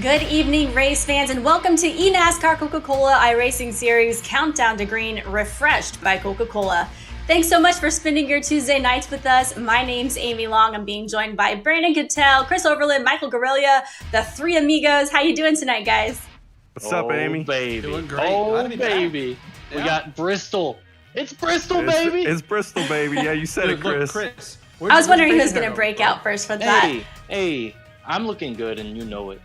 Good evening, race fans, and welcome to eNASCAR Coca-Cola iRacing Series Countdown to Green, refreshed by Coca-Cola. Thanks so much for spending your Tuesday nights with us. My name's Amy Long. I'm being joined by Brandon Cattell, Chris Overland, Michael Guerrilla, the three amigos. How you doing tonight, guys? What's up, Amy? Baby. Doing great. Oh, baby. Yeah. We got Bristol. It's Bristol, baby. It's Bristol, baby. Yeah, you said Dude, it, Chris. Look, Chris. I was wondering who was going to break out first for that. Hey, I'm looking good, and you know it.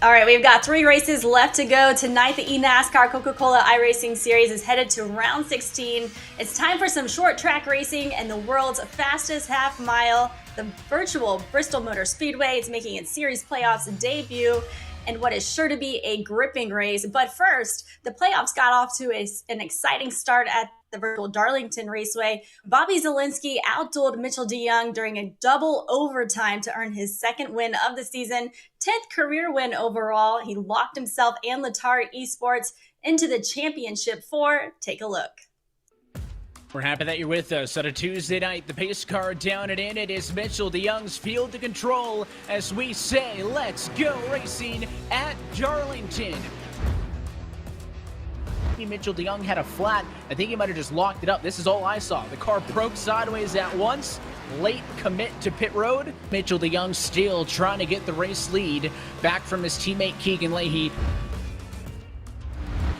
All right, we've got 3 races left to go. Tonight, the eNASCAR Coca-Cola iRacing Series is headed to round 16. It's time for some short track racing and the world's fastest half mile. The virtual Bristol Motor Speedway is making its series playoffs debut and what is sure to be a gripping race. But first, the playoffs got off to an exciting start at the virtual Darlington Raceway. Bobby Zalenski outdueled Mitchell DeYoung during a double overtime to earn his second win of the season, 10th career win overall. He locked himself and Latari Esports into the championship 4. Take a look. We're happy that you're with us on a Tuesday night. The pace car down and in. It is Mitchell DeYoung's field to control as we say, let's go racing at Darlington. Mitchell DeYoung had a flat. I think he might have just locked it up. This is all I saw. The car broke sideways at once. Late commit to pit road. Mitchell DeYoung still trying to get the race lead back from his teammate Keegan Leahy.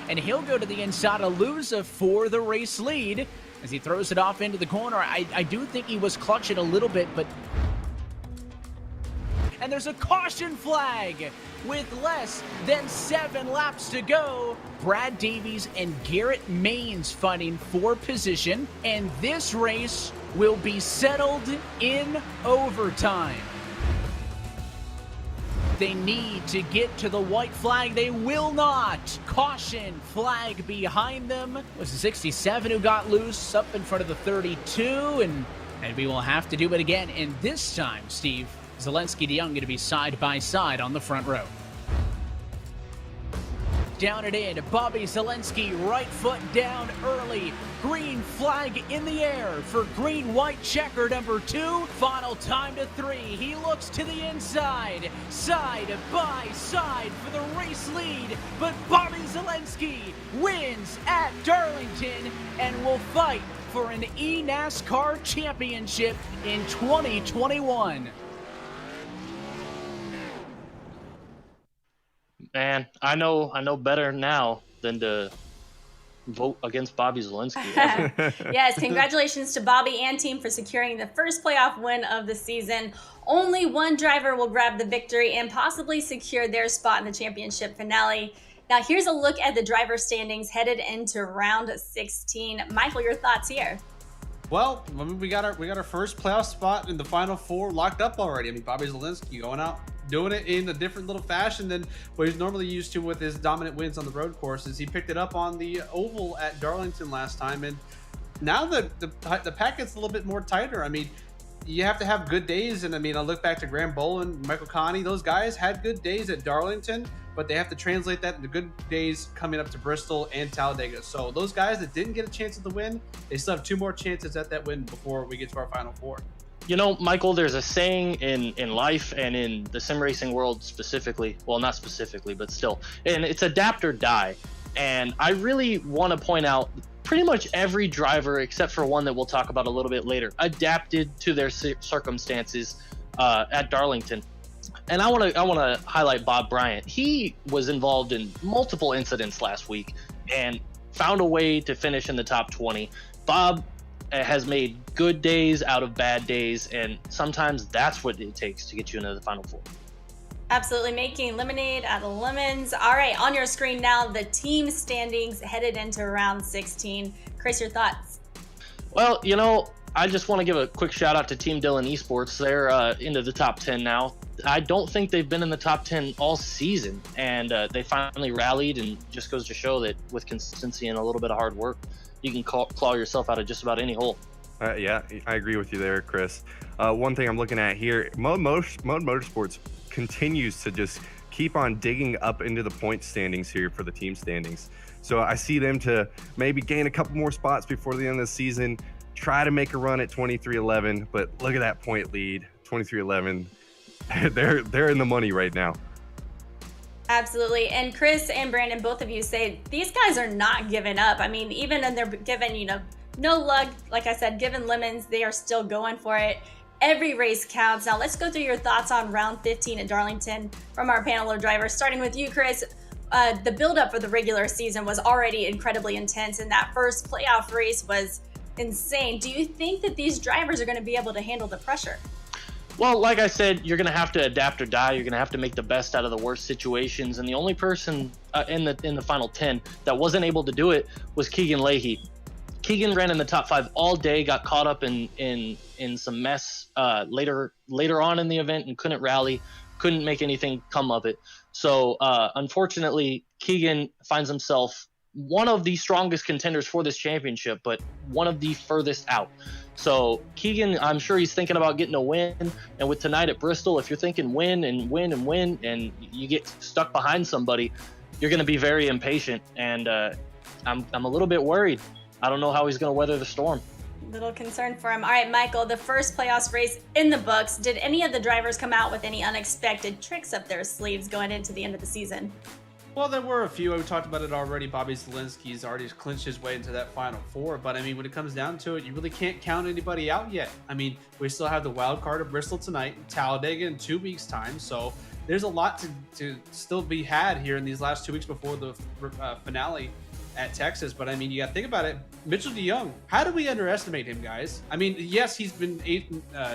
And he'll go to the inside of Luza for the race lead as he throws it off into the corner. I do think he was clutching a little bit, but... And there's a caution flag with less than 7 laps to go. Brad Davies and Garrett Maines fighting for position, and this race will be settled in overtime. They need to get to the white flag. They will not. Caution flag behind them. It was the 67 who got loose up in front of the 32, and we will have to do it again. And this time, Steve, Zalenski DeYoung going to be side by side on the front row. Down it in, Bobby Zalenski, right foot down early. Green flag in the air for green-white checker number 2. Final time to 3. He looks to the inside, side by side for the race lead. But Bobby Zalenski wins at Darlington and will fight for an eNASCAR championship in 2021. Man, I know better now than to vote against Bobby Zalenski. Yes, congratulations to Bobby and team for securing the first playoff win of the season. Only one driver will grab the victory and possibly secure their spot in the championship finale. Now, here's a look at the driver standings headed into round 16. Michael, your thoughts here? Well, I mean, we got our first playoff spot in the final 4 locked up already. I mean, Bobby Zalenski going out, doing it in a different little fashion than what he's normally used to with his dominant wins on the road courses. He picked it up on the oval at Darlington last time, and now the packet's a little bit more tighter. I mean, you have to have good days, and I mean, I look back to Graham Boland, Michael Connie. Those guys had good days at Darlington, but they have to translate that into good days coming up to Bristol and Talladega. So those guys that didn't get a chance at the win, they still have 2 more chances at that win before we get to our final 4. You know, Michael, there's a saying in life and in the sim racing world specifically, well, not specifically, but still, and it's adapt or die. And I really want to point out pretty much every driver, except for one that we'll talk about a little bit later, adapted to their circumstances at Darlington. And I want to highlight Bob Bryant. He was involved in multiple incidents last week and found a way to finish in the top 20. Bob has made good days out of bad days, and sometimes that's what it takes to get you into the final 4. Absolutely, making lemonade out of lemons. All right, on your screen now, the team standings headed into round 16. Chris, your thoughts? Well, you know, I just want to give a quick shout out to Team Dillon Esports. They're into the top 10 now. I don't think they've been in the top 10 all season, and they finally rallied, and just goes to show that with consistency and a little bit of hard work, you can claw yourself out of just about any hole. Yeah, I agree with you there, Chris. One thing I'm looking at here, Mode Motorsports continues to just keep on digging up into the point standings here for the team standings. So I see them to maybe gain a couple more spots before the end of the season, try to make a run at 23-11, but look at that point lead, 23-11. They're in the money right now. Absolutely. And Chris and Brandon, both of you say these guys are not giving up. I mean, even when they're given, no luck, like I said, given lemons, they are still going for it. Every race counts. Now let's go through your thoughts on round 15 at Darlington from our panel of drivers, starting with you, Chris. The buildup for the regular season was already incredibly intense, and that first playoff race was insane. Do you think that these drivers are going to be able to handle the pressure? Well, like I said, you're going to have to adapt or die. You're going to have to make the best out of the worst situations. And the only person in the final 10 that wasn't able to do it was Keegan Leahy. Keegan ran in the top 5 all day, got caught up in some mess later on in the event and couldn't rally, couldn't make anything come of it. So unfortunately, Keegan finds himself one of the strongest contenders for this championship, but one of the furthest out. So Keegan, I'm sure he's thinking about getting a win. And with tonight at Bristol, if you're thinking win and win and win, and you get stuck behind somebody, you're going to be very impatient. And I'm a little bit worried. I don't know how he's going to weather the storm. Little concern for him. All right, Michael, the first playoffs race in the books. Did any of the drivers come out with any unexpected tricks up their sleeves going into the end of the season? Well, there were a few. We talked about it already. Bobby Zielinski's already clinched his way into that Final Four. But, I mean, when it comes down to it, you really can't count anybody out yet. I mean, we still have the wild card of Bristol tonight, Talladega in 2 weeks' time. So there's a lot to still be had here in these last 2 weeks before the finale at Texas. But, I mean, you got to think about it. Mitchell DeYoung, how do we underestimate him, guys? I mean, yes, he's been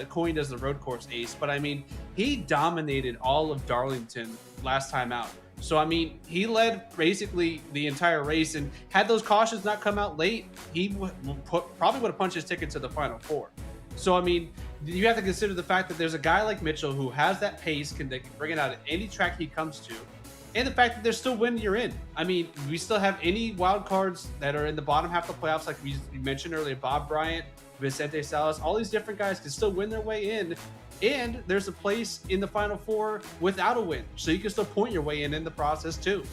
coined as the road course ace. But, I mean, he dominated all of Darlington last time out. So, I mean, he led basically the entire race, and had those cautions not come out late, he probably would have punched his ticket to the Final Four. So, I mean, you have to consider the fact that there's a guy like Mitchell who has that pace, can bring it out at any track he comes to, and the fact that there's still wind you're in. I mean, we still have any wild cards that are in the bottom half of the playoffs, like we mentioned earlier, Bob Bryant, Vicente Salas, all these different guys can still win their way in. And there's a place in the Final Four without a win. So you can still point your way in the process too.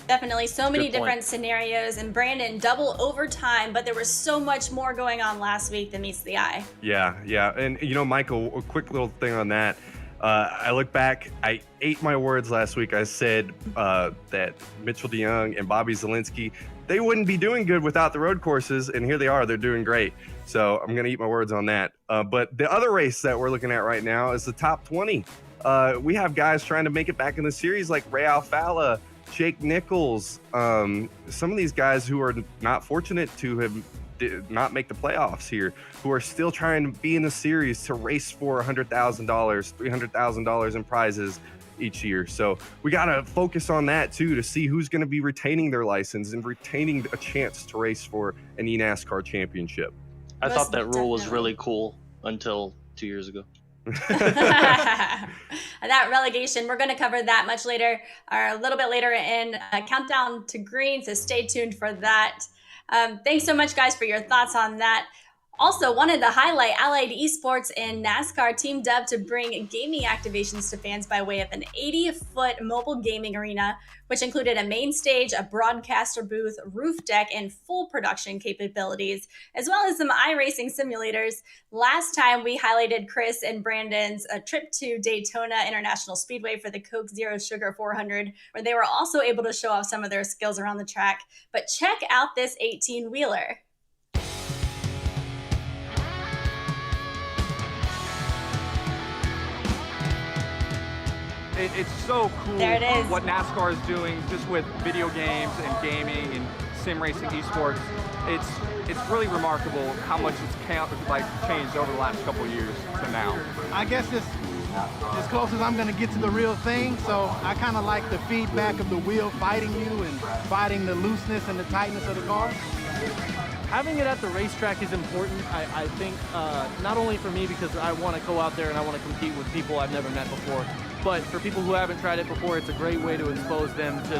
Definitely. So many different scenarios. And Brandon, double overtime, but there was so much more going on last week than meets the eye. Yeah. And, Michael, a quick little thing on that. I look back, I ate my words last week. I said that Mitchell DeYoung and Bobby Zielinski, they wouldn't be doing good without the road courses, and here they are. They're doing great. So I'm going to eat my words on that. But the other race that we're looking at right now is the top 20. We have guys trying to make it back in the series like Ray Alfala, Jake Nichols, some of these guys who are not fortunate to have not make the playoffs here, who are still trying to be in the series to race for $100,000, $300,000 in prizes each year. So we got to focus on that too, to see who's going to be retaining their license and retaining a chance to race for an eNASCAR championship. I thought that rule was really cool until 2 years ago. That relegation, we're going to cover that much later, or a little bit later in Countdown to Green, so stay tuned for that. Thanks so much, guys, for your thoughts on that. Also, wanted to highlight Allied Esports and NASCAR teamed up to bring gaming activations to fans by way of an 80-foot mobile gaming arena, which included a main stage, a broadcaster booth, roof deck, and full production capabilities, as well as some iRacing simulators. Last time, we highlighted Chris and Brandon's trip to Daytona International Speedway for the Coke Zero Sugar 400, where they were also able to show off some of their skills around the track. But check out this 18-wheeler. It's so cool There it is. what NASCAR is doing just with video games and gaming and sim racing esports. It's really remarkable how much it's changed over the last couple of years to now. I guess it's as close as I'm going to get to the real thing, so I kind of like the feedback of the wheel fighting you and fighting the looseness and the tightness of the car. Having it at the racetrack is important, I think, not only for me because I want to go out there and I want to compete with people I've never met before, but for people who haven't tried it before, it's a great way to expose them to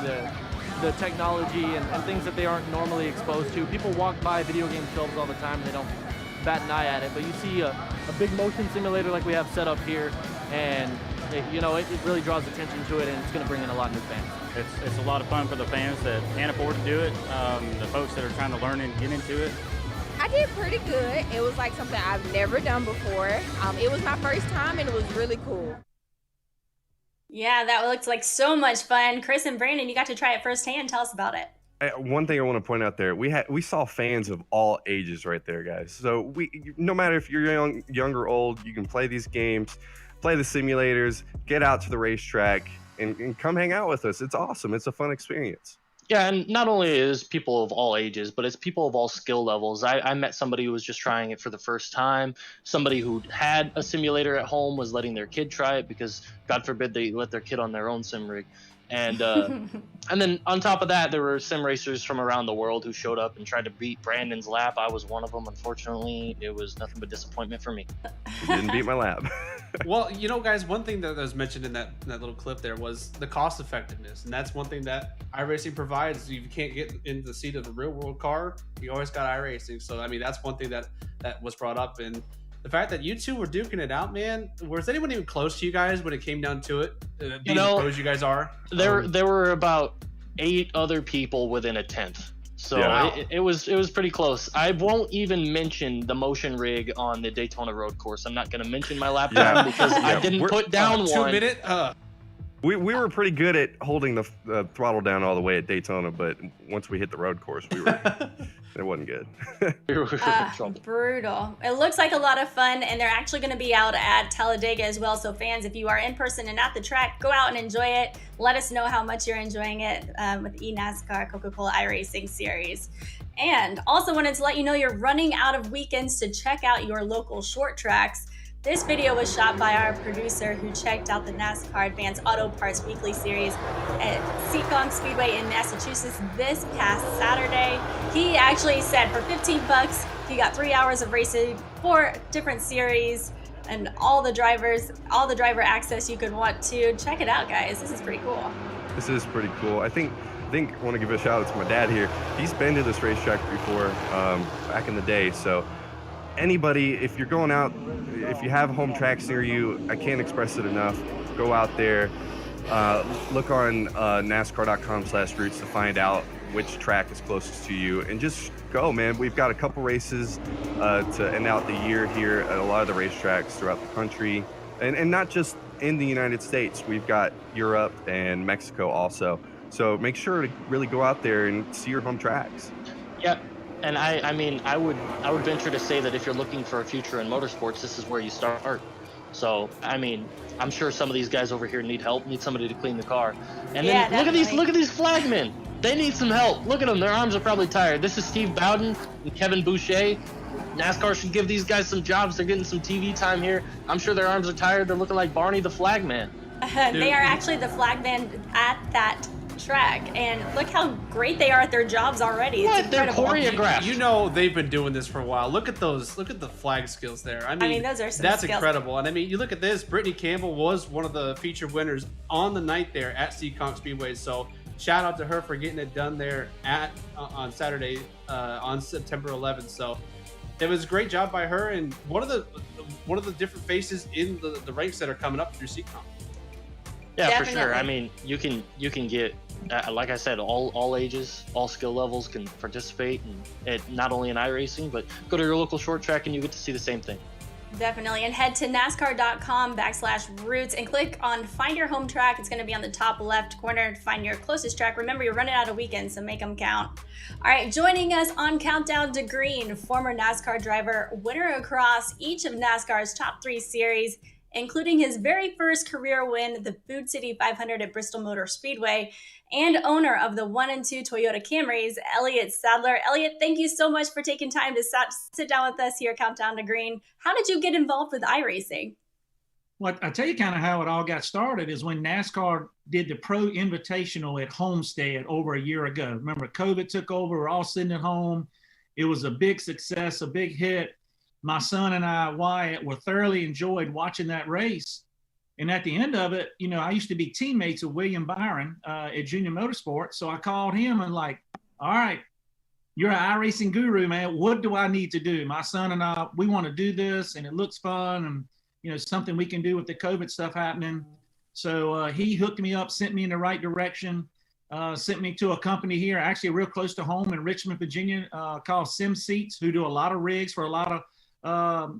the technology and things that they aren't normally exposed to. People walk by video game shelves all the time and they don't bat an eye at it, but you see a big motion simulator like we have set up here, and it really draws attention to it, and it's going to bring in a lot of new fans. It's a lot of fun for the fans that can't afford to do it, the folks that are trying to learn and get into it. I did pretty good. It was like something I've never done before. It was my first time, and it was really cool. Yeah, that looked like so much fun. Chris and Brandon, you got to try it firsthand. Tell us about it. One thing I want to point out there, we saw fans of all ages right there, guys. So no matter if you're young or old, you can play these games, play the simulators, get out to the racetrack, and come hang out with us. It's awesome. It's a fun experience. Yeah, and not only is people of all ages, but it's people of all skill levels. I met somebody who was just trying it for the first time. Somebody who had a simulator at home was letting their kid try it because, God forbid, they let their kid on their own sim rig. And then on top of that, there were sim racers from around the world who showed up and tried to beat Brandon's lap. I was one of them. Unfortunately, it was nothing but disappointment for me. Didn't beat my lap. Well, you know, guys, one thing that was mentioned in that little clip there was the cost effectiveness, and that's one thing that iRacing provides. If you can't get into the seat of a real world car, you always got iRacing. So I mean, that's one thing that was brought up, and the fact that you two were duking it out, man. Was anyone even close to you guys when it came down to it? Being the pros you guys are. There were about 8 other people within a tenth. So yeah. it was pretty close. I won't even mention the motion rig on the Daytona road course. I'm not going to mention my lap time because I didn't put down one. 2 minute. We were pretty good at holding the throttle down all the way at Daytona, but once we hit the road course, it wasn't good. Brutal. It looks like a lot of fun, and they're actually going to be out at Talladega as well. So fans, if you are in person and at the track, go out and enjoy it. Let us know how much you're enjoying it with eNASCAR Coca-Cola iRacing Series. And also wanted to let you know you're running out of weekends to check out your local short tracks. This video was shot by our producer who checked out the NASCAR Advanced Auto Parts Weekly Series at Seekonk Speedway in Massachusetts this past Saturday. He actually said for $15, he got 3 hours of racing, 4 different series, and all the driver access you could want to. Check it out, guys. This is pretty cool. This is pretty cool. I think I want to give a shout out to my dad here. He's been to this racetrack before, back in the day, so anybody, if you're going out, if you have home tracks near you, I can't express it enough. Go out there, look on NASCAR.com/routes to find out which track is closest to you, and just go, man. We've got a couple races to end out the year here at a lot of the racetracks throughout the country, and not just in the United States. We've got Europe and Mexico also. So make sure to really go out there and see your home tracks. Yep. And I mean, I would venture to say that if you're looking for a future in motorsports, this is where you start. So, I mean, I'm sure some of these guys over here need help, need somebody to clean the car. And then look at these flagmen. They need some help. Look at them. Their arms are probably tired. This is Steve Bowden and Kevin Boucher. NASCAR should give these guys some jobs. They're getting some TV time here. I'm sure their arms are tired. They're looking like Barney the flagman. They are actually the flagman at that track, and look how great they are at their jobs already. It's incredible. They're choreographed. You know they've been doing this for a while. Look at those. Look at the flag skills there. I mean those are some that's skills. incredible. And I mean, you look at this. Brittany Campbell was one of the featured winners on the night there at Seekonk Speedway. So shout out to her for getting it done there on Saturday on September 11th. So it was a great job by her, and one of the different faces in the ranks that are coming up through Seekonk. Yeah, Definitely. for sure. I mean, you can get, like I said, all ages, all skill levels can participate, and not only in iRacing, but go to your local short track and you get to see the same thing. Definitely. And head to NASCAR.com/routes and click on Find Your Home Track. It's going to be on the top left corner to find your closest track. Remember, you're running out of weekends, so make them count. All right, joining us on Countdown to Green, former NASCAR driver, winner across each of NASCAR's top 3 series, including his very first career win, the Food City 500 at Bristol Motor Speedway, and owner of the 1 and 2 Toyota Camrys, Elliott Sadler. Elliott, thank you so much for taking time to sit down with us here at Countdown to Green. How did you get involved with iRacing? Well, I'll tell you kind of how it all got started is when NASCAR did the Pro Invitational at Homestead over a year ago. Remember, COVID took over, we're all sitting at home. It was a big success, a big hit. My son and I, Wyatt, were thoroughly enjoyed watching that race. And at the end of it, you know, I used to be teammates with William Byron at Junior Motorsports. So I called him and like, all right, you're an iRacing guru, man. What do I need to do? My son and I, we want to do this and it looks fun and, you know, something we can do with the COVID stuff happening. So he hooked me up, sent me in the right direction, sent me to a company here, actually real close to home in Richmond, Virginia, called Sim Seats, who do a lot of rigs for a lot of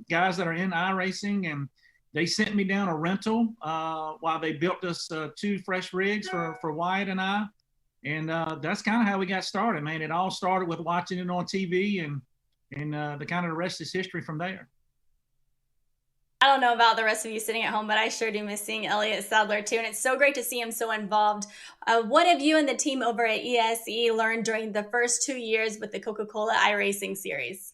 guys that are in iRacing, and they sent me down a rental while they built us 2 fresh rigs for Wyatt and I. And that's kind of how we got started, man. It all started with watching it on TV, and the rest is history from there. I don't know about the rest of you sitting at home, but I sure do miss seeing Elliott Sadler too. And it's so great to see him so involved. What have you and the team over at ESE learned during the first 2 years with the Coca-Cola iRacing series?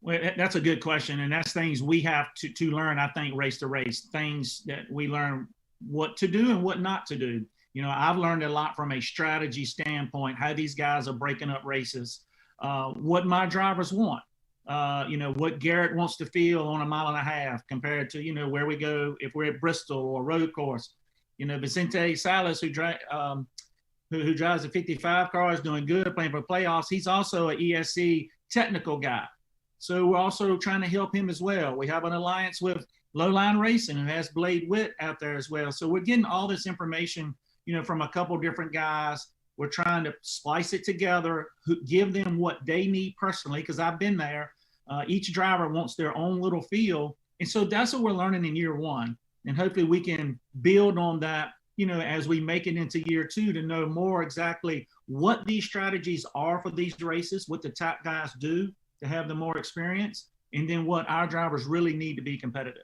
Well, that's a good question. And that's things we have to learn, I think, race to race, things that we learn what to do and what not to do. You know, I've learned a lot from a strategy standpoint, how these guys are breaking up races, what my drivers want. What Garrett wants to feel on a 1.5 miles compared to, where we go if we're at Bristol or road course. Vicente Salas, who drives a 55 car, is doing good, playing for playoffs. He's also an ESC technical guy. So we're also trying to help him as well. We have an alliance with Lowline Racing, who has Blade Witt out there as well. So we're getting all this information, from a couple different guys. We're trying to splice it together, give them what they need personally, because I've been there. Each driver wants their own little feel. And so that's what we're learning in year 1. And hopefully we can build on that, as we make it into year 2, to know more exactly what these strategies are for these races, what the top guys do to have the more experience, and then what our drivers really need to be competitive.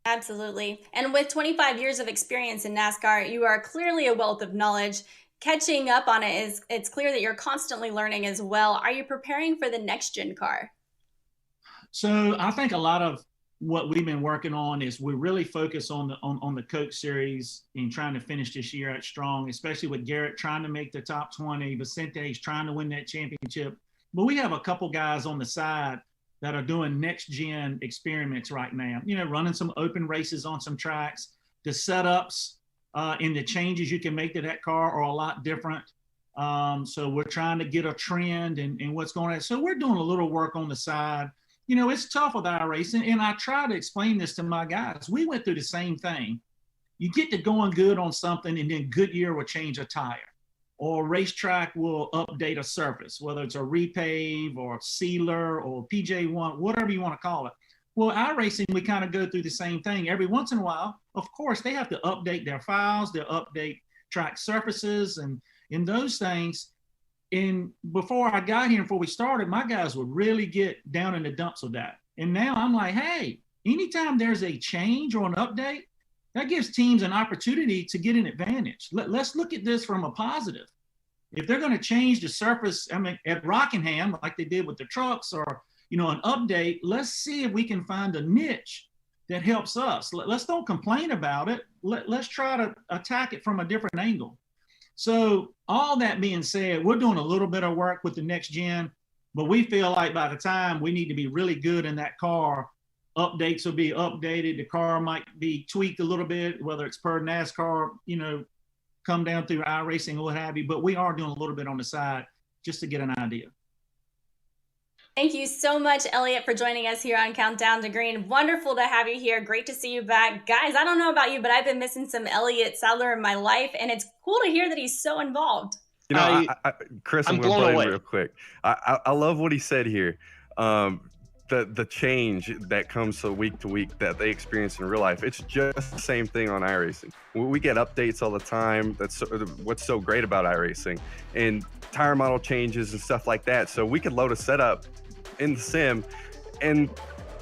Absolutely. And with 25 years of experience in NASCAR, you are clearly a wealth of knowledge. Catching up on it's clear that you're constantly learning as well. Are you preparing for the next gen car? So I think a lot of what we've been working on is we really focus on the Coke series and trying to finish this year out strong, especially with Garrett trying to make the top 20, Vicente's trying to win that championship. But we have a couple guys on the side that are doing next gen experiments right now, running some open races on some tracks. The setups and the changes you can make to that car are a lot different. So we're trying to get a trend and what's going on. So we're doing a little work on the side. It's tough with iRacing, and I try to explain this to my guys. We went through the same thing. You get to going good on something, and then Goodyear will change a tire, or racetrack will update a surface, whether it's a repave or sealer or PJ1, whatever you want to call it. Well, iRacing, we kind of go through the same thing. Every once in a while, of course, they have to update their files, they'll update track surfaces and those things. And before I got here, before we started, my guys would really get down in the dumps of that. And now I'm like, hey, anytime there's a change or an update, that gives teams an opportunity to get an advantage. Let's look at this from a positive. If they're going to change the surface, at Rockingham, like they did with the trucks, or, an update, let's see if we can find a niche that helps us. Let's don't complain about it. Let's try to attack it from a different angle. So all that being said, we're doing a little bit of work with the next gen, but we feel like by the time we need to be really good in that car, updates will be updated. The car might be tweaked a little bit, whether it's per NASCAR, come down through iRacing or what have you, but we are doing a little bit on the side just to get an idea. Thank you so much, Elliott, for joining us here on Countdown to Green. Wonderful to have you here. Great to see you back. Guys, I don't know about you, but I've been missing some Elliott Sadler in my life, and it's cool to hear that he's so involved. Chris, I'm going to blown play away. real quick. I love what he said here. The change that comes so week to week that they experience in real life, it's just the same thing on iRacing. We get updates all the time. That's what's so great about iRacing, and tire model changes and stuff like that. So we could load a setup in the sim and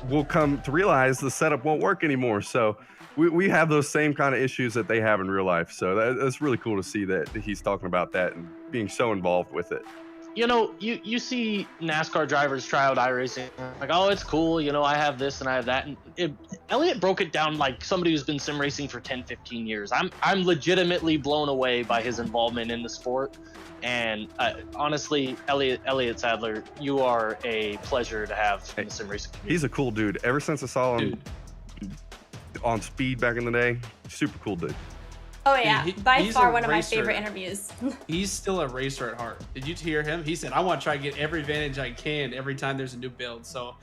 we'll come to realize the setup won't work anymore. So we have those same kind of issues that they have in real life. So that's really cool to see that he's talking about that and being so involved with it. You see NASCAR drivers try out iRacing, like, oh, it's cool, I have this and I have that. And Elliott broke it down like somebody who's been sim racing for 10, 15 years. I'm legitimately blown away by his involvement in the sport. And honestly, Elliott Sadler, you are a pleasure to have in the sim racing community. He's a cool dude. Ever since I saw him on Speed back in the day, super cool dude. Oh yeah, by far one of my racer. favorite interviews. He's still a racer at heart. Did you hear him? He said, I want to try to get every advantage I can every time there's a new build. So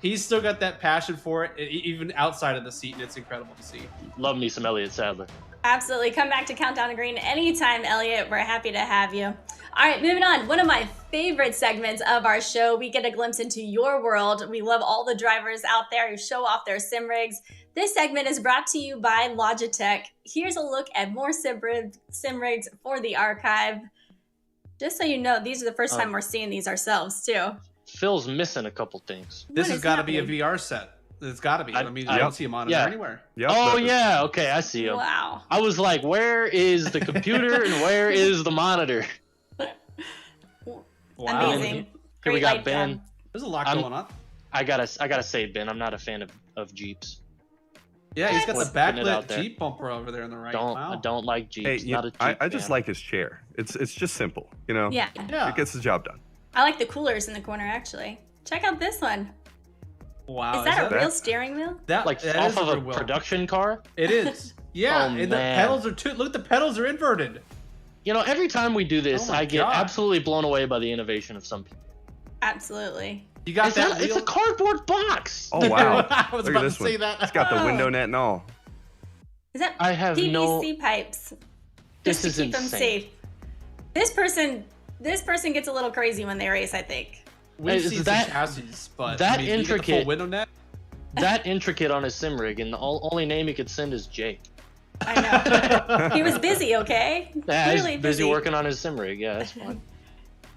he's still got that passion for it, even outside of the seat, and it's incredible to see. Love me some Elliott Sadler. Absolutely. Come back to Countdown to Green anytime, Elliot. We're happy to have you. All right, moving on. One of my favorite segments of our show, we get a glimpse into your world. We love all the drivers out there who show off their sim rigs. This segment is brought to you by Logitech. Here's a look at more sim rigs for the archive. Just so you know, these are the first time we're seeing these ourselves, too. Phil's missing a couple things. This has got to be a VR set. It's got to be. I mean, I don't see a monitor anywhere. Yep, oh, yeah. Okay, I see him. Wow. I was like, where is the computer and where is the monitor? Wow. Amazing. Here we got Ben. There's a lot going on. I gotta say, Ben, I'm not a fan of Jeeps. Yeah, he's got the backlit Jeep bumper over there on the right. I don't like Jeeps. Hey, I just like his chair. It's just simple, you know? Yeah. It gets the job done. I like the coolers in the corner, actually. Check out this one. Wow. Is that a real steering wheel? That off of a wheel. production car? It is. Yeah, and the pedals are look, the pedals are inverted. You know, every time we do this, I get absolutely blown away by the innovation of some people. Absolutely. You got that? It's a cardboard box. Oh wow! I was Look about at to this say one. that. It's got the window net and all. Is that I have PVC pipes? This just to is keep them insane. safe. This person gets a little crazy when they race, I think. We've seen some chassis, but that I mean, you get the full intricate window net. That intricate on his sim rig, and the only name he could send is Jake. I know. He was busy, okay? Yeah, Clearly he's busy working on his sim rig. Yeah, that's fine.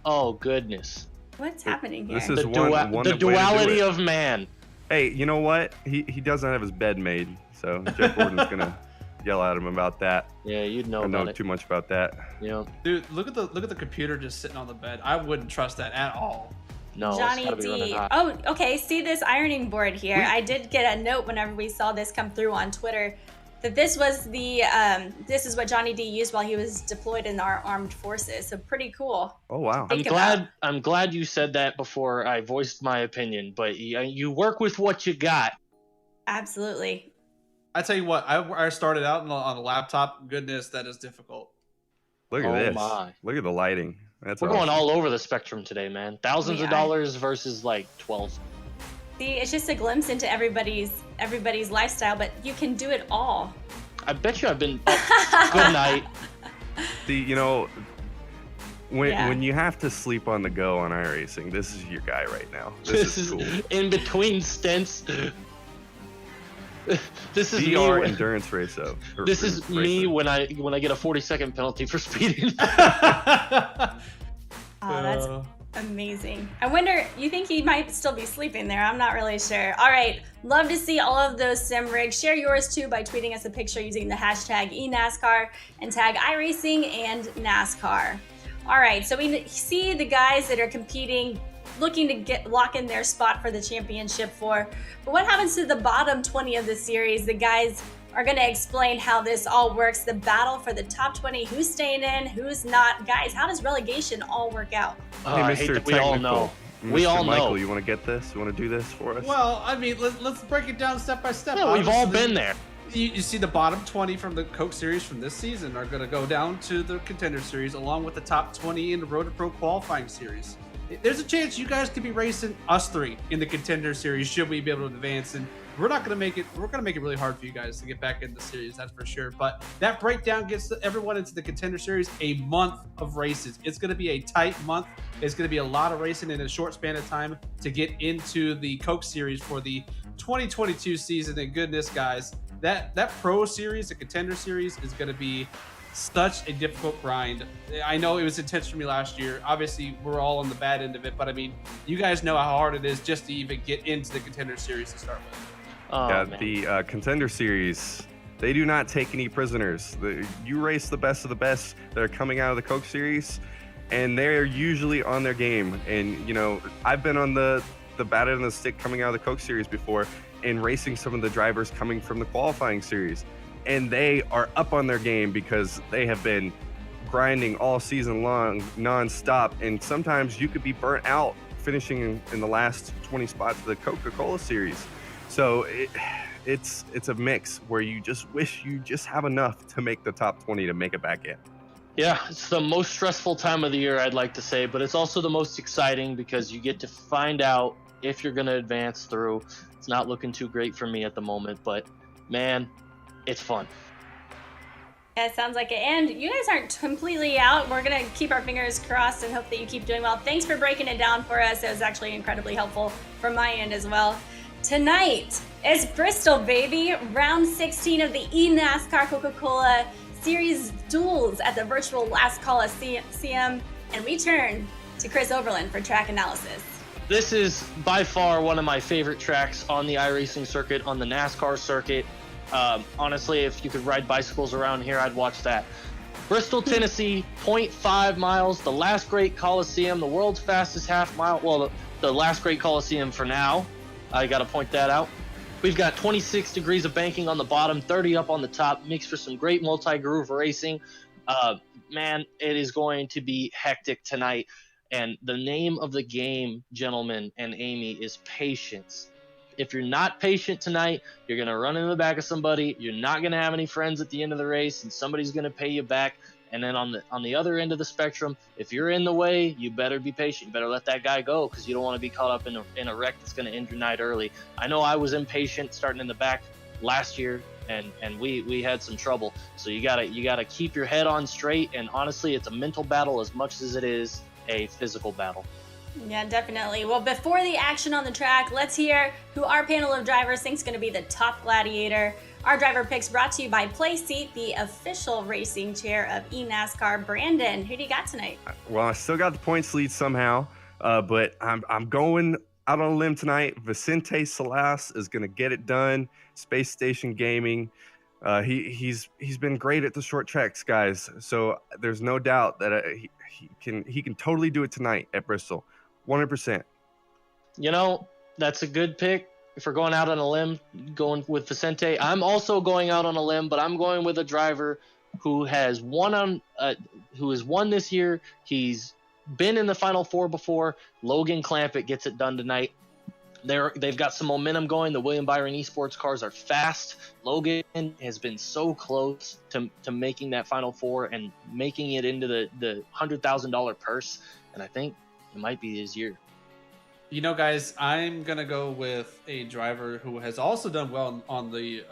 Oh goodness. What's happening here? This is the one duality of man. Hey, you know what? He doesn't have his bed made, so Jeff Gordon's gonna yell at him about that. Yeah, you'd know I about know it. too much about that. Yeah. Dude, look at the computer just sitting on the bed. I wouldn't trust that at all. No, Johnny it's gotta be running D. hot. Oh, okay. See this ironing board here? I did get a note whenever we saw this come through on Twitter that this was the this is what Johnny D used while he was deployed in our armed forces. So pretty cool. Oh wow! I'm glad you said that before I voiced my opinion. But you work with what you got. Absolutely. I tell you what, I started out on a laptop. Goodness, that is difficult. Look at this. My. Look at the lighting. That's We're awesome. going all over the spectrum today, man. Thousands of dollars versus like 12. See, it's just a glimpse into everybody's lifestyle, but you can do it all. I bet you I've been. Good night. See, you know, when you have to sleep on the go on iRacing, this is your guy right now. This is cool. In between stints. This is VR me. endurance racer. This is me when I get a 40-second penalty for speeding. Oh, that's amazing. I wonder, you think he might still be sleeping there? I'm not really sure. All right, love to see all of those sim rigs. Share yours too by tweeting us a picture using the hashtag eNASCAR and tag iRacing and NASCAR. All right, so we see the guys that are competing, looking to lock in their spot for the championship but what happens to the bottom 20 of the series? The guys are going to explain how this all works, the battle for the top 20, who's staying in, who's not. Guys, how does relegation all work out? Hey, I hate Mr. that we all know. Mr. We all Michael, know. you want to get this? You want to do this for us? Well, I mean, let's break it down step by step. Yeah, we've all Obviously, been there. You see the bottom 20 from the Coke Series from this season are going to go down to the Contender Series along with the top 20 in the Road to Pro Qualifying Series. There's a chance you guys could be racing us three in the Contender Series should we be able to advance, and we're not going to make it. We're going to make it really hard for you guys to get back in the series, that's for sure. But that breakdown gets everyone into the Contender Series a month of races. It's going to be a tight month. It's going to be a lot of racing in a short span of time to get into the Coke Series for the 2022 season. And goodness, guys, that Pro Series, the Contender Series, is going to be such a difficult grind. I know it was intense for me last year. Obviously, we're all on the bad end of it, but I mean, you guys know how hard it is just to even get into the Contender Series to start with. Oh, yeah, man. the Contender Series, they do not take any prisoners. You race the best of the best that are coming out of the Coke Series, and they're usually on their game. And, you know, I've been on the bat and the stick coming out of the Coke Series before and racing some of the drivers coming from the qualifying series. And they are up on their game because they have been grinding all season long, nonstop. And sometimes you could be burnt out finishing in the last 20 spots of the Coca-Cola series. So it's a mix where you just wish you just have enough to make the top 20 to make it back in. Yeah, it's the most stressful time of the year, I'd like to say, but it's also the most exciting because you get to find out if you're going to advance through. It's not looking too great for me at the moment, but man, it's fun. Yeah, it sounds like it. And you guys aren't completely out. We're going to keep our fingers crossed and hope that you keep doing well. Thanks for breaking it down for us. It was actually incredibly helpful from my end as well. Tonight is Bristol, baby. Round 16 of the eNASCAR Coca-Cola Series duels at the virtual Last Coliseum. And we turn to Chris Overland for track analysis. This is by far one of my favorite tracks on the iRacing circuit, on the NASCAR circuit. Honestly, if you could ride bicycles around here, I'd watch that. Bristol, Tennessee, 0.5 miles, the last great Coliseum, the world's fastest half mile. Well, the last great Coliseum for now. I got to point that out. We've got 26 degrees of banking on the bottom, 30 up on the top, mixed for some great multi-groove racing. Man, it is going to be hectic tonight. And the name of the game, gentlemen and Amy, is patience. If you're not patient tonight, you're going to run into the back of somebody. You're not going to have any friends at the end of the race, and somebody's going to pay you back. And then on the other end of the spectrum, if you're in the way, you better be patient. You better let that guy go, because you don't want to be caught up in a wreck that's going to end your night early. I know I was impatient starting in the back last year, and we had some trouble. So you gotta keep your head on straight. And honestly, it's a mental battle as much as it is a physical battle. Yeah, definitely. Well, before the action on the track, let's hear who our panel of drivers thinks is going to be the top gladiator. Our driver picks brought to you by Playseat, the official racing chair of eNASCAR. Brandon, who do you got tonight? Well, I still got the points lead somehow, but I'm going out on a limb tonight. Vicente Salas is going to get it done. Space Station Gaming. He's been great at the short tracks, guys. So there's no doubt that he can totally do it tonight at Bristol. 100%. You know, that's a good pick. If we're going out on a limb, going with Vicente. I'm also going out on a limb, but I'm going with a driver who has won this year. He's been in the Final Four before. Logan Clampett gets it done tonight. They've got some momentum going. The William Byron Esports cars are fast. Logan has been so close to making that Final Four and making it into the $100,000 purse. And I think it might be his year. You know, guys, I'm going to go with a driver who has also done well on the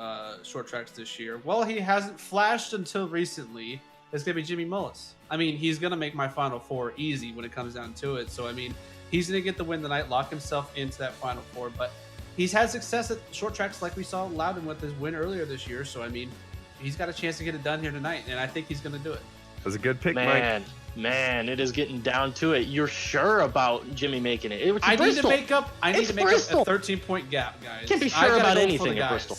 short tracks this year. Well, he hasn't flashed until recently. It's going to be Jimmy Mullis. I mean, he's going to make my Final Four easy when it comes down to it. So, I mean, he's going to get the win tonight, lock himself into that Final Four. But he's had success at short tracks like we saw Loudon with his win earlier this year. So, I mean, he's got a chance to get it done here tonight, and I think he's going to do it. That was a good pick, Mike. Man, it is getting down to it. You're sure about Jimmy making it? I need to make up a 13-point gap, guys. Can't be sure about anything at Bristol.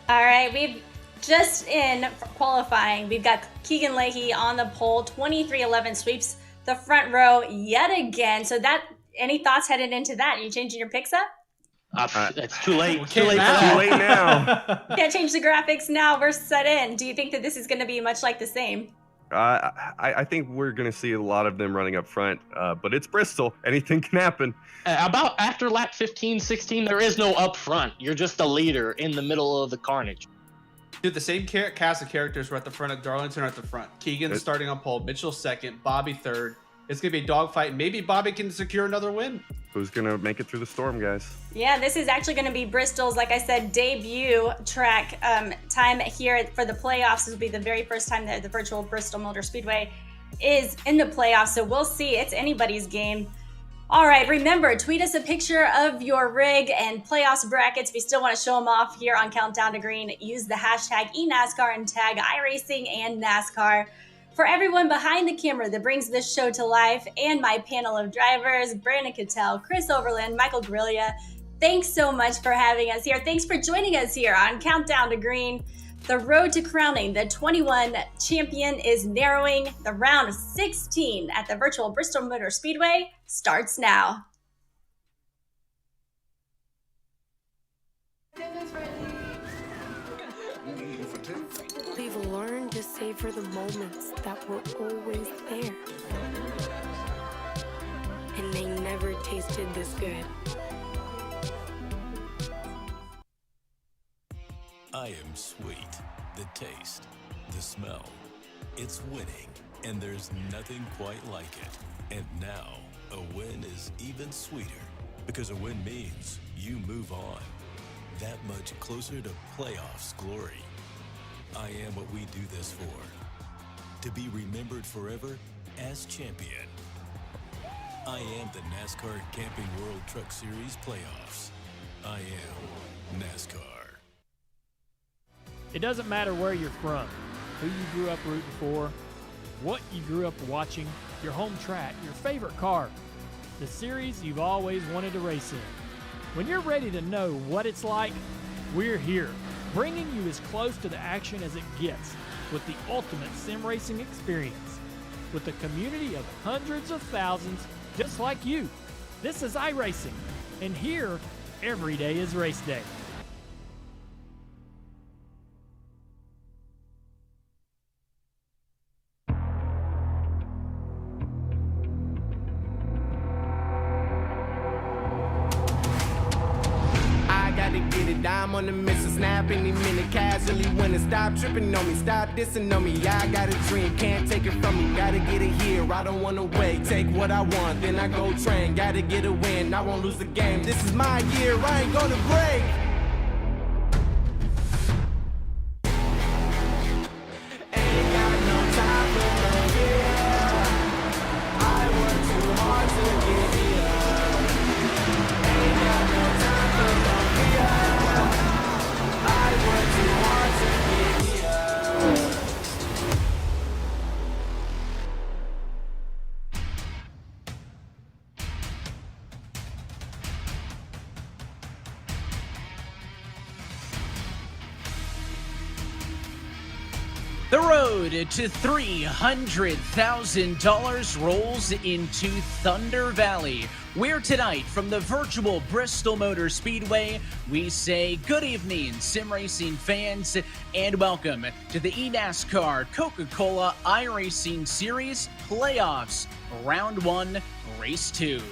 All right, we've just in qualifying. We've got Keegan Leahy on the pole. 23-11 sweeps the front row yet again. So any thoughts headed into that? Are you changing your picks up? It's too late. Too late now. Can't change the graphics now. We're set in. Do you think that this is going to be much like the same? I think we're going to see a lot of them running up front, but it's Bristol. Anything can happen. About after lap 15, 16, there is no up front. You're just a leader in the middle of the carnage. Dude, the same cast of characters were at the front. Of Darlington are at the front. Keegan's starting on pole. Mitchell second. Bobby third. It's going to be a dogfight. Maybe Bobby can secure another win. Who's going to make it through the storm, guys? Yeah, this is actually going to be Bristol's, like I said, debut track time here for the playoffs. This will be the very first time that the virtual Bristol Motor Speedway is in the playoffs. So we'll see. It's anybody's game. All right, remember, tweet us a picture of your rig and playoffs brackets. We still want to show them off here on Countdown to Green. Use the hashtag eNASCAR and tag iRacing and NASCAR. For everyone behind the camera that brings this show to life and my panel of drivers, Brandon Cattell, Chris Overland, Michael Grillia, thanks so much for having us here. Thanks for joining us here on Countdown to Green. The road to crowning the 21 champion is narrowing. The round of 16 at the virtual Bristol Motor Speedway starts now. We've learned to savor the moments that were always there. And they never tasted this good. I am sweet. The taste, the smell. It's winning, and there's nothing quite like it. And now, a win is even sweeter. Because a win means you move on. That much closer to playoffs glory. I am what we do this for. To be remembered forever as champion. I am the NASCAR Camping World Truck Series playoffs. I am NASCAR. It doesn't matter where you're from, who you grew up rooting for, what you grew up watching, your home track, your favorite car, the series you've always wanted to race in. When you're ready to know what it's like, we're here, bringing you as close to the action as it gets with the ultimate sim racing experience. With a community of hundreds of thousands just like you. This is iRacing, and here, every day is race day. I'm on the mission, snap any minute, casually winning. Stop tripping on me, stop dissing on me. Yeah, I got a dream, can't take it from me. Gotta get it here, I don't wanna wait. Take what I want, then I go train. Gotta get a win, I won't lose the game. This is my year, I ain't gonna break. Ain't got no time for no fear. I work too hard to get here. Ain't got no time for no fear. I work too hard to get here. The road to $300,000 rolls into Thunder Valley, where tonight from the virtual Bristol Motor Speedway, we say good evening, sim racing fans, and welcome to the eNASCAR Coca-Cola iRacing Series Playoffs, Round 1, Race 2.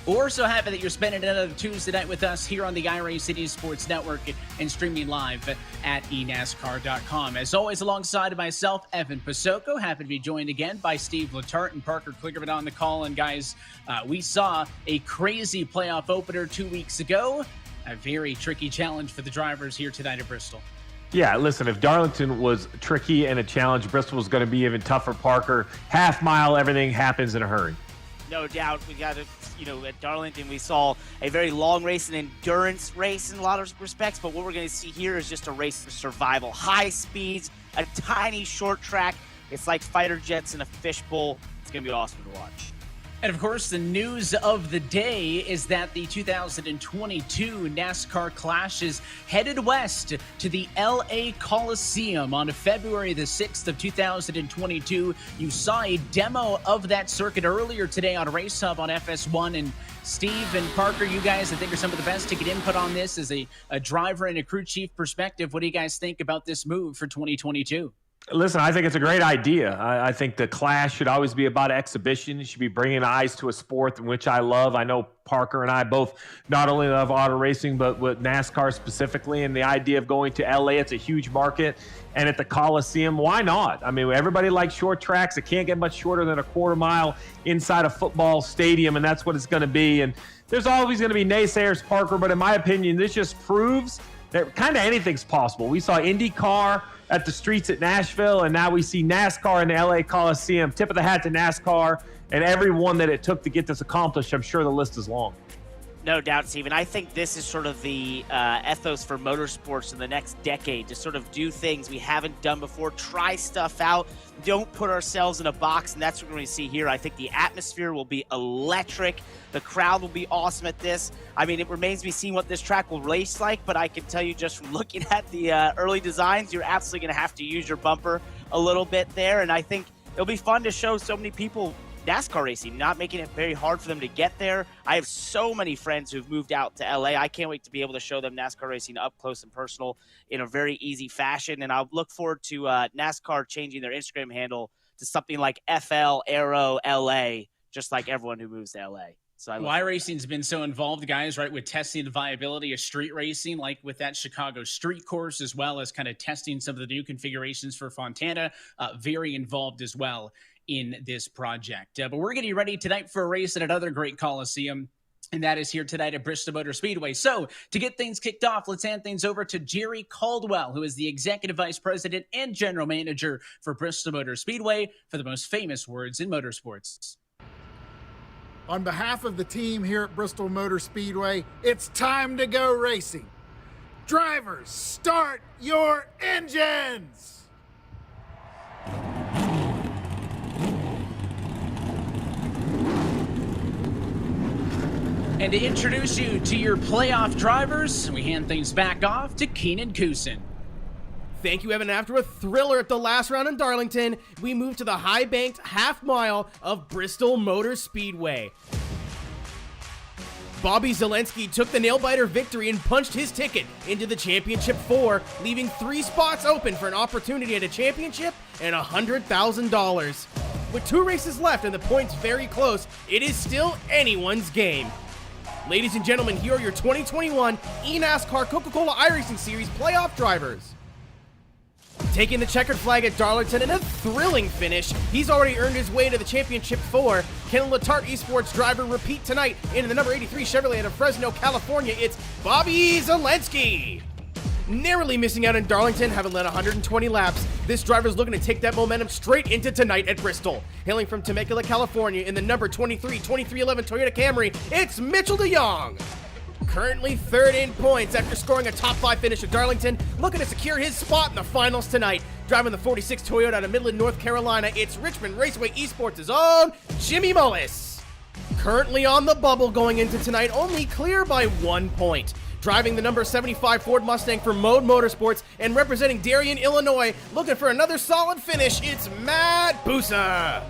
We're so happy that you're spending another Tuesday night with us here on the iRacing Sports Network and streaming live at eNASCAR.com. As always, alongside myself, Evan Pasoko, happy to be joined again by Steve Letarte and Parker Klickerman on the call. And guys, we saw a crazy playoff opener 2 weeks ago. A very tricky challenge for the drivers here tonight at Bristol. Yeah, listen, if Darlington was tricky and a challenge, Bristol was going to be even tougher, Parker. Half mile, everything happens in a hurry. No doubt. We got to, at Darlington, we saw a very long race, an endurance race in a lot of respects. But what we're going to see here is just a race for survival. High speeds, a tiny short track. It's like fighter jets in a fishbowl. It's going to be awesome to watch. And of course, the news of the day is that the 2022 NASCAR Clash is headed west to the LA Coliseum on February the 6th of 2022. You saw a demo of that circuit earlier today on Race Hub on FS1. And Steve and Parker, you guys, I think, are some of the best to get input on this as a driver and a crew chief perspective. What do you guys think about this move for 2022? Listen, I think it's a great idea. I think the Clash should always be about exhibition. It should be bringing eyes to a sport which I love. I know Parker and I both not only love auto racing, but with NASCAR specifically. And the idea of going to LA, it's a huge market. And at the Coliseum, why not? I mean, everybody likes short tracks. It can't get much shorter than a quarter mile inside a football stadium, and that's what it's going to be. And there's always going to be naysayers, Parker, but in my opinion, this just proves that kind of anything's possible. We saw IndyCar at the streets at Nashville, and now we see NASCAR in the LA Coliseum. Tip of the hat to NASCAR and everyone that it took to get this accomplished. I'm sure the list is long. No doubt, Steven. I think this is sort of the ethos for motorsports in the next decade, to sort of do things we haven't done before, try stuff out, don't put ourselves in a box, and that's what we're going to see here. I think the atmosphere will be electric. The crowd will be awesome at this. I mean, it remains to be seen what this track will race like, but I can tell you just from looking at the early designs, you're absolutely going to have to use your bumper a little bit there, and I think it'll be fun to show so many people NASCAR racing, not making it very hard for them to get there. I have so many friends who've moved out to LA. I can't wait to be able to show them NASCAR racing up close and personal in a very easy fashion. And I'll look forward to NASCAR changing their Instagram handle to something like FL Aero LA, just like everyone who moves to LA. So iRacing's been so involved, guys, right, with testing the viability of street racing, like with that Chicago street course, as well as kind of testing some of the new configurations for Fontana. Very involved as well in this project. But we're getting ready tonight for a race at another great Coliseum. And that is here tonight at Bristol Motor Speedway. So to get things kicked off, let's hand things over to Jerry Caldwell, who is the Executive Vice President and General Manager for Bristol Motor Speedway, for the most famous words in motorsports. On behalf of the team here at Bristol Motor Speedway, it's time to go racing. Drivers, start your engines! And to introduce you to your playoff drivers, we hand things back off to Keenan Kusin. Thank you, Evan. After a thriller at the last round in Darlington, we move to the high-banked half mile of Bristol Motor Speedway. Bobby Zelensky took the nail-biter victory and punched his ticket into the Championship 4, leaving 3 spots open for an opportunity at a championship and $100,000. With 2 races left and the points very close, it is still anyone's game. Ladies and gentlemen, here are your 2021 eNASCAR Coca-Cola iRacing Series playoff drivers. Taking the checkered flag at Darlington in a thrilling finish, he's already earned his way into the Championship 4. Can Letarte Esports driver repeat tonight into the number 83 Chevrolet out of Fresno, California? It's Bobby Zelensky. Narrowly missing out in Darlington, having led 120 laps, this driver's looking to take that momentum straight into tonight at Bristol. Hailing from Temecula, California in the number 2311 Toyota Camry, it's Mitchell DeYoung. Currently third in points after scoring a top 5 finish at Darlington, looking to secure his spot in the finals tonight. Driving the 46 Toyota out of Midland, North Carolina, it's Richmond Raceway Esports' own Jimmy Mullis. Currently on the bubble going into tonight, only clear by 1 point. Driving the number 75 Ford Mustang for Mode Motorsports and representing Darien, Illinois, looking for another solid finish, it's Matt Busa.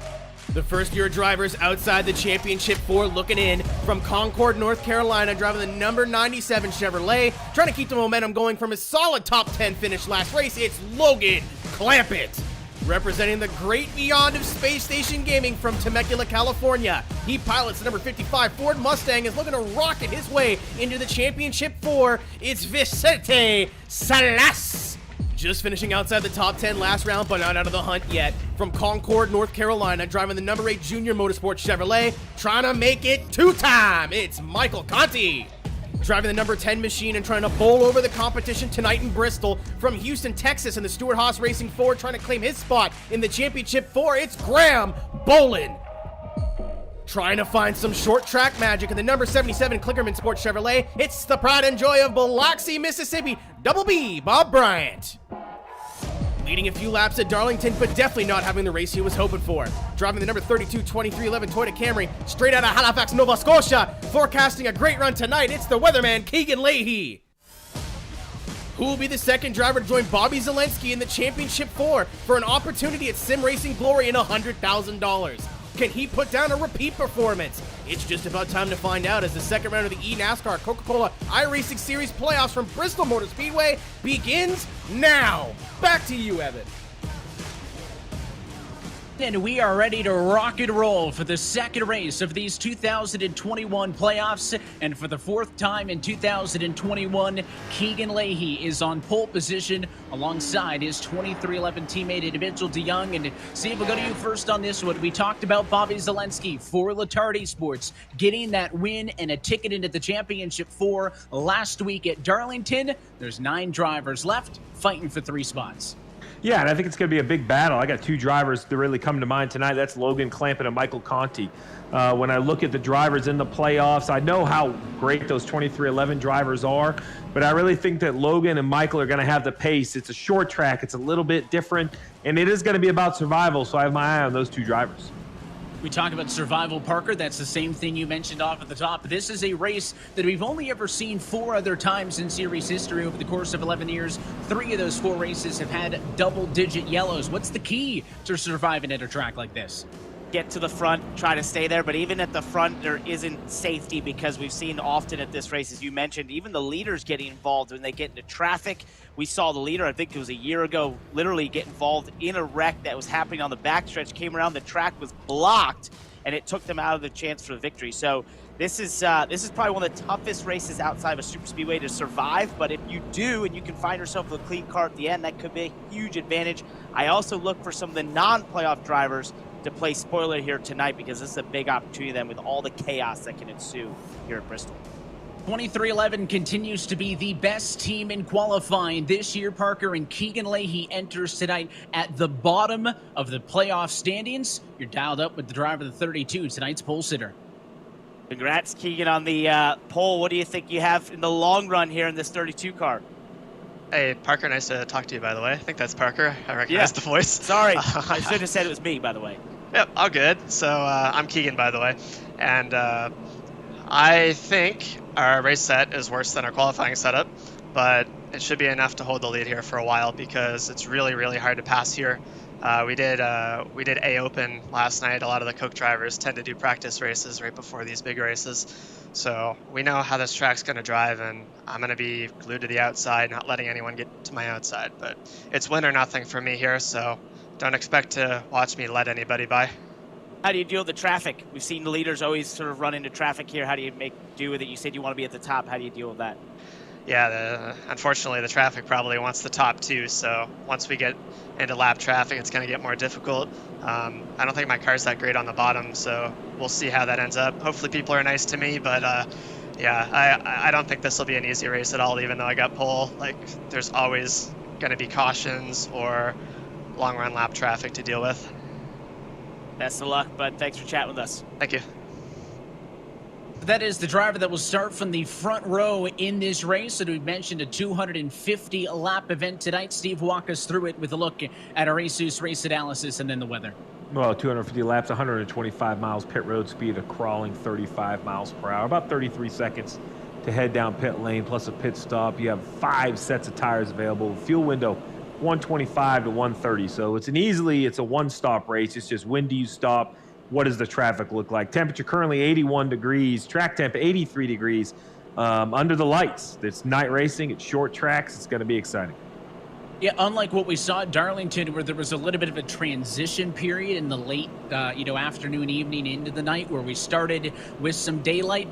The first-year drivers outside the Championship 4 looking in from Concord, North Carolina, driving the number 97 Chevrolet, trying to keep the momentum going from his solid top 10 finish last race, it's Logan Clampett. Representing the great beyond of Space Station Gaming from Temecula, California, he pilots the number 55 Ford Mustang, is looking to rocket his way into the Championship 4. It's Vicente Salas. Just finishing outside the top 10 last round, but not out of the hunt yet. From Concord, North Carolina, driving the number 8 Junior Motorsports Chevrolet, trying to make it 2-time. It's Michael Conti. Driving the number 10 machine and trying to bowl over the competition tonight in Bristol. From Houston, Texas, in the Stewart Haas Racing Ford, trying to claim his spot in the Championship 4, it's Graham Bolin. Trying to find some short track magic in the number 77 Clickerman Sports Chevrolet, it's the pride and joy of Biloxi, Mississippi, Double B, Bob Bryant. Leading a few laps at Darlington, but definitely not having the race he was hoping for. Driving the number 32 2311 Toyota Camry, straight out of Halifax, Nova Scotia, forecasting a great run tonight, it's the weatherman, Keegan Leahy. Who will be the second driver to join Bobby Zelensky in the Championship 4 for an opportunity at Sim Racing Glory and $100,000? Can he put down a repeat performance? It's just about time to find out as the second round of the eNASCAR Coca-Cola iRacing Series playoffs from Bristol Motor Speedway begins now. Back to you, Evan. And we are ready to rock and roll for the second race of these 2021 playoffs. And for the 4th time in 2021, Keegan Leahy is on pole position alongside his 2311 teammate Mitchell DeYoung. And Steve, we'll go to you first on this one. We talked about Bobby Zelensky for Letarte Esports getting that win and a ticket into the Championship 4 last week at Darlington. There's 9 drivers left fighting for 3 spots. Yeah, and I think it's going to be a big battle. I got 2 drivers that really come to mind tonight. That's Logan Clampett and Michael Conti. When I look at the drivers in the playoffs, I know how great those 2311 drivers are, but I really think that Logan and Michael are going to have the pace. It's a short track. It's a little bit different, and it is going to be about survival, so I have my eye on those 2 drivers. We talk about survival, Parker. That's the same thing you mentioned off at the top. This is a race that we've only ever seen 4 other times in series history over the course of 11 years. 3 of those 4 races have had double-digit yellows. What's the key to surviving at a track like this? Get to the front, try to stay there, but even at the front, there isn't safety because we've seen often at this race, as you mentioned, even the leaders getting involved when they get into traffic. We saw the leader, I think it was a year ago, literally get involved in a wreck that was happening on the backstretch, came around, the track was blocked, and it took them out of the chance for the victory. So this is probably one of the toughest races outside of a super speedway to survive, but if you do and you can find yourself with a clean car at the end, that could be a huge advantage. I also look for some of the non-playoff drivers to play spoiler here tonight, because this is a big opportunity then with all the chaos that can ensue here at Bristol. 2311 continues to be the best team in qualifying this year, Parker, and Keegan Leahy enters tonight at the bottom of the playoff standings. You're dialed up with the driver of the 32, tonight's pole sitter. Congrats, Keegan, on the pole. What do you think you have in the long run here in this 32 car? Hey, Parker, nice to talk to you, by the way. I think that's Parker. I recognize the voice. Sorry, I should have said it was me, by the way. Yep, all good. So I'm Keegan, by the way. And I think our race set is worse than our qualifying setup, but it should be enough to hold the lead here for a while, because it's really, really hard to pass here. We did A Open last night. A lot of the Coke drivers tend to do practice races right before these big races. So we know how this track's going to drive, and I'm going to be glued to the outside, not letting anyone get to my outside. But it's win or nothing for me here, so don't expect to watch me let anybody by. How do you deal with the traffic? We've seen the leaders always sort of run into traffic here. How do you make do with it? You said you want to be at the top. How do you deal with that? Yeah, unfortunately, the traffic probably wants the top too. So once we get into lap traffic, it's going to get more difficult. I don't think my car's that great on the bottom, so we'll see how that ends up. Hopefully people are nice to me, but yeah, I don't think this will be an easy race at all, even though I got pole. Like, there's always going to be cautions or long run lap traffic to deal with. Best of luck, bud. Thanks for chatting with us. Thank you. That is the driver that will start from the front row in this race. So we mentioned a 250 lap event tonight. Steve, walk us through it with a look at our Asus race analysis and then the weather. Well, 250 laps, 125 miles pit road speed, a crawling 35 miles per hour, about 33 seconds to head down pit lane, plus a pit stop. You have 5 sets of tires available. Fuel window, 125 to 130. So it's a one-stop race. It's just, when do you stop? What does the traffic look like? Temperature currently 81 degrees, track temp 83 degrees, under the lights. It's night racing, it's short tracks, it's going to be exciting. Yeah, unlike what we saw at Darlington, where there was a little bit of a transition period in the late, afternoon, evening into the night, where we started with some daylight,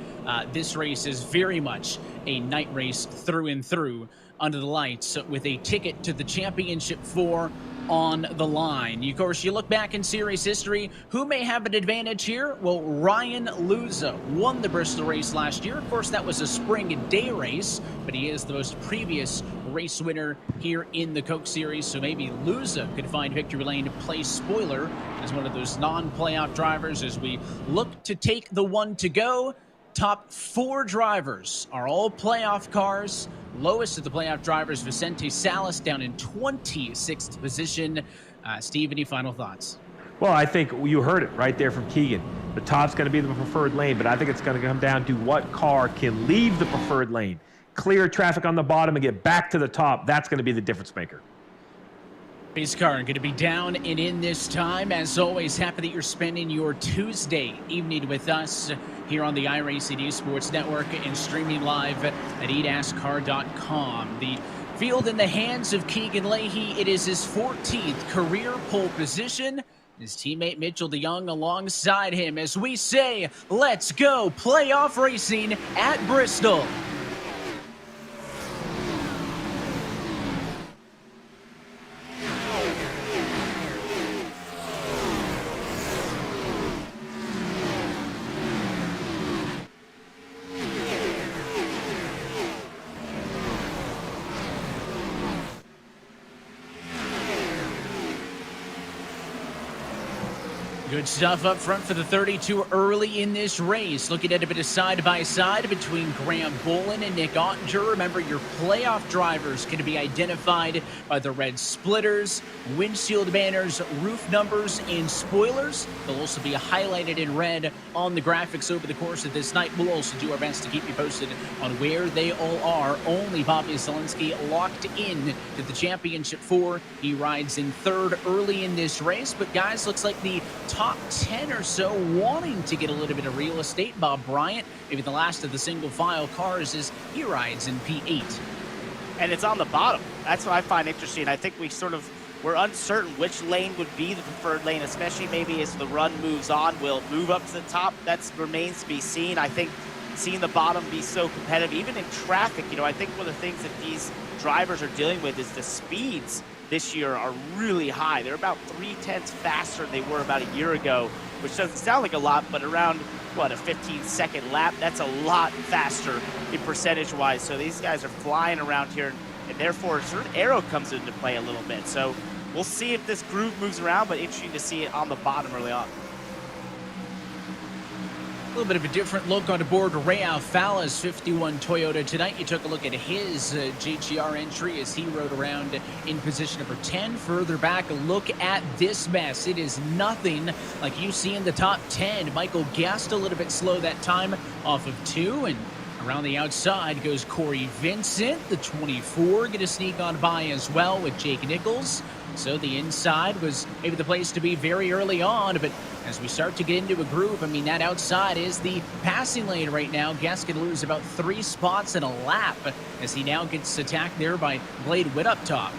this race is very much a night race through and through under the lights, with a ticket to the Championship 4 on the line. Of course, you look back in series history, who may have an advantage here? Well, Ryan Luza won the Bristol race last year. Of course, that was a spring and day race, but he is the most previous race winner here in the Coke Series, so maybe Luza could find victory lane to play spoiler as one of those non-playoff drivers as we look to take the one to go. Top 4 drivers are all playoff cars. Lowest of the playoff drivers, Vicente Salas, down in 26th position. Steve, any final thoughts? Well, I think you heard it right there from Keegan. The top's going to be the preferred lane, but I think it's going to come down to what car can leave the preferred lane, clear traffic on the bottom, and get back to the top. That's going to be the difference maker. Race car going to be down and in this time. As always, happy that you're spending your Tuesday evening with us here on the iRacing Esports Network and streaming live at eNASCAR.com. The field in the hands of Keegan Leahy. It is his 14th career pole position. His teammate Mitchell DeYoung alongside him as we say, let's go playoff racing at Bristol. Good stuff up front for the 32 early in this race. Looking at a bit of side-by-side between Graham Bolin and Nick Ottinger. Remember, your playoff drivers can be identified by the red splitters, windshield banners, roof numbers, and spoilers. They'll also be highlighted in red on the graphics over the course of this night. We'll also do our best to keep you posted on where they all are. Only Bobby Zielinski locked in to the Championship 4. He rides in 3rd early in this race. But guys, looks like the top 10 or so wanting to get a little bit of real estate. Bob Bryant, maybe the last of the single file cars, as he rides in P8. And it's on the bottom. That's what I find interesting. I think we're uncertain which lane would be the preferred lane, especially maybe as the run moves on. Will it move up to the top? That remains to be seen. I think seeing the bottom be so competitive, even in traffic, I think one of the things that these drivers are dealing with is the speeds this year are really high. They're about 0.3 faster than they were about a year ago, which doesn't sound like a lot, but around, what, a 15-second lap? That's a lot faster in percentage-wise. So these guys are flying around here, and therefore sort of aero comes into play a little bit. So we'll see if this groove moves around, but interesting to see it on the bottom early on. A little bit of a different look on board Ray Alfala's 51 Toyota tonight. You took a look at his GTR entry as he rode around in position number 10. Further back, a look at this mess. It is nothing like you see in the top 10. Michael Guest a little bit slow that time off of 2, and around the outside goes Corey Vincent, the 24, get a sneak on by as well with Jake Nichols. So the inside was maybe the place to be very early on, but as we start to get into a groove, I mean, that outside is the passing lane right now. Guest could lose about 3 spots in a lap as he now gets attacked there by Blade Witt up top.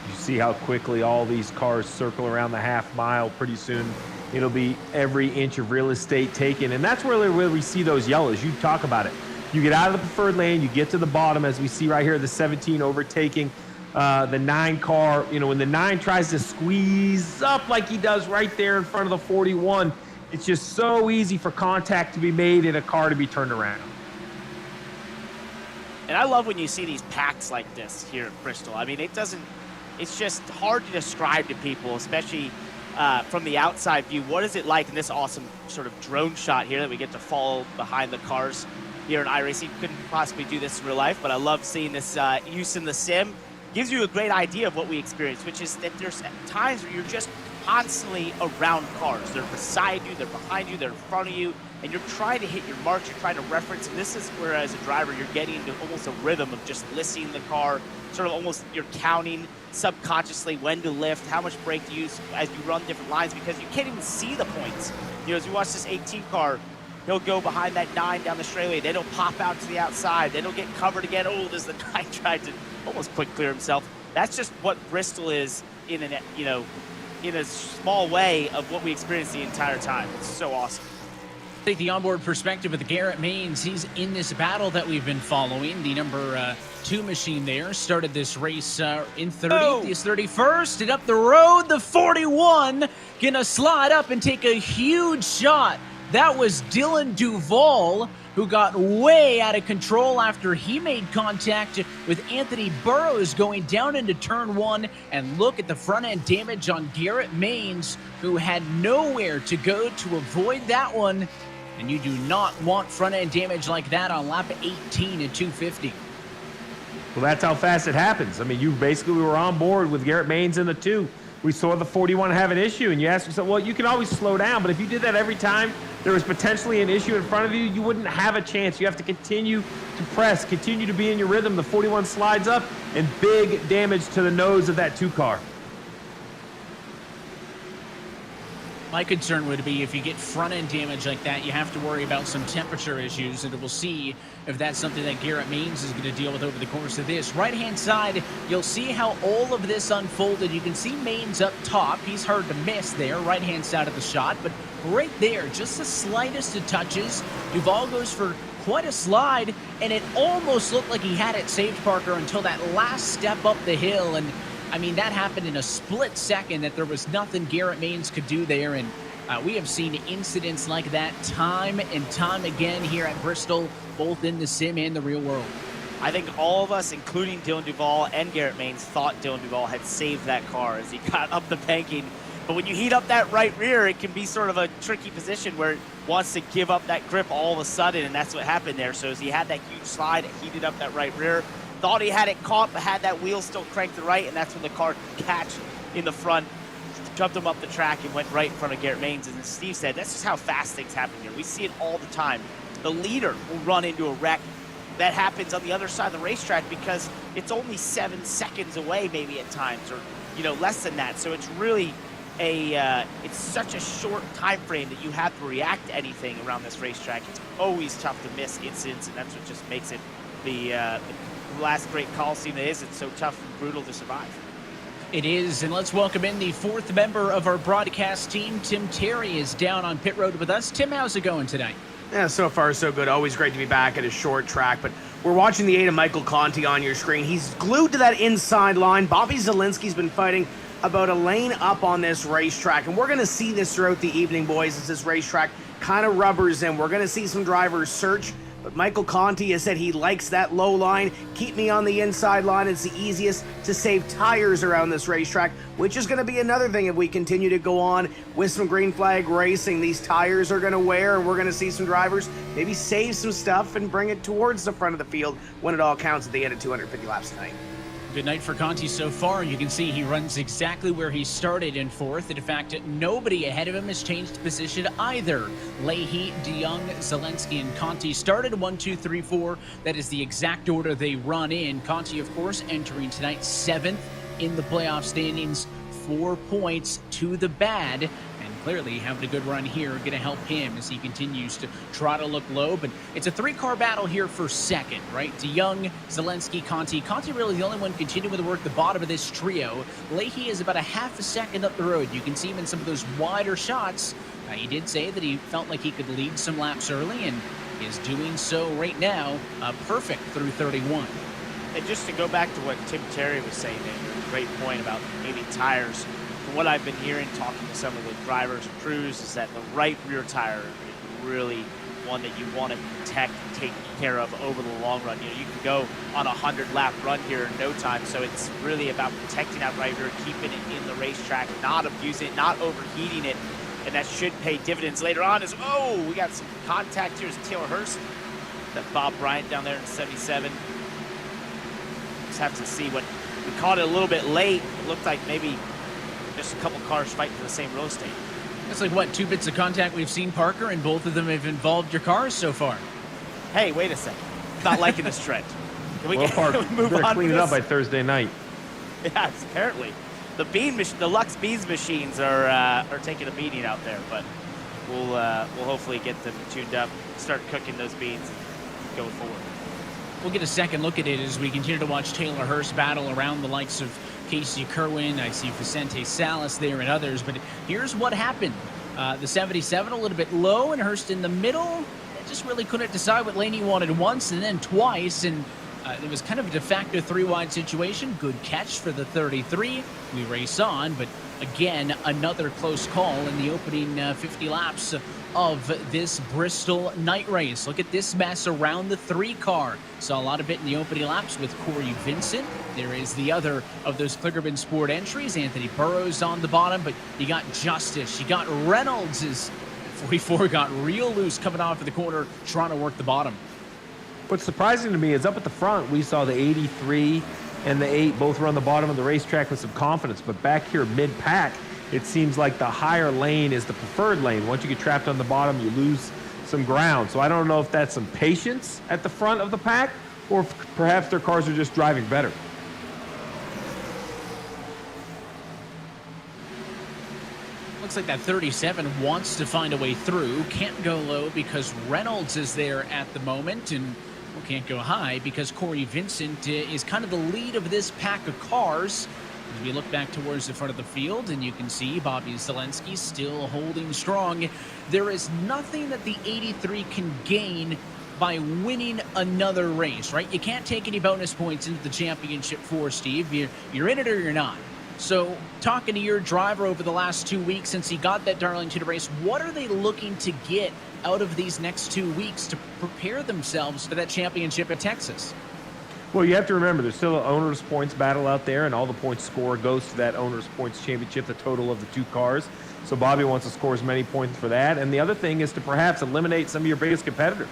You see how quickly all these cars circle around the half mile. Pretty soon it'll be every inch of real estate taken, and that's where we see those yellows. You talk about it. You get out of the preferred lane, you get to the bottom, as we see right here, the 17 overtaking the 9 car. You know, when the 9 tries to squeeze up like he does right there in front of the 41, it's just so easy for contact to be made and a car to be turned around. And I love when you see these packs like this here at Bristol. I mean, it's just hard to describe to people, especially from the outside view. What is it like in this awesome sort of drone shot here that we get to follow behind the cars here in iRacing? Couldn't possibly do this in real life, but I love seeing this use in the sim. Gives you a great idea of what we experience, which is that there's times where you're just constantly around cars. They're beside you, they're behind you, they're in front of you, and you're trying to hit your marks, you're trying to reference, and this is where, as a driver, you're getting into almost a rhythm of just listening to the car, sort of almost you're counting subconsciously when to lift, how much brake to use as you run different lines, because you can't even see the points. You know, as you watch this 18 car, he'll go behind that 9 down the straightaway, then he'll pop out to the outside, then he'll get covered again. Oh, there's the 9 tried to almost quick clear himself. That's just what Bristol is in a small way of what we experienced the entire time. It's so awesome. Take the onboard perspective with Garrett Maines. He's in this battle that we've been following. The number 2 machine there started this race in 30th. He's 31st, and up the road, the 41 gonna slide up and take a huge shot. That was Dylan Duvall, who got way out of control after he made contact with Anthony Burrows going down into turn 1. And look at the front end damage on Garrett Maines, who had nowhere to go to avoid that one. And you do not want front end damage like that on lap 18 at 250. Well, that's how fast it happens. I mean, you basically were on board with Garrett Maines in the 2. We saw the 41 have an issue, and you asked yourself, well, you can always slow down, but if you did that every time there was potentially an issue in front of you, you wouldn't have a chance. You have to continue to press, continue to be in your rhythm. The 41 slides up, and big damage to the nose of that 2 car. My concern would be if you get front-end damage like that, you have to worry about some temperature issues, and we'll see if that's something that Garrett Maines is going to deal with over the course of this. Right-hand side, you'll see how all of this unfolded. You can see Maines up top. He's hard to miss there, right-hand side of the shot, but right there, just the slightest of touches. Duvall goes for quite a slide, and it almost looked like he had it saved, Parker, until that last step up the hill, and I mean, that happened in a split second that there was nothing Garrett Maines could do there, and we have seen incidents like that time and time again here at Bristol, both in the sim and the real world. I think all of us, including Dylan Duvall and Garrett Maines, thought Dylan Duvall had saved that car as he got up the banking. But when you heat up that right rear, it can be sort of a tricky position where it wants to give up that grip all of a sudden, and that's what happened there. So as he had that huge slide, it heated up that right rear. Thought he had it caught, but had that wheel still cranked to the right, and that's when the car catched in the front, jumped him up the track, and went right in front of Garrett Maines. And as Steve said, that's just how fast things happen here. We see it all the time. The leader will run into a wreck. That happens on the other side of the racetrack because it's only 7 seconds away, maybe at times, or less than that. So it's really it's such a short time frame that you have to react to anything around this racetrack. It's always tough to miss incidents, and that's what just makes it the last great Coliseum that is. It's so tough and brutal to survive. It is, and let's welcome in the 4th member of our broadcast team. Tim Terry is down on pit road with us. Tim, how's it going tonight? Yeah, so far so good. Always great to be back at a short track, but We're watching the 8 of Michael Conti on your screen. He's glued to that inside line. Bobby Zielinski's been fighting about a lane up on this racetrack, and we're going to see this throughout the evening, boys, as this racetrack kind of rubbers in. We're going to see some drivers search, but Michael Conti has said he likes that low line. Keep me on the inside line. It's the easiest to save tires around this racetrack, which is going to be another thing if we continue to go on with some green flag racing. These tires are going to wear, and we're going to see some drivers maybe save some stuff and bring it towards the front of the field when it all counts at the end of 250 laps tonight. Good night for Conti so far. You can see he runs exactly where he started in fourth. In fact, nobody ahead of him has changed position either. Leahy, DeYoung, Zielinski, and Conti started 1, 2, 3, 4. That is the exact order they run in. Conti, of course, entering tonight 7th in the playoff standings, 4 points to the bad. Clearly having a good run here going to help him as he continues to try to look low. But it's a 3-car battle here for second, right? DeYoung, Zielinski, Conti. Conti really the only one continuing to work the bottom of this trio. Leahy is about a half a second up the road. You can see him in some of those wider shots. He did say that he felt like he could lead some laps early and is doing so right now. Perfect through 31. And just to go back to what Tim Terry was saying, a great point about maybe tires. From what I've been hearing, talking to some of the drivers and crews, is that the right rear tire is really one that you want to protect and take care of over the long run. You know, you can go on a 100-lap run here in no time, so it's really about protecting that right rear, keeping it in the racetrack, not abusing it, not overheating it, and that should pay dividends later on. As we got some contact here. Is Taylor Hurst, that Bob Bryant down there in 77. Just have to see what we caught it a little bit late. It looked like maybe just a couple cars fighting for the same real estate. That's like, what, 2 bits of contact we've seen, Parker, and both of them have involved your cars so far. Hey, wait a second. Not liking this trend. Parker, better clean it up by Thursday night. Yes, apparently. The Lux Beans machines are taking a beating out there, but we'll hopefully get them tuned up, start cooking those beans, and go forward. We'll get a second look at it as we continue to watch Taylor Hurst battle around the likes of Casey Kerwin. I see Vicente Salas there and others, but here's what happened. The 77 a little bit low and Hurst in the middle. It just really couldn't decide what lane he wanted once and then twice, and it was kind of a de facto 3-wide situation. Good catch for the 33. We race on, but again, another close call in the opening 50 laps of this Bristol night race. Look at this mess around the 3-car. Saw a lot of it in the opening laps with Corey Vincent. There is the other of those Clickerman Sport entries. Anthony Burrows on the bottom, but you got Justice. You got Reynolds. As 44 got real loose coming off of the corner, trying to work the bottom. What's surprising to me is up at the front, we saw the 83 and the 8 both run the bottom of the racetrack with some confidence, but back here mid-pack, it seems like the higher lane is the preferred lane. Once you get trapped on the bottom, you lose some ground. So I don't know if that's some patience at the front of the pack or if perhaps their cars are just driving better. Looks like that 37 wants to find a way through. Can't go low because Reynolds is there at the moment, and can't go high because Corey Vincent is kind of the lead of this pack of cars. As we look back towards the front of the field, and you can see Bobby Zielinski still holding strong. There is nothing that the 83 can gain by winning another race, right? You can't take any bonus points into the championship for, Steve. You're in it or you're not. So talking to your driver over the last 2 weeks since he got that Darlington race, what are they looking to get out of these next 2 weeks to prepare themselves for that championship at Texas? Well, you have to remember, there's still an owner's points battle out there, and all the points score goes to that owner's points championship, the total of the 2 cars. So Bobby wants to score as many points for that. And the other thing is to perhaps eliminate some of your biggest competitors.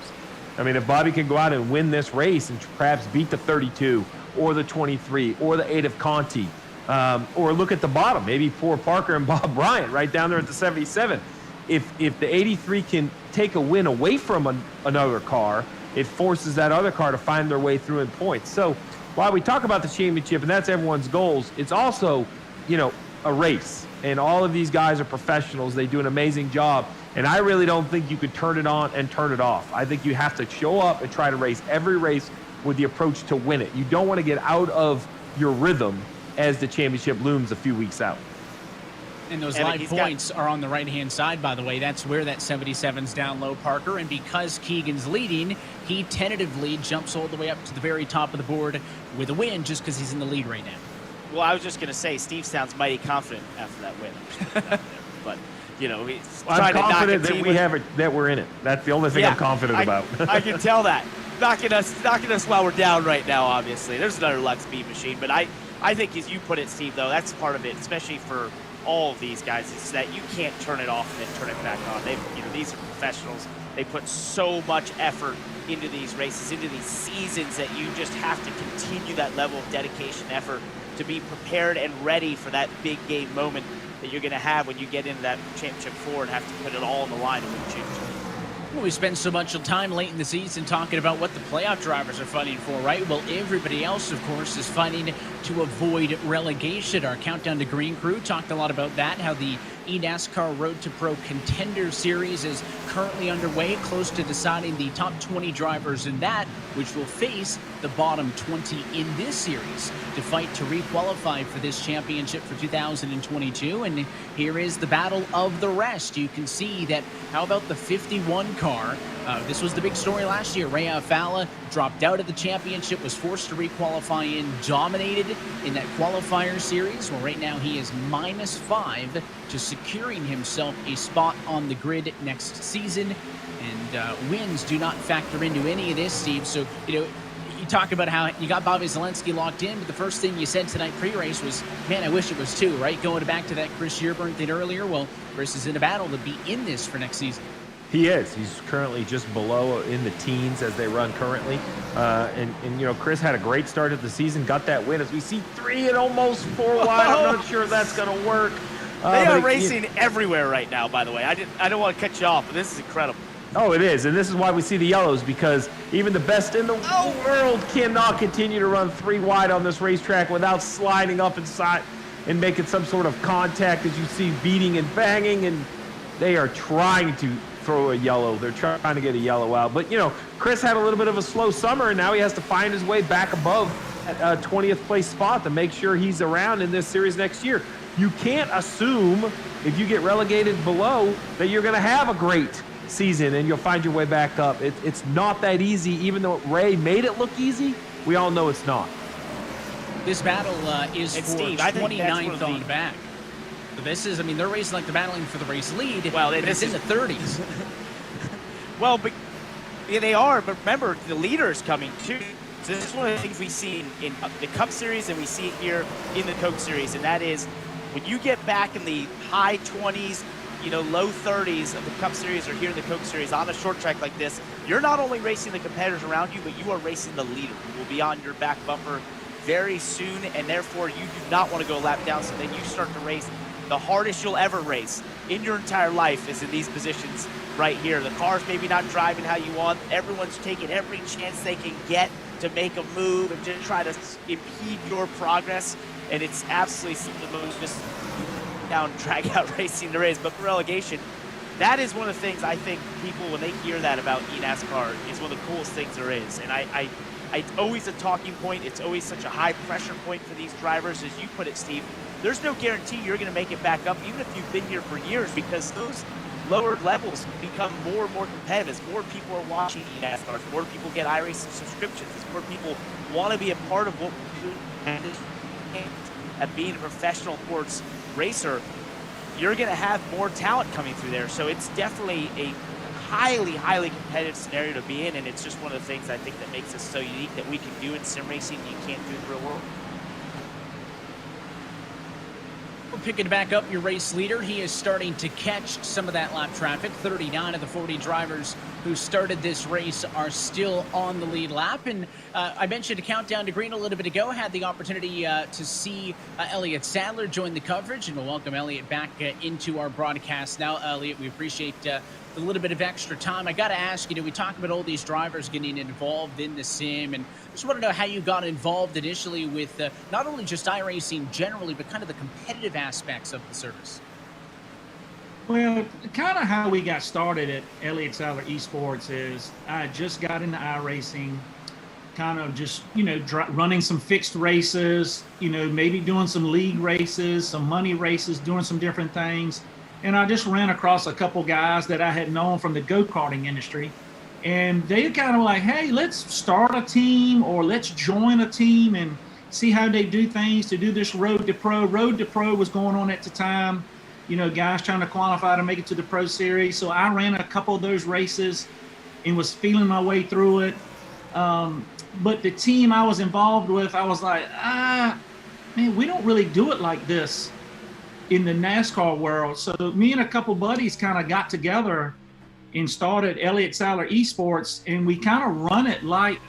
I mean, if Bobby can go out and win this race and perhaps beat the 32 or the 23 or the 8 of Conti, or look at the bottom, maybe poor Parker and Bob Bryant right down there at the 77. If the 83 can take a win away from another car, it forces that other car to find their way through in points. So while we talk about the championship, and that's everyone's goals, it's also, a race. And all of these guys are professionals. They do an amazing job. And I really don't think you could turn it on and turn it off. I think you have to show up and try to race every race with the approach to win it. You don't want to get out of your rhythm as the championship looms a few weeks out. And those And live he's points are on the right-hand side, by the way. That's where that 77's down low, Parker. And because Keegan's leading, he tentatively jumps all the way up to the very top of the board with a win just because he's in the lead right now. Well, I was just going to say, Steve sounds mighty confident after that win. But, you know, he's I'm trying to knock confident a that team we have it, that we're in it. That's the only thing I'm confident about. I can tell that. Knocking us while we're down right now, obviously. There's another luck speed machine. But I think, as you put it, Steve, though, that's part of it, especially for all of these guys, is that you can't turn it off and then turn it back on. These are professionals. They put so much effort into these races, into these seasons, that you just have to continue that level of dedication, effort to be prepared and ready for that big game moment that you're going to have when you get into that championship 4 and have to put it all on the line to win the championship. Well, we spend so much time late in the season talking about what the playoff drivers are fighting for, right? Well, everybody else, of course, is fighting to avoid relegation. Our Countdown to Green crew talked a lot about that, how the eNASCAR Road to Pro Contender Series is currently underway, close to deciding the top 20 drivers in that, which will face the bottom 20 in this series to fight to re-qualify for this championship for 2022. And here is the battle of the rest. You can see that, how about the 51 car? This was the big story last year. Ray Alfala dropped out of the championship, was forced to re-qualify in, dominated in that qualifier series. Well, right now he is -5 to securing himself a spot on the grid next season. And wins do not factor into any of this, Steve. So, you talk about how you got Bobby Zelensky locked in, but the first thing you said tonight pre-race was, man, I wish it was 2, right? Going back to that Chris Yearburn thing earlier. Well, Chris is in a battle to be in this for next season. He is. He's currently just below in the teens as they run currently. And Chris had a great start of the season, got that win. As we see 3 and almost 4 wide, I'm not sure that's going to work. They are racing everywhere right now, by the way. I don't want to cut you off, but this is incredible. Oh, it is. And this is why we see the yellows, because even the best in the world cannot continue to run 3 wide on this racetrack without sliding up inside and making some sort of contact, as you see beating and banging. And they are trying to throw a yellow. They're trying to get a yellow out. But, Chris had a little bit of a slow summer, and now he has to find his way back above that 20th place spot to make sure he's around in this series next year. You can't assume, if you get relegated below, that you're going to have a great season and you'll find your way back up. It's not that easy. Even though Ray made it look easy, we all know it's not. This battle is and for Steve, 29th on back. So this is, they're racing like they're battling for the race lead. Well, it's in the 30s. Well, but yeah, they are. But remember, the leader is coming too. So this is one of the things we see in the Cup Series, and we see it here in the Coke Series, and that is when you get back in the high 20s, low 30s of the Cup Series or here in the Coke Series on a short track like this, you're not only racing the competitors around you, but you are racing the leader who will be on your back bumper very soon, and therefore you do not want to go a lap down. So then you start to race the hardest you'll ever race in your entire life is in these positions right here. The car's maybe not driving how you want. Everyone's taking every chance they can get to make a move and just try to impede your progress. And it's absolutely some of the most just down, drag out racing there is. But for relegation, that is one of the things I think people, when they hear that about eNASCAR, is one of the coolest things there is. And it's always a talking point. It's always such a high pressure point for these drivers. As you put it, Steve, there's no guarantee you're going to make it back up, even if you've been here for years, because those lower levels become more and more competitive. As more people are watching eNASCAR, as more people get iRacing subscriptions, as more people want to be a part of what we do at being a professional sports racer, you're going to have more talent coming through there. So it's definitely a highly, highly competitive scenario to be in, and it's just one of the things I think that makes us so unique that we can do in sim racing you can't do in the real world. Picking back up your race leader, he is starting to catch some of that lap traffic. 39 of the 40 drivers who started this race are still on the lead lap. And I mentioned a countdown to green a little bit ago. Had the opportunity to see Elliott Sadler join the coverage, and we'll welcome Elliott back into our broadcast now. Elliott, we appreciate a little bit of extra time. I got to ask, we talk about all these drivers getting involved in the sim, and I just want to know how you got involved initially with not only just iRacing generally, but kind of the competitive aspects of the service. Well, kind of how we got started at Elliott Sadler Esports is I just got into iRacing. kind of just, running some fixed races, maybe doing some league races, some money races, doing some different things. And I just ran across a couple guys that I had known from the go-karting industry. And they kind of like, hey, let's start a team or let's join a team and see how they do things to do this Road to Pro. Road to Pro was going on at the time, guys trying to qualify to make it to the Pro Series. So I ran a couple of those races and was feeling my way through it. But the team I was involved with, I was like, man, we don't really do it like this in the NASCAR world. So me and a couple buddies kind of got together and started Elliott Sadler Esports, and we kind of run it like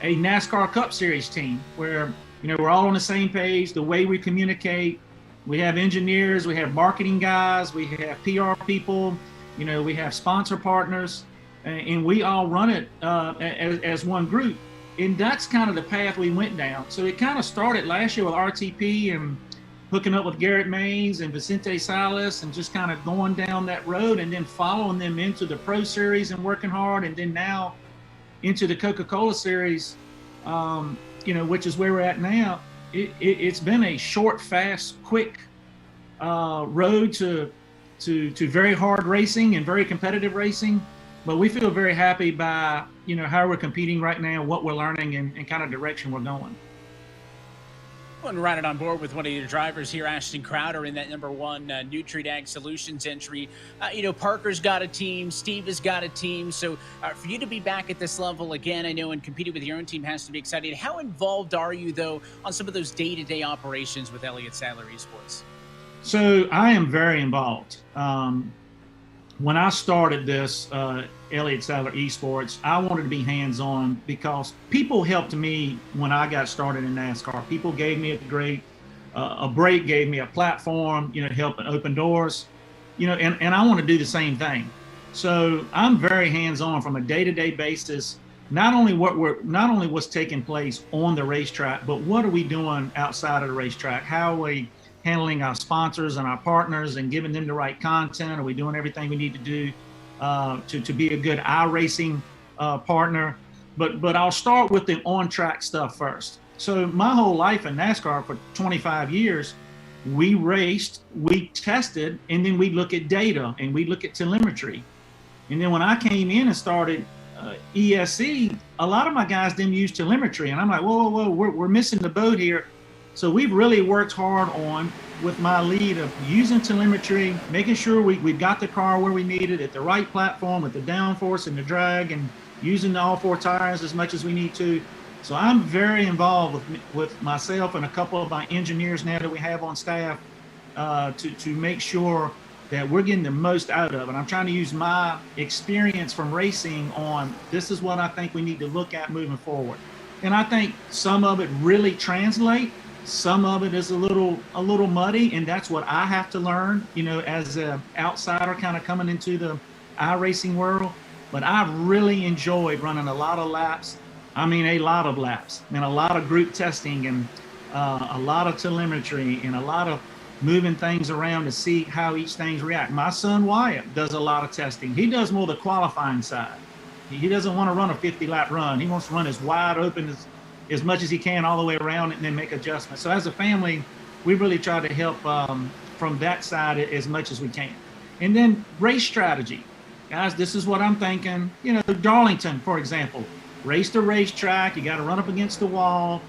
a NASCAR Cup Series team where, we're all on the same page, the way we communicate. We have engineers, we have marketing guys, we have PR people, we have sponsor partners, and we all run it as one group. And that's kind of the path we went down. So it kind of started last year with RTP and hooking up with Garrett Maines and Vicente Salas and just kind of going down that road and then following them into the Pro Series and working hard. And then now into the Coca-Cola Series, which is where we're at now. It's been a short, fast, quick road to very hard racing and very competitive racing. But we feel very happy by, how we're competing right now, what we're learning and kind of direction we're going. And right on board with one of your drivers here, Ashton Crowder, in that number 1 NutriDag Solutions entry. Parker's got a team, Steve has got a team. So for you to be back at this level again, I know, and competing with your own team has to be exciting. How involved are you, though, on some of those day-to-day operations with Elliott Sadler Esports? So I am very involved. When I started this Elliott Sadler Esports, I wanted to be hands-on because people helped me when I got started in NASCAR. People gave me a break, gave me a platform, helping open doors, and I want to do the same thing. So I'm very hands-on from a day-to-day basis. Not only what's taking place on the racetrack, but what are we doing outside of the racetrack? How are we handling our sponsors and our partners and giving them the right content? Are we doing everything we need to do to be a good iRacing partner? But I'll start with the on-track stuff first. So my whole life in NASCAR for 25 years, we raced, we tested, and then we look at data and we look at telemetry. And then when I came in and started ESC, a lot of my guys didn't use telemetry. And I'm like, whoa, we're missing the boat here. So we've really worked hard on, with my lead, of using telemetry, making sure we've got the car where we need it, at the right platform, with the downforce and the drag, and using all 4 tires as much as we need to. So I'm very involved with myself and a couple of my engineers now that we have on staff to make sure that we're getting the most out of it. I'm trying to use my experience from racing on, this is what I think we need to look at moving forward. And I think some of it really translate. Some of it is a little muddy, and that's what I have to learn, as an outsider kind of coming into the iRacing world. But I've really enjoyed running a lot of laps. I mean, a lot of laps, and a lot of group testing, and a lot of telemetry, and a lot of moving things around to see how each thing's react. My son Wyatt does a lot of testing. He does more the qualifying side. He doesn't want to run a 50-lap run. He wants to run as wide open as much as he can all the way around and then make adjustments. So as a family, we really try to help from that side as much as we can. And then race strategy. Guys, this is what I'm thinking. Darlington, for example, race the racetrack. You got to run up against the wall,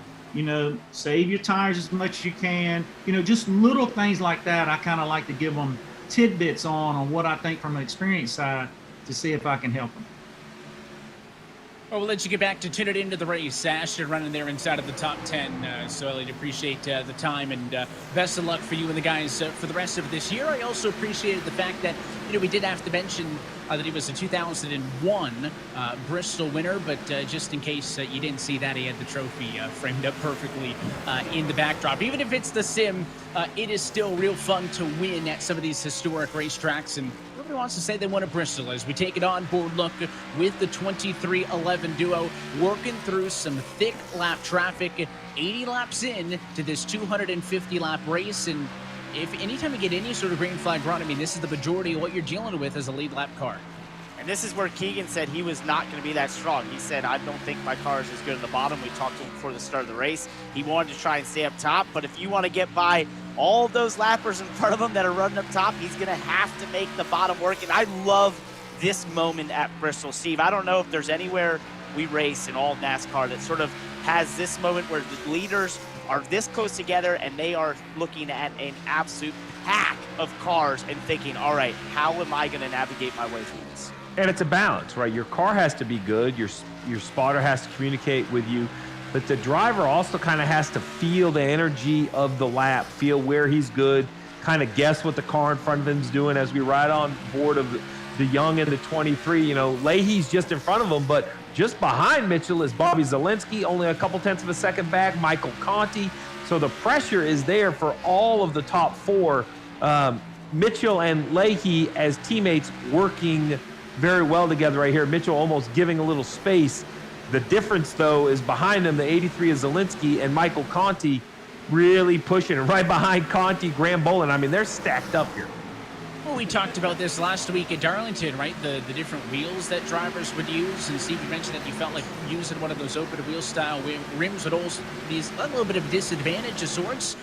save your tires as much as you can. Just little things like that. I kind of like to give them tidbits on what I think from an experience side to see if I can help them. Well, we'll let you get back to tune it into the race. Ashton running there inside of the top 10. So Elliott, appreciate the time, and best of luck for you and the guys for the rest of this year. I also appreciated the fact that, we did have to mention that he was a 2001 Bristol winner, but just in case you didn't see that, he had the trophy framed up perfectly in the backdrop. Even if it's the sim, it is still real fun to win at some of these historic racetracks, and nobody wants to say they won at Bristol as we take it on board look with the 2311 duo, working through some thick lap traffic, 80 laps in to this 250 lap race. And if anytime you get any sort of green flag run, I mean, this is the majority of what you're dealing with as a lead lap car. And this is where Keegan said he was not going to be that strong. He said, I don't think my car is as good at the bottom. We talked to him before the start of the race. He wanted to try and stay up top, but if you want to get by all of those lappers in front of him that are running up top, he's going to have to make the bottom work. And I love this moment at Bristol. Steve, I don't know if there's anywhere we race in all NASCAR that sort of has this moment where the leaders are this close together and they are looking at an absolute pack of cars and thinking, all right, how am I going to navigate my way through this? And it's a balance, right? Your car has to be good. Your spotter has to communicate with you. But the driver also kind of has to feel the energy of the lap, feel where he's good, kind of guess what the car in front of him is doing as we ride on board of the young and the 23. You know, Leahy's just in front of him, but just behind Mitchell is Bobby Zalenski, only a couple tenths of a second back, Michael Conti. So the pressure is there for all of the top four. Mitchell and Leahy as teammates working very well together right here. Mitchell almost giving a little space. The difference, though, is behind him, the 83 is Zalenski and Michael Conti really pushing. And right behind Conti, Graham Boland. I mean, they're stacked up here. Well, we talked about this last week at Darlington, right? The different wheels that drivers would use. And Steve, you mentioned that you felt like using one of those open wheel style rims would also be a little bit of a disadvantage of sorts.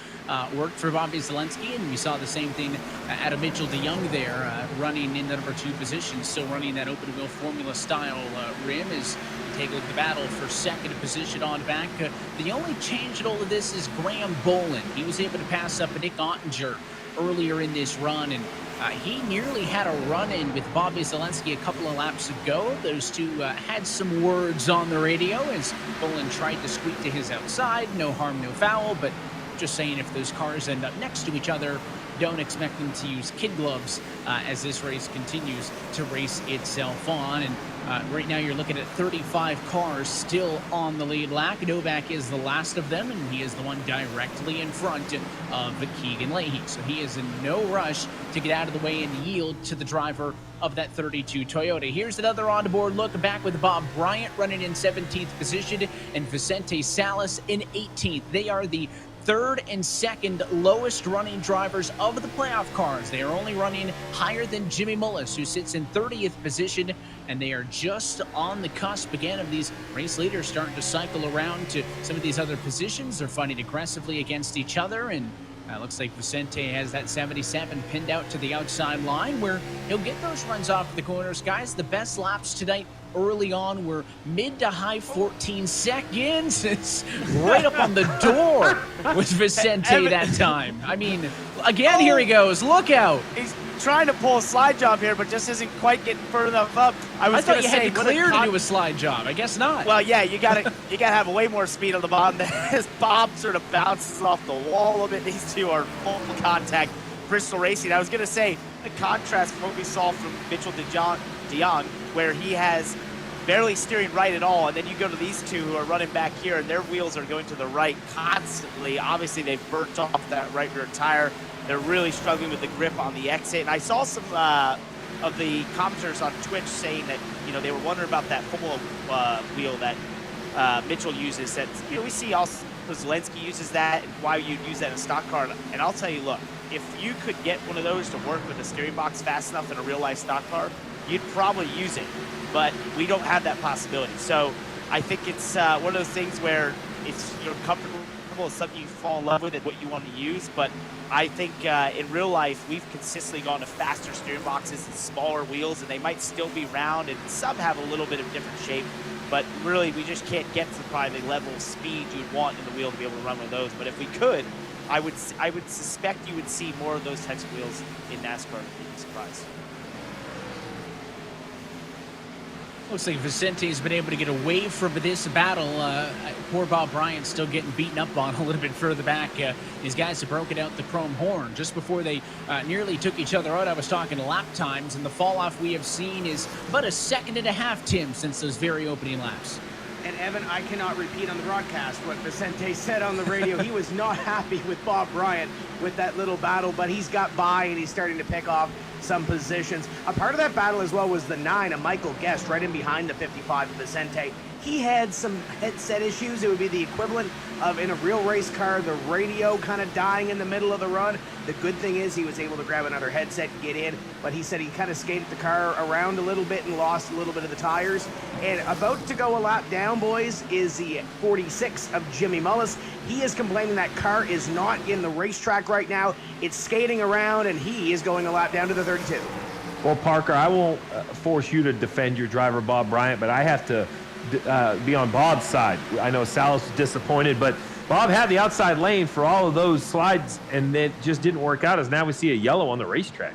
Worked for Bobby Zalenski, and we saw the same thing out of Mitchell DeYoung there, running in the number 2 position, still running that open wheel formula style rim as we take a look at the battle for second position on back. The only change in all of this is Graham Boland. He was able to pass up Nick Ottinger earlier in this run, and he nearly had a run-in with Bobby Zalenski a couple of laps ago. Those two had some words on the radio as Boland tried to squeak to his outside. No harm, no foul, but just saying, if those cars end up next to each other, don't expect them to use kid gloves as this race continues to race itself on. And right now you're looking at 35 cars still on the lead lap. Novak is the last of them, and he is the one directly in front of Keegan Leahy. So he is in no rush to get out of the way and yield to the driver of that 32 Toyota. Here's another on-board look back with Bob Bryant running in 17th position and Vicente Salas in 18th. They are the third and second lowest running drivers of the playoff cars. They are only running higher than Jimmy Mullis, who sits in 30th position, and they are just on the cusp again of these race leaders starting to cycle around to some of these other positions. They're fighting aggressively against each other, and looks like Vicente has that 77 pinned out to the outside line where he'll get those runs off the corners. Guys, the best laps tonight early on were mid to high 14 seconds. It's right up on the door with Vicente that time. I mean, again, here he goes. Look out. He's trying to pull a slide job here, but just isn't quite getting far enough up. I thought you had to clear to do a slide job. I guess not. Well, yeah, you gotta have way more speed on the bottom as Bob sort of bounces off the wall a bit. These two are full contact. Bristol Racing. I was gonna say the contrast from what we saw from Mitchell DeYoung, where he has barely steering right at all, and then you go to these two who are running back here, and their wheels are going to the right constantly. Obviously, they've burnt off that right rear tire. They're really struggling with the grip on the exit. And I saw some of the commenters on Twitch saying that, you know, they were wondering about that full wheel that Mitchell uses. That, you know, we see also Zalenski uses that, and why you'd use that in a stock car. And I'll tell you, look, if you could get one of those to work with a steering box fast enough in a real life stock car, you'd probably use it. But we don't have that possibility. So I think it's one of those things where you're comfortable, it's something you fall in love with and what you want to use. But I think in real life, we've consistently gone to faster steering boxes and smaller wheels, and they might still be round, and some have a little bit of different shape. But really, we just can't get to probably the level of speed you'd want in the wheel to be able to run with those. But if we could, I would suspect you would see more of those types of wheels in NASCAR. You'd be surprised. Looks like Vicente's been able to get away from this battle. Poor Bob Bryant still getting beaten up on a little bit further back. These guys have broken out the chrome horn just before they nearly took each other out. I was talking lap times, and the fall off we have seen is about a second and a half, Tim, since those very opening laps. And Evan, I cannot repeat on the broadcast what Vicente said on the radio. He was not happy with Bob Bryant with that little battle, but he's got by and he's starting to pick off some positions. A part of that battle as well was the 9 of Michael Guest right in behind the 55 of Vicente. He had some headset issues. It would be the equivalent of, in a real race car, the radio kind of dying in the middle of the run. The good thing is he was able to grab another headset and get in, but he said he kind of skated the car around a little bit and lost a little bit of the tires. And about to go a lap down, boys, is the 46 of Jimmy Mullis. He is complaining that car is not in the racetrack right now. It's skating around, and he is going a lap down to the 32. Well, Parker, I won't force you to defend your driver, Bob Bryant, but I have to be on Bob's side. I know Salas was disappointed, but Bob had the outside lane for all of those slides, and it just didn't work out, as now we see a yellow on the racetrack.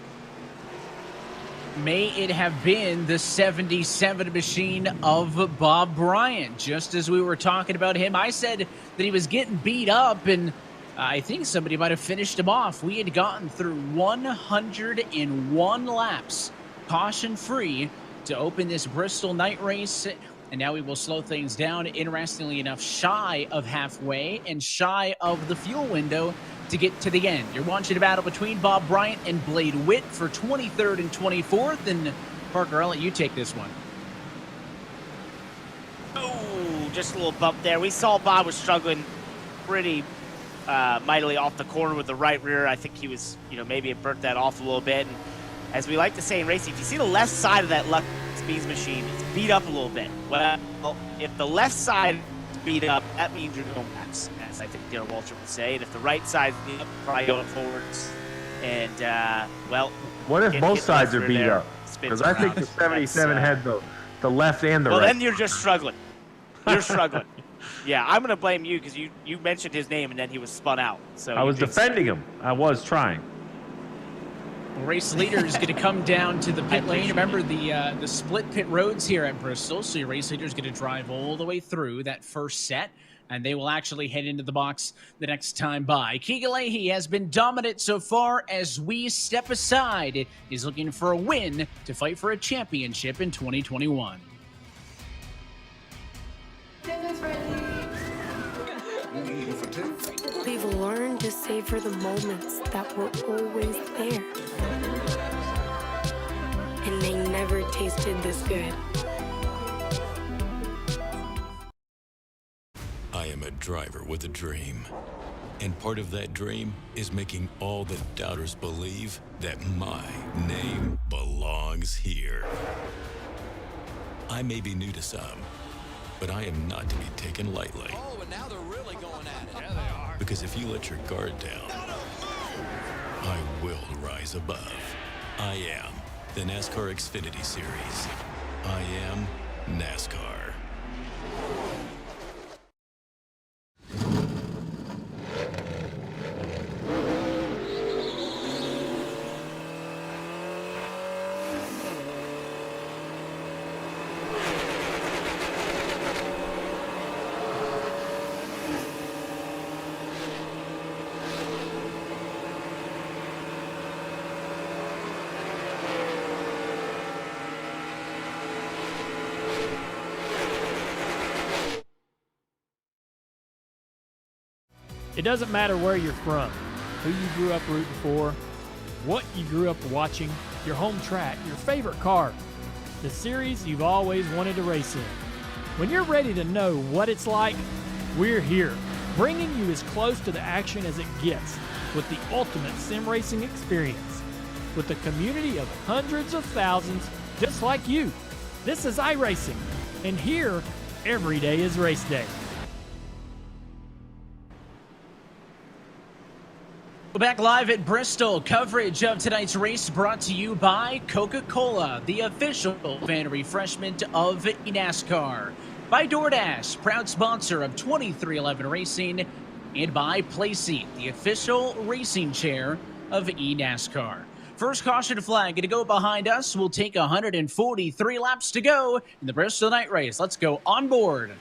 May it have been the 77 machine of Bob Bryant. Just as we were talking about him, I said that he was getting beat up, and I think somebody might have finished him off. We had gotten through 101 laps, caution-free, to open this Bristol night race. And now we will slow things down, interestingly enough, shy of halfway and shy of the fuel window to get to the end. You're watching a battle between Bob Bryant and Blade Witt for 23rd and 24th. And Parker, I'll let you take this one. Oh, just a little bump there. We saw Bob was struggling pretty mightily off the corner with the right rear. I think he was, maybe it burnt that off a little bit. And as we like to say in racing, if you see the left side of that Luck Speeds machine, it's beat up a little bit. Well, if the left side is beat up, that means you're going laps, as I think Darrell Walter would say. And if the right side is beat up, probably going forwards. And, what if both sides are beat up? Because I think the 77 had the left and the right. Well, then you're just struggling. You're struggling. Yeah, I'm going to blame you because you mentioned his name and then he was spun out. So I was defending him. I was trying. Race leader is going to come down to the pit lane. Remember the split pit roads here at Bristol, so your race leader is going to drive all the way through that first set, and they will actually head into the box the next time by. Keegan Leahy has been dominant so far as we step aside. He's looking for a win to fight for a championship in 2021. We've learned to savor the moments that were always there. And they never tasted this good. I am a driver with a dream. And part of that dream is making all the doubters believe that my name belongs here. I may be new to some, but I am not to be taken lightly. Oh, and now they're really going at it. Yeah, they are. Because if you let your guard down, I will rise above. I am the NASCAR Xfinity Series. I am NASCAR. It doesn't matter where you're from, who you grew up rooting for, what you grew up watching, your home track, your favorite car, the series you've always wanted to race in. When you're ready to know what it's like, we're here, bringing you as close to the action as it gets with the ultimate sim racing experience. With a community of hundreds of thousands just like you. This is iRacing, and here, every day is race day. We're back live at Bristol. Coverage of tonight's race brought to you by Coca-Cola, the official fan refreshment of eNASCAR. By DoorDash, proud sponsor of 2311 Racing. And by Placeit, the official racing chair of eNASCAR. First caution flag going to go behind us. We'll take 143 laps to go in the Bristol night race. Let's go on board.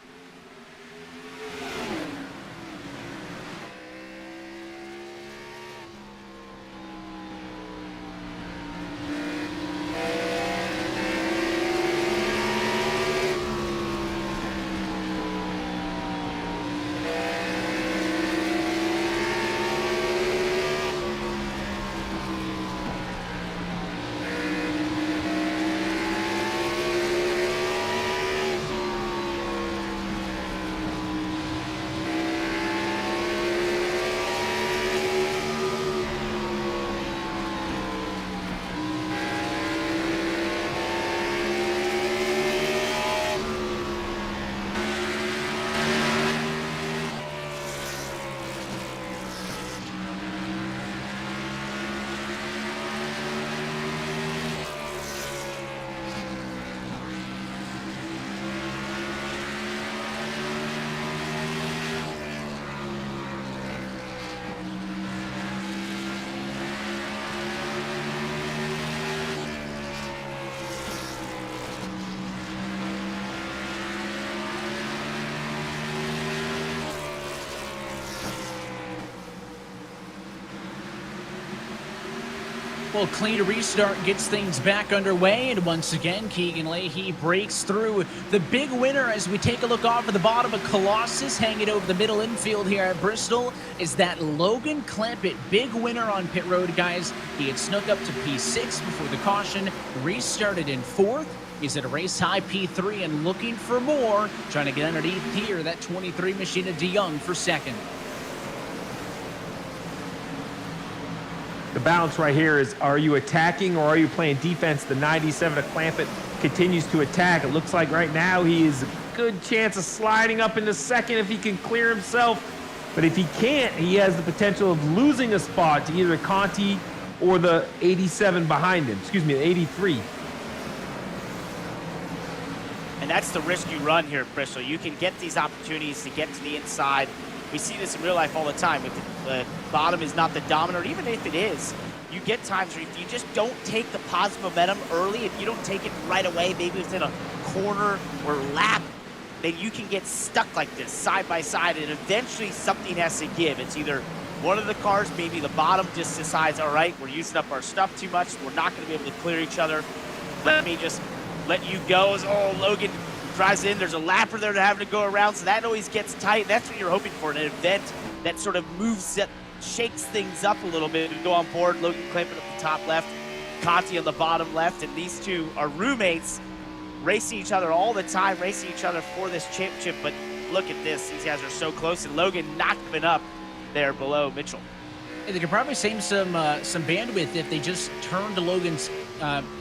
Well, clean restart gets things back underway, and once again, Keegan Leahy breaks through. The big winner as we take a look off of the bottom of Colossus, hanging over the middle infield here at Bristol, is that Logan Clampett. Big winner on pit road, guys. He had snuck up to P6 before the caution, restarted in 4th. He's at a race-high P3 and looking for more, trying to get underneath here, that 23 machine of DeYoung for 2nd. The balance right here is, are you attacking or are you playing defense? The 97 of Clampett continues to attack. It looks like right now he is a good chance of sliding up into 2nd if he can clear himself. But if he can't, he has the potential of losing a spot to either Conti or the 87 behind him. Excuse me, the 83. And that's the risk you run here at Bristol. You can get these opportunities to get to the inside. We see this in real life all the time. If the bottom is not the dominant, or even if it is, you get times where if you just don't take the positive momentum early, if you don't take it right away, maybe within a corner or lap, then you can get stuck like this, side by side, and eventually something has to give. It's either one of the cars, maybe the bottom just decides, all right, we're using up our stuff too much, we're not going to be able to clear each other. Let me just let you go. Oh, Logan drives in, there's a lapper there to having to go around, so that always gets tight. That's what you're hoping for in an event that sort of moves, that shakes things up a little bit. Go on board, Logan Clampett at the top left, Conti on the bottom left, and these two are roommates, racing each other all the time, racing each other for this championship. But look at this, these guys are so close, and Logan knocked them up there below Mitchell. And they could probably save some bandwidth if they just turned Logan's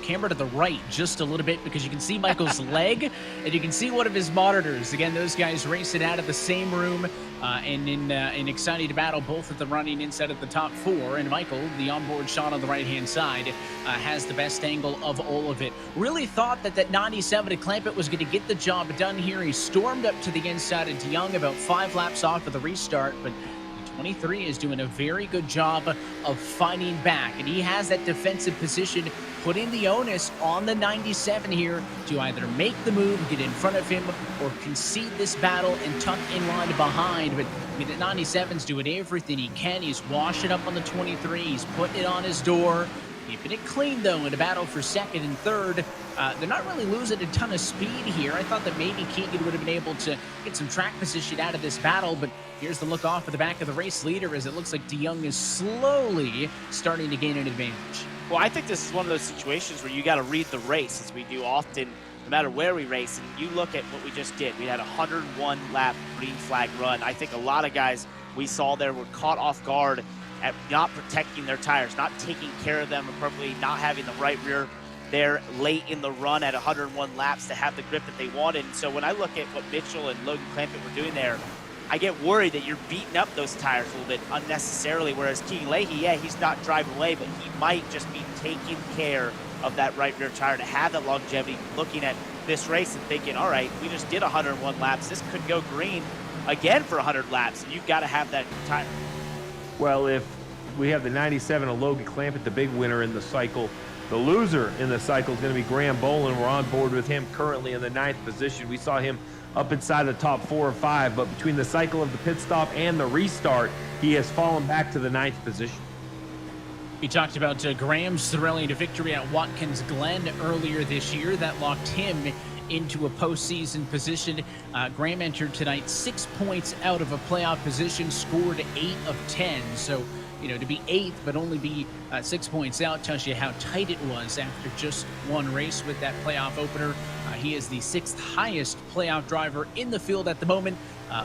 camera to the right just a little bit, because you can see Michael's leg and you can see one of his monitors. Again, those guys racing out of the same room and in an exciting battle, both at the running inside of the top 4. And Michael, the onboard shot on the right-hand side, has the best angle of all of it. Really thought that 97 of Clampett was going to get the job done here. He stormed up to the inside of DeYoung about 5 laps off of the restart, but 23 is doing a very good job of fighting back, and he has that defensive position, putting the onus on the 97 here to either make the move, get in front of him, or concede this battle and tuck in line behind. But I mean, the 97's doing everything he can. He's washing up on the 23. He's putting it on his door. Keeping it clean, though, in a battle for 2nd and 3rd. They're not really losing a ton of speed here. I thought that maybe Keegan would have been able to get some track position out of this battle, but here's the look off of the back of the race leader as it looks like DeYoung is slowly starting to gain an advantage. Well, I think this is one of those situations where you got to read the race, as we do often, no matter where we race. And you look at what we just did. We had a 101-lap green flag run. I think a lot of guys we saw there were caught off guard at not protecting their tires, not taking care of them appropriately, not having the right rear there late in the run at 101 laps to have the grip that they wanted. And so when I look at what Mitchell and Logan Clampett were doing there, I get worried that you're beating up those tires a little bit unnecessarily, whereas Keegan Leahy, yeah, he's not driving away, but he might just be taking care of that right rear tire to have that longevity, looking at this race and thinking, all right, we just did 101 laps. This could go green again for 100 laps, and you've got to have that tire. Well, if we have the 97 of Logan Clampett, the big winner in the cycle, the loser in the cycle is going to be Graham Bolin. We're on board with him currently in the 9th position. We saw him up inside the top 4 or 5, but between the cycle of the pit stop and the restart, he has fallen back to the 9th position. We talked about Graham's thrilling to victory at Watkins Glen earlier this year. That locked him into a postseason position. Graham entered tonight 6 points out of a playoff position, scored 8 of 10. So, you know, to be 8th but only be 6 points out tells you how tight it was after just one race with that playoff opener. He is the 6th highest playoff driver in the field at the moment,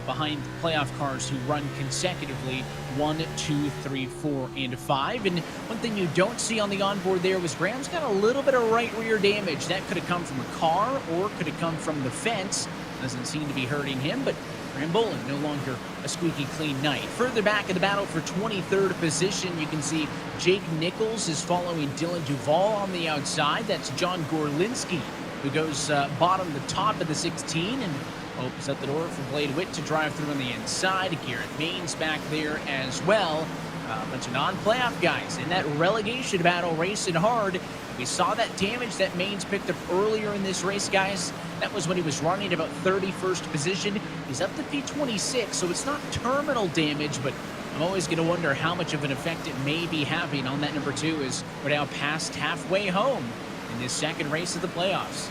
behind playoff cars who run consecutively 1, 2, 3, 4, and 5. And one thing you don't see on the onboard there was Graham's got a little bit of right rear damage. That could have come from a car or could have come from the fence. Doesn't seem to be hurting him, but Graham Bolin no longer a squeaky clean night. Further back in the battle for 23rd position, you can see Jake Nichols is following Dylan Duvall on the outside. That's John Gorlinski, who goes bottom to top of the 16 and opens up the door for Blade Witt to drive through on the inside. Garrett Main's back there as well. A bunch of non-playoff guys in that relegation battle racing hard. We saw that damage that Maines picked up earlier in this race, guys. That was when he was running about 31st position. He's up to P26, so it's not terminal damage, but I'm always going to wonder how much of an effect it may be having on that number 2 as we're now past halfway home in this second race of the playoffs.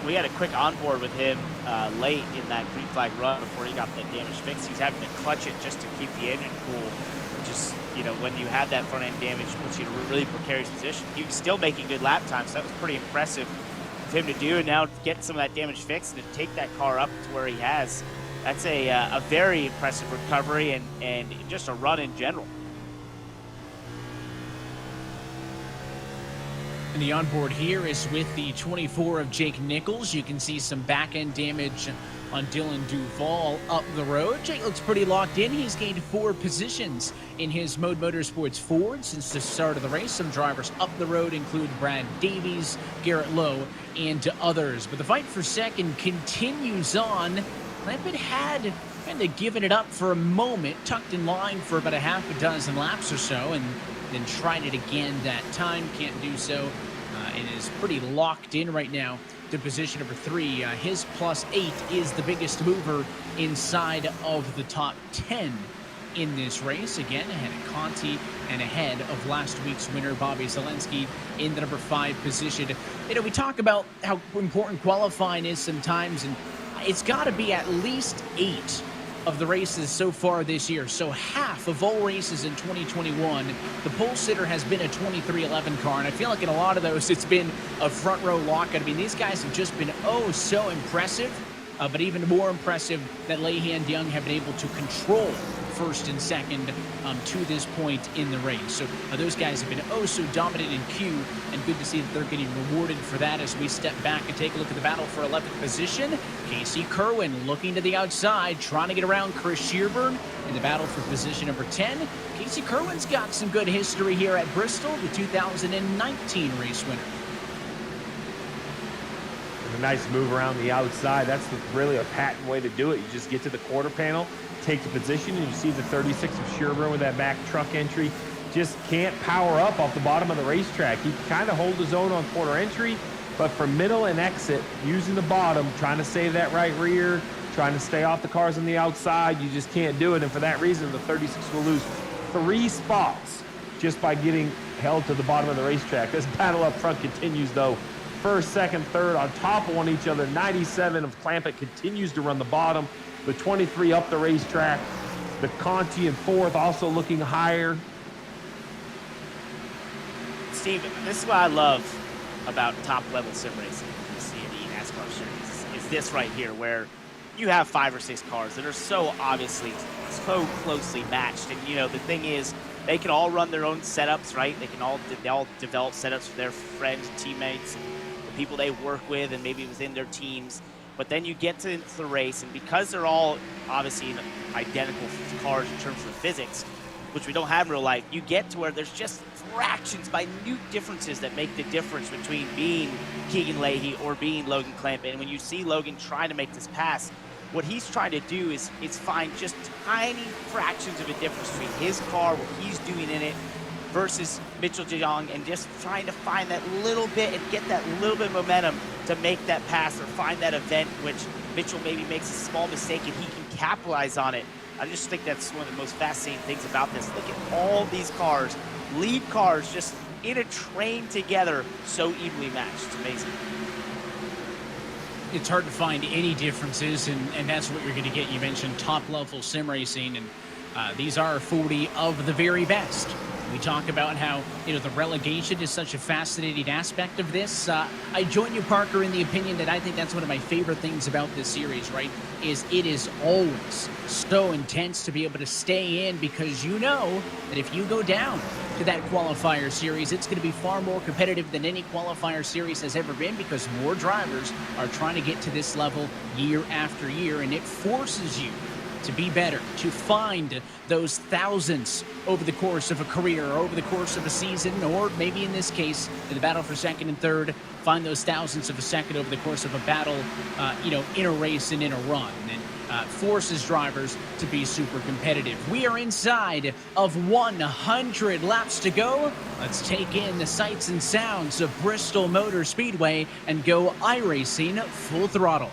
We had a quick onboard with him late in that green flag run before he got that damage fixed. He's having to clutch it just to keep the engine cool, which is, you know, when you have that front end damage, puts you in a really precarious position. He was still making good lap times, so that was pretty impressive of him to do. And now get some of that damage fixed and to take that car up to where he has. That's a very impressive recovery and just a run in general. And the onboard here is with the 24 of Jake Nichols. You can see some back-end damage on Dylan Duvall up the road. Jake looks pretty locked in. He's gained 4 positions in his Mode Motorsports Ford since the start of the race. Some drivers up the road include Brad Davies, Garrett Lowe, and others. But the fight for second continues on. Lampett had kind of given it up for a moment, tucked in line for about a half a dozen laps or so, and then tried it again that time. Can't do so. It is pretty locked in right now to position number 3. His +8 is the biggest mover inside of the top 10 in this race. Again, ahead of Conti and ahead of last week's winner, Bobby Zelensky, in the number 5 position. You know, we talk about how important qualifying is sometimes, and it's got to be at least 8 of the races so far this year. So half of all races in 2021, the pole sitter has been a 2311 car, and I feel like in a lot of those it's been a front row lockout. I mean, these guys have just been oh so impressive, but even more impressive that Leahy and Young have been able to control first and second to this point in the race. So those guys have been oh so dominant in Q, and good to see that they're getting rewarded for that as we step back and take a look at the battle for 11th position. Casey Kerwin looking to the outside, trying to get around Chris Shearburn in the battle for position number 10. Casey Kerwin's got some good history here at Bristol, the 2019 race winner. A nice move around the outside. That's really a patent way to do it. You just get to the quarter panel, take the position, and you see the 36 of Shearburn with that back truck entry. Just can't power up off the bottom of the racetrack. He kind of hold his own on quarter entry, but for middle and exit, using the bottom, trying to save that right rear, trying to stay off the cars on the outside, you just can't do it. And for that reason, the 36 will lose 3 spots just by getting held to the bottom of the racetrack. This battle up front continues, though. First, second, third on top of each other. 97 of Clampett continues to run the bottom. The 23 up the racetrack. The Conti in 4th also looking higher. Steve, this is what I love about top-level sim racing you see in the eNASCAR series, is this right here, where you have 5 or 6 cars that are so obviously so closely matched. And, you know, the thing is, they can all run their own setups, right? They all develop setups for their friends, teammates, and the people they work with, and maybe within their teams. But then you get to the race, and because they're all obviously identical cars in terms of physics, which we don't have in real life, you get to where there's just fractions, minute differences that make the difference between being Keegan Leahy or being Logan Clampett. And when you see Logan trying to make this pass, what he's trying to do is find just tiny fractions of a difference between his car, what he's doing in it, versus Mitchell DeJong, and just trying to find that little bit and get that little bit of momentum to make that pass or find that event which Mitchell maybe makes a small mistake and he can capitalize on it. I just think that's one of the most fascinating things about this. Look at all these cars, lead cars, just in a train together, so evenly matched. It's amazing. It's hard to find any differences, and that's what you're going to get. You mentioned top-level sim racing, and these are 40 of the very best. We talk about how, you know, the relegation is such a fascinating aspect of this. I join you, Parker, in the opinion that I think that's one of my favorite things about this series, right, is it is always so intense to be able to stay in, because you know that if you go down to that qualifier series, it's going to be far more competitive than any qualifier series has ever been, because more drivers are trying to get to this level year after year, and it forces you to be better, to find those thousands over the course of a career, or over the course of a season, or maybe in this case, in the battle for second and third, find those thousands of a second over the course of a battle, you know, in a race and in a run. And forces drivers to be super competitive. We are inside of 100 laps to go. Let's take in the sights and sounds of Bristol Motor Speedway and go iRacing full throttle.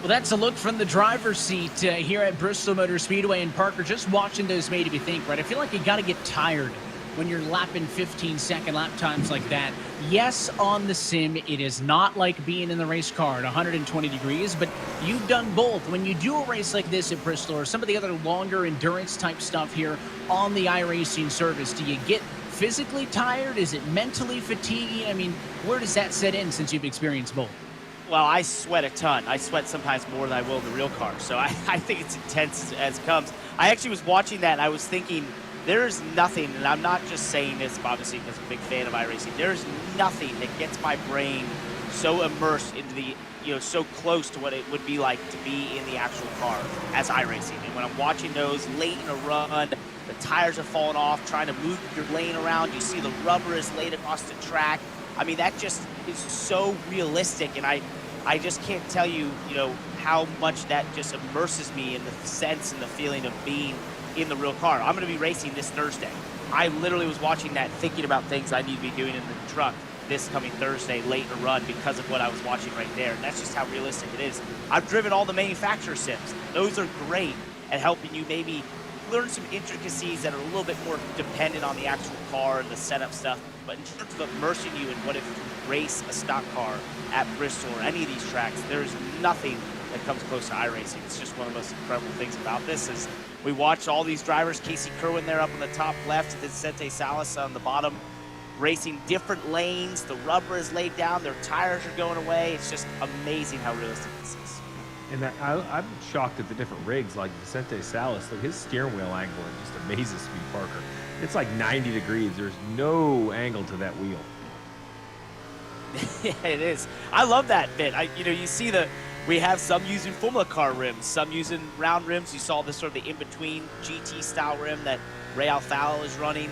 Well, that's a look from the driver's seat here at Bristol Motor Speedway. And Parker, just watching those made me think, right? I feel like you got to get tired when you're lapping 15-second lap times like that. Yes, on the sim, it is not like being in the race car at 120 degrees, but you've done both. When you do a race like this at Bristol or some of the other longer endurance type stuff here on the iRacing service, do you get physically tired? Is it mentally fatiguing? I mean, where does that set in since you've experienced both? Well, I sweat a ton. I sweat sometimes more than I will in the real car. So I think it's intense as it comes. I actually was watching that and I was thinking, There's nothing, and I'm not just saying this obviously because I'm a big fan of iRacing, there's nothing that gets my brain so immersed into the, so close to what it would be like to be in the actual car as iRacing. And when I'm watching those late in a run, the tires are falling off, trying to move your lane around, you see the rubber is laid across the track. I mean, that just is so realistic, and I just can't tell you, how much that just immerses me in the sense and the feeling of being in the real car. I'm going to be racing this Thursday. I literally was watching that, thinking about things I need to be doing in the truck this coming Thursday late in a run because of what I was watching right there. And that's just how realistic it is. I've driven all the manufacturer sims. Those are great at helping you maybe learn some intricacies that are a little bit more dependent on the actual car and the setup stuff. But in terms of immersing you in what if you race a stock car at Bristol or any of these tracks, there's nothing that comes close to iRacing. It's just one of the most incredible things about this is we watch all these drivers, Casey Kerwin there up on the top left, Vicente Salas on the bottom, racing different lanes. The rubber is laid down, their tires are going away. It's just amazing how realistic this is. And I'm shocked at the different rigs, like Vicente Salas. Look, his steering wheel angle just amazes me, Parker. It's like 90 degrees. There's no angle to that wheel. Yeah, it is. I love that bit. You see we have some using Formula car rims, some using round rims. You saw this sort of the in-between GT style rim that Ray Alfaro is running.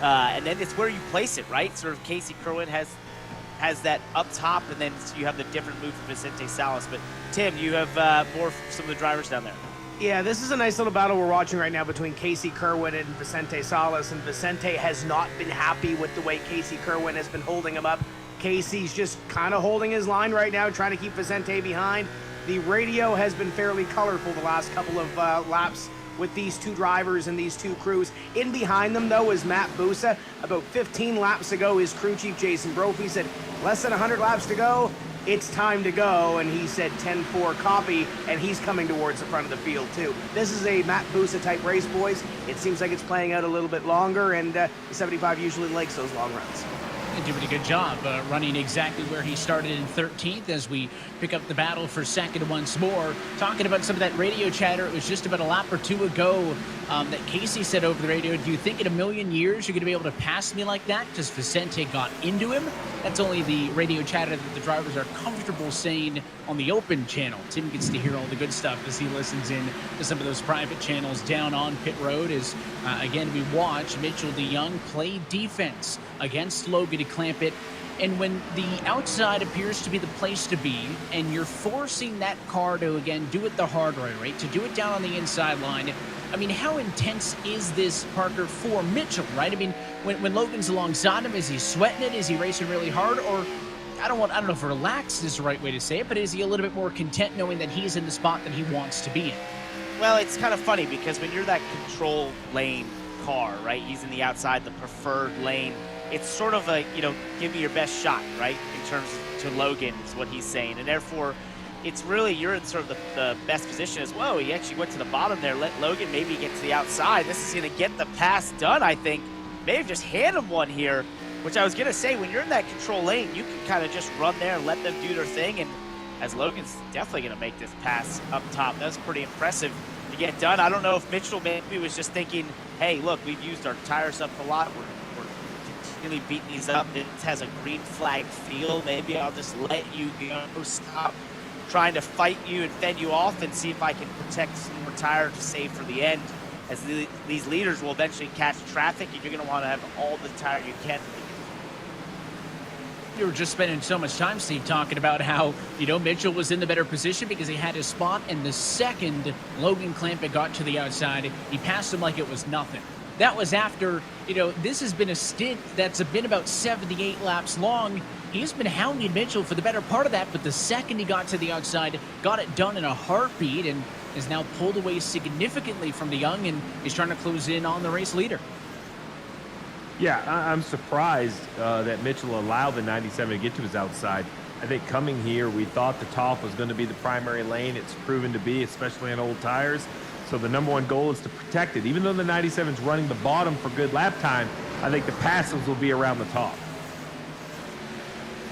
And then it's where you place it, right? Sort of Casey Kerwin has that up top, and then you have the different move for Vicente Salas. But Tim, you have more some of the drivers down there. Yeah, this is a nice little battle we're watching right now between Casey Kerwin and Vicente Salas, and Vicente has not been happy with the way Casey Kerwin has been holding him up. Casey's just kind of holding his line right now, trying to keep Vicente behind. The radio has been fairly colorful the last couple of laps with these two drivers and these two crews. In behind them, though, is Matt Busa. About 15 laps ago, his crew chief, Jason Brophy, said, less than 100 laps to go, it's time to go, and he said 10-4 copy, and he's coming towards the front of the field, too. This is a Matt Busa type race, boys. It seems like it's playing out a little bit longer, and the 75 usually likes those long runs. Doing a good job running exactly where he started in 13th as we pick up the battle for second once more. Talking about some of that radio chatter, it was just about a lap or two ago that Casey said over the radio, do you think in a million years you're going to be able to pass me like that because Vicente got into him? That's only the radio chatter that the drivers are comfortable saying on the open channel. Tim gets to hear all the good stuff as he listens in to some of those private channels down on pit road as, again, we watch Mitchell DeYoung play defense against Logan to clamp it. And when the outside appears to be the place to be, and you're forcing that car to, again, do it the hard way, right? To do it down on the inside line. I mean, how intense is this, Parker, for Mitchell, right? I mean, when Logan's alongside him, is he sweating it? Is he racing really hard? Or, I don't know if relaxed is the right way to say it, but is he a little bit more content knowing that he's in the spot that he wants to be in? Well, it's kind of funny because when you're that control lane car, right? He's in the outside, the preferred lane. It's sort of a, give me your best shot, right? In terms to Logan is what he's saying. And therefore, it's really, you're in sort of the best position as well. He actually went to the bottom there, let Logan maybe get to the outside. This is going to get the pass done, I think. Maybe just hand him one here, which I was going to say, when you're in that control lane, you can kind of just run there and let them do their thing. And as Logan's definitely going to make this pass up top, that's pretty impressive to get done. I don't know if Mitchell maybe was just thinking, hey, look, we've used our tires up a lot. We're really beating these up. It has a green flag feel. Maybe I'll just let you go, stop trying to fight you and fend you off and see if I can protect some more tire to save for the end, as these leaders will eventually catch traffic and you're going to want to have all the tire you can. You were just spending so much time, Steve, talking about how, Mitchell was in the better position because he had his spot, and the second Logan Clampett got to the outside, he passed him like it was nothing. That was after, this has been a stint that's been about 78 laps long. He's been hounding Mitchell for the better part of that, but the second he got to the outside, got it done in a heartbeat and is now pulled away significantly from DeYoung and is trying to close in on the race leader. Yeah, I'm surprised that Mitchell allowed the 97 to get to his outside. I think coming here, we thought the top was going to be the primary lane. It's proven to be, especially on old tires. So the number one goal is to protect it. Even though the 97 is running the bottom for good lap time, I think the passes will be around the top.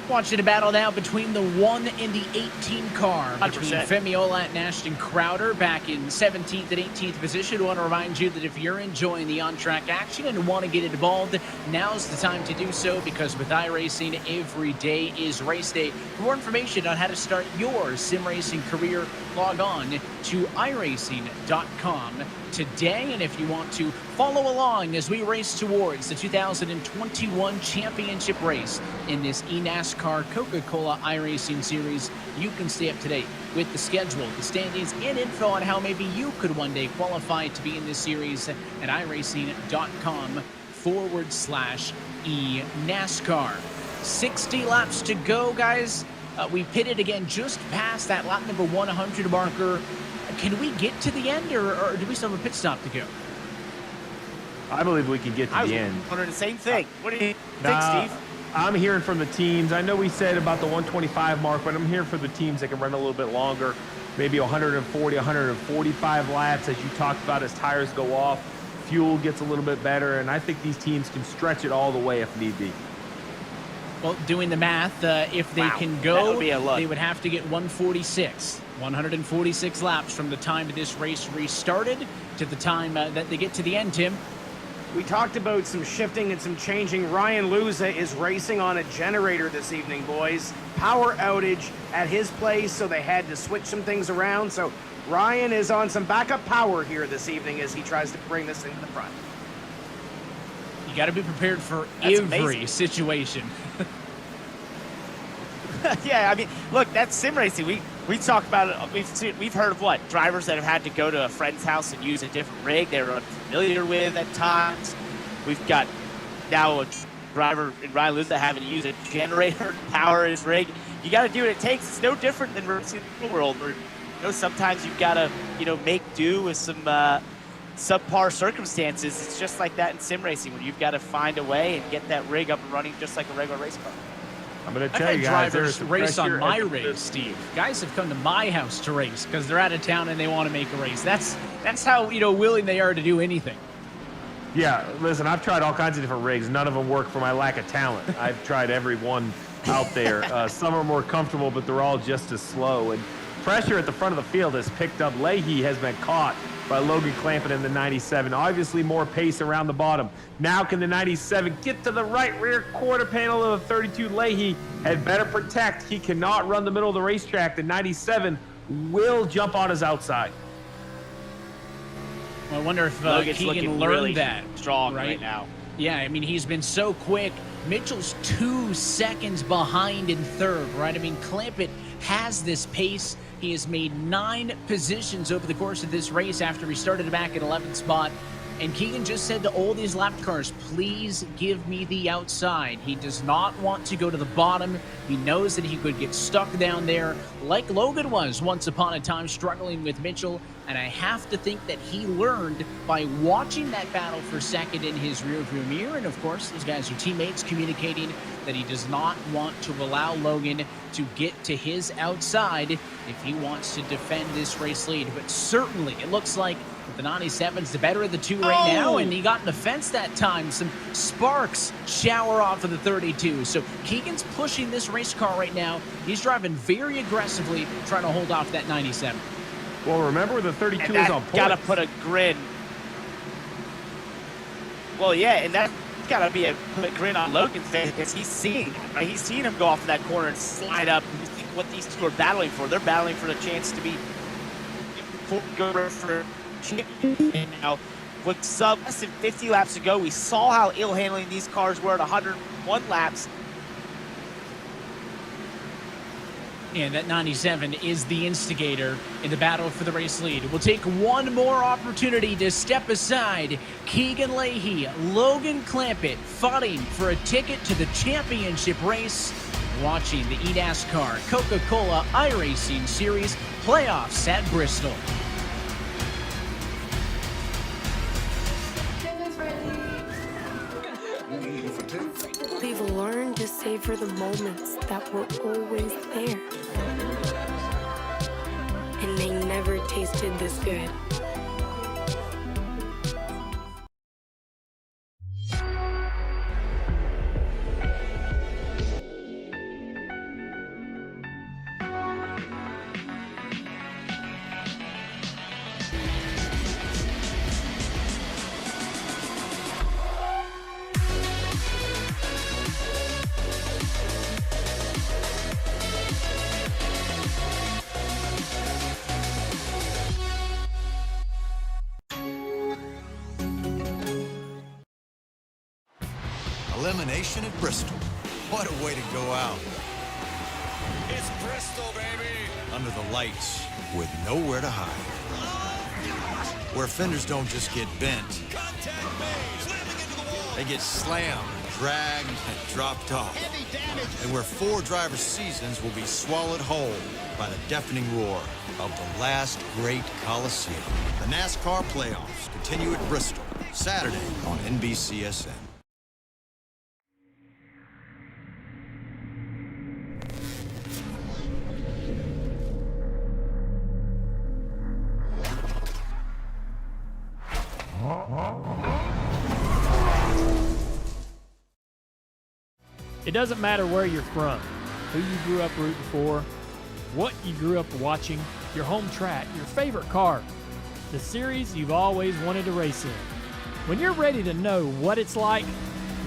Watching a battle now between the 1 and the 18 car between 100%. Femi Olat and Ashton Crowder back in 17th and 18th position. I want to remind you that if you're enjoying the on-track action and want to get involved, now's the time to do so, because with iRacing, every day is race day. For more information on how to start your sim racing career, log on to iRacing.com today. And if you want to follow along as we race towards the 2021 championship race in this eNASCAR Coca-Cola iRacing series, you can stay up to date with the schedule, the standings, and info on how maybe you could one day qualify to be in this series at iRacing.com/eNASCAR. 60 laps to go, guys. We pitted again just past that lap number 100 marker. Can we get to the end, or do we still have a pit stop to go? I believe we can get to the end. I was wondering the same thing. What do you think, Steve? I'm hearing from the teams. I know we said about the 125 mark, but I'm hearing from the teams that can run a little bit longer, maybe 140, 145 laps, as you talked about, as tires go off, fuel gets a little bit better, and I think these teams can stretch it all the way if need be. Well, doing the math, if they can go, that would be a lot. they would have to get 146 laps from the time this race restarted to the time that they get to the end, Tim. We talked about some shifting and some changing. Ryan Luza is racing on a generator this evening, boys. Power outage at his place, so they had to switch some things around. So Ryan is on some backup power here this evening as he tries to bring this into the front. You got to be prepared for That's every amazing. situation. Yeah, I mean, look, that's sim racing. We talk about it. We've heard of what drivers that have had to go to a friend's house and use a different rig they were unfamiliar with at times. We've got now a driver in Ryan Lewis that having to use a generator to power his rig. You got to do what it takes. It's no different than racing in the real world, where sometimes you've got to make do with some subpar circumstances. It's just like that in sim racing, where you've got to find a way and get that rig up and running just like a regular race car. I'm going to I've tell had you guys, drivers there's race on my rig, Steve. Guys have come to my house to race because they're out of town and they want to make a race. That's how willing they are to do anything. Yeah, listen, I've tried all kinds of different rigs. None of them work for my lack of talent. I've tried every one out there. Some are more comfortable, but they're all just as slow. And pressure at the front of the field has picked up. Leahy has been caught by Logan Clampett in the 97. Obviously more pace around the bottom. Now can the 97 get to the right rear quarter panel of the 32? Leahy had better protect. He cannot run the middle of the racetrack. The 97 will jump on his outside. Well, I wonder if Keegan learned really that. Strong right now. Yeah, I mean, he's been so quick. Mitchell's 2 seconds behind in third, right? I mean, Clampett has this pace. He has made 9 positions over the course of this race after he started back at 11th spot. And Keegan just said to all these lap cars, please give me the outside. He does not want to go to the bottom. He knows that he could get stuck down there like Logan was once upon a time, struggling with Mitchell. And I have to think that he learned by watching that battle for second in his rearview mirror. And of course, those guys are teammates communicating that he does not want to allow Logan to get to his outside if he wants to defend this race lead. But certainly, it looks like the 97's the better of the two right now, and he got in the fence that time. Some sparks shower off of the 32. So Keegan's pushing this race car right now. He's driving very aggressively, trying to hold off that 97. Well, remember the 32 and is on point. Gotta put a grin. Well, yeah, and that's gotta be put a grin on Logan's face because he's seen him go off in that corner and slide up. And you think what these two are battling for? They're battling for the chance to be go for championship. And now, with less than 50 laps to go, we saw how ill handling these cars were at 101 laps. And that 97 is the instigator in the battle for the race lead. We'll take one more opportunity to step aside. Keegan Leahy, Logan Clampett fighting for a ticket to the championship race. Watching the eNASCAR Coca-Cola iRacing Series playoffs at Bristol. We've learned to savor the moments that were always there. And they never tasted this good. elimination at Bristol. What a way to go out. It's Bristol, baby. Under the lights with nowhere to hide. Where fenders don't just get bent. They get slammed, dragged, and dropped off. Heavy damage. And where 4 drivers' seasons will be swallowed whole by the deafening roar of the last great Coliseum. The NASCAR playoffs continue at Bristol, Saturday on NBCSN. It doesn't matter where you're from, who you grew up rooting for, what you grew up watching, your home track, your favorite car, the series you've always wanted to race in. When you're ready to know what it's like,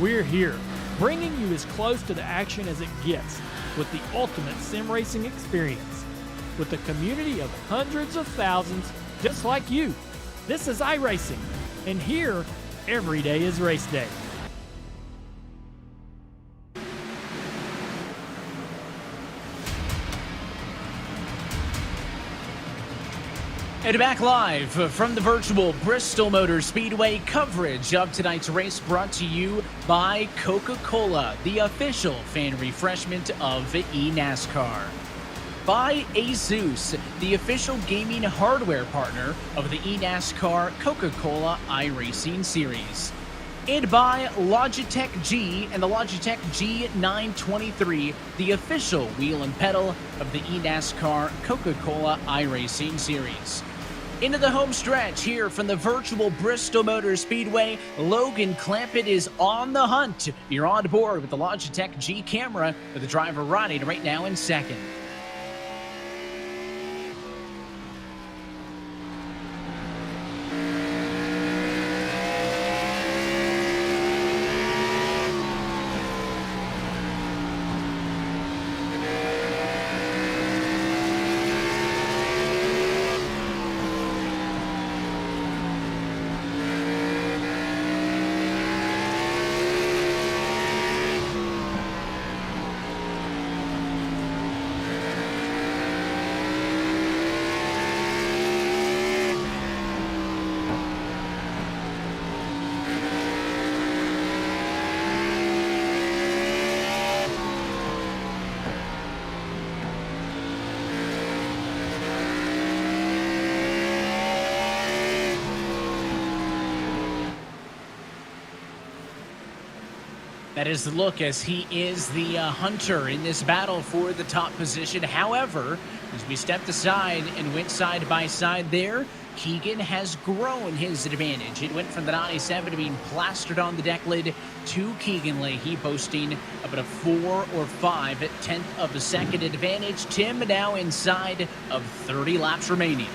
we're here, bringing you as close to the action as it gets with the ultimate sim racing experience. With a community of hundreds of thousands just like you. This is iRacing, and here, every day is race day. And back live from the virtual Bristol Motor Speedway, coverage of tonight's race brought to you by Coca-Cola, the official fan refreshment of eNASCAR. By Asus, the official gaming hardware partner of the eNASCAR Coca-Cola iRacing series. And by Logitech G and the Logitech G923, the official wheel and pedal of the eNASCAR Coca-Cola iRacing series. Into the home stretch here from the virtual Bristol Motor Speedway, Logan Clampett is on the hunt. You're on board with the Logitech G camera with the driver riding right now in second. That is the look as he is the hunter in this battle for the top position. However, as we stepped aside and went side by side there, Keegan has grown his advantage. It went from the 97 to being plastered on the deck lid to Keegan Leahy boasting about a 4 or 5 tenth of a second advantage. Tim now inside of 30 laps remaining.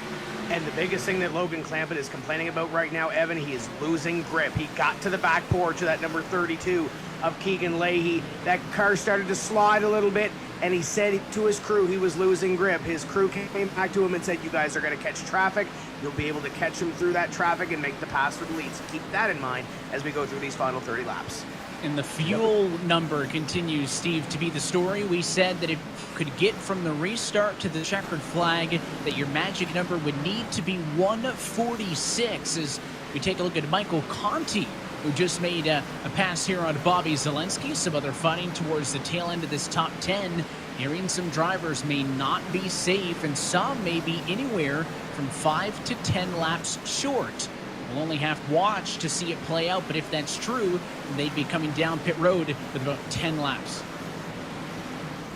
And the biggest thing that Logan Clampett is complaining about right now, Evan, he is losing grip. He got to the back porch of that number 32 of Keegan Leahy. That car started to slide a little bit, and he said to his crew he was losing grip. His crew came back to him and said, you guys are going to catch traffic. You'll be able to catch him through that traffic and make the pass for the lead. So keep that in mind as we go through these final 30 laps. And the fuel number continues, Steve, to be the story. We said that if you could get from the restart to the checkered flag, that your magic number would need to be 146. As we take a look at Michael Conti, who just made a pass here on Bobby Zelensky. Some other fighting towards the tail end of this top 10. Hearing some drivers may not be safe, and some may be anywhere from 5 to 10 laps short. We'll only have to watch to see it play out, but if that's true, they'd be coming down pit road with about 10 laps.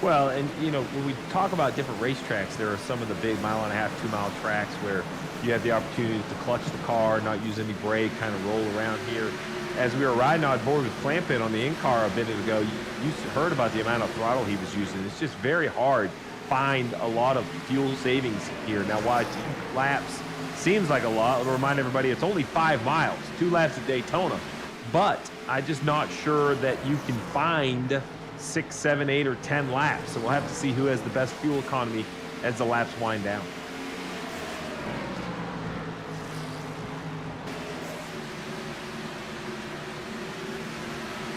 Well, and you know, when we talk about different racetracks, there are some of the big 1.5 mile, 2 mile tracks where you have the opportunity to clutch the car, not use any brake, kind of roll around here. As we were riding on board with Clampett on the in-car a minute ago, you heard about the amount of throttle he was using. It's just very hard to find a lot of fuel savings here. Now, while 2 laps seems like a lot, I'll remind everybody it's only 5 miles, 2 laps at Daytona. But I'm just not sure that you can find 6, 7, 8, or 10 laps. So we'll have to see who has the best fuel economy as the laps wind down.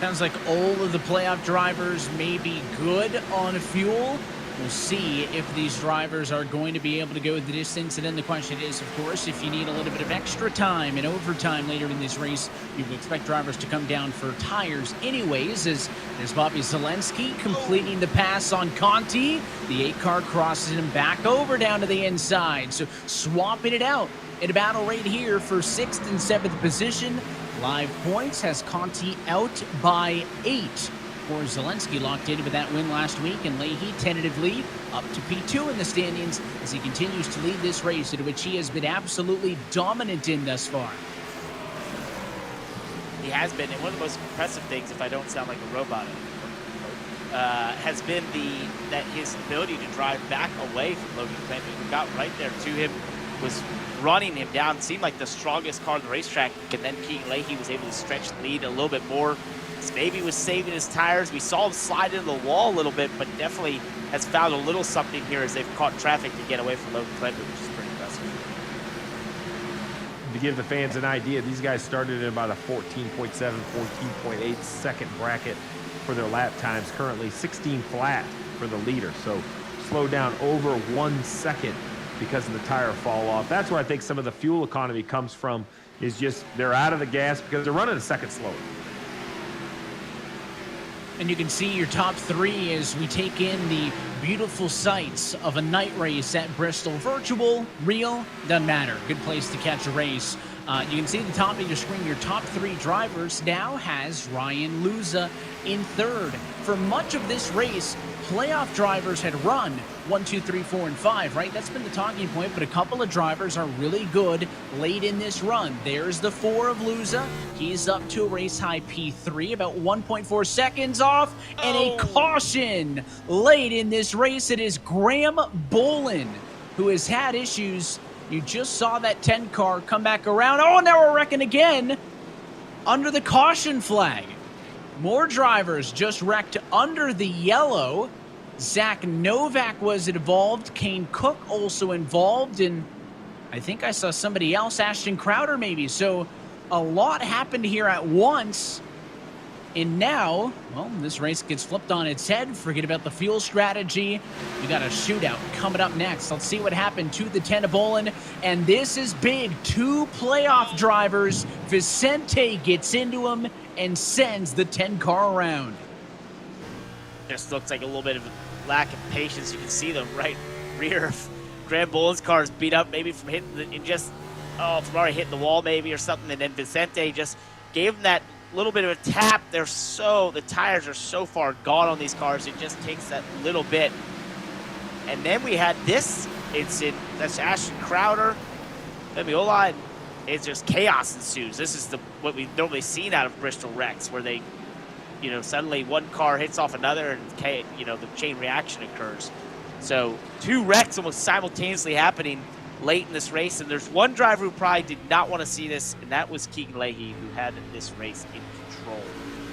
Sounds like all of the playoff drivers may be good on fuel. We'll see if these drivers are going to be able to go the distance. And then the question is, of course, if you need a little bit of extra time and overtime later in this race, you would expect drivers to come down for tires anyways, as there's Bobby Zelensky completing the pass on Conti. The 8 car crosses him back over down to the inside. So swapping it out in a battle right here for 6th and 7th position. Live points has Conti out by 8. For Zelensky locked in with that win last week, and Leahy tentatively up to P2 in the standings as he continues to lead this race, into which he has been absolutely dominant in thus far. He has been, and one of the most impressive things, if I don't sound like a robot anymore, has been that his ability to drive back away from Logan Clemens, who got right there to him, was running him down, seemed like the strongest car on the racetrack, and then Keegan Leahy was able to stretch the lead a little bit more. Maybe was saving his tires. We saw him slide into the wall a little bit, but definitely has found a little something here as they've caught traffic to get away from Logan Clemens, which is pretty impressive. To give the fans an idea, these guys started in about a 14.7, 14.8 second bracket for their lap times. Currently 16 flat for the leader, so slow down over 1 second because of the tire fall off. That's where I think some of the fuel economy comes from, is just they're out of the gas because they're running a second slower. And you can see your top 3 as we take in the beautiful sights of a night race at Bristol. Virtual, real, doesn't matter. Good place to catch a race. You can see at the top of your screen, your top 3 drivers now has Ryan Luza in 3rd. For much of this race, playoff drivers had run 1, 2, 3, 4, and 5, right? That's been the talking point, but a couple of drivers are really good late in this run. There's the 4 of Luza. He's up to a race-high P3, about 1.4 seconds off, and a caution late in this race. It is Graham Bolin, who has had issues. You just saw that 10 car come back around. Oh, now we're wrecking again under the caution flag. More drivers just wrecked under the yellow. Zach Novak was involved. Kane Cook also involved. And I think I saw somebody else, Ashton Crowder maybe. So a lot happened here at once. And now, well, this race gets flipped on its head. Forget about the fuel strategy. We got a shootout coming up next. Let's see what happened to the 10 of Bolin. And this is big. 2 playoff drivers. Vicente gets into him and sends the 10 car around. Just looks like a little bit of a lack of patience. You can see the right rear of Graham Bolin's car is beat up, maybe from hitting from already hitting the wall maybe or something. And then Vicente just gave him that little bit of a tap. The tires are so far gone on these cars. It just takes that little bit. And then we had this incident. That's Ashton Crowder. Hold, it's just chaos ensues. This is what we've normally seen out of Bristol wrecks, where they, suddenly one car hits off another and, the chain reaction occurs. So 2 wrecks almost simultaneously happening late in this race, and there's one driver who probably did not want to see this, and that was Keegan Leahy, who had this race in control.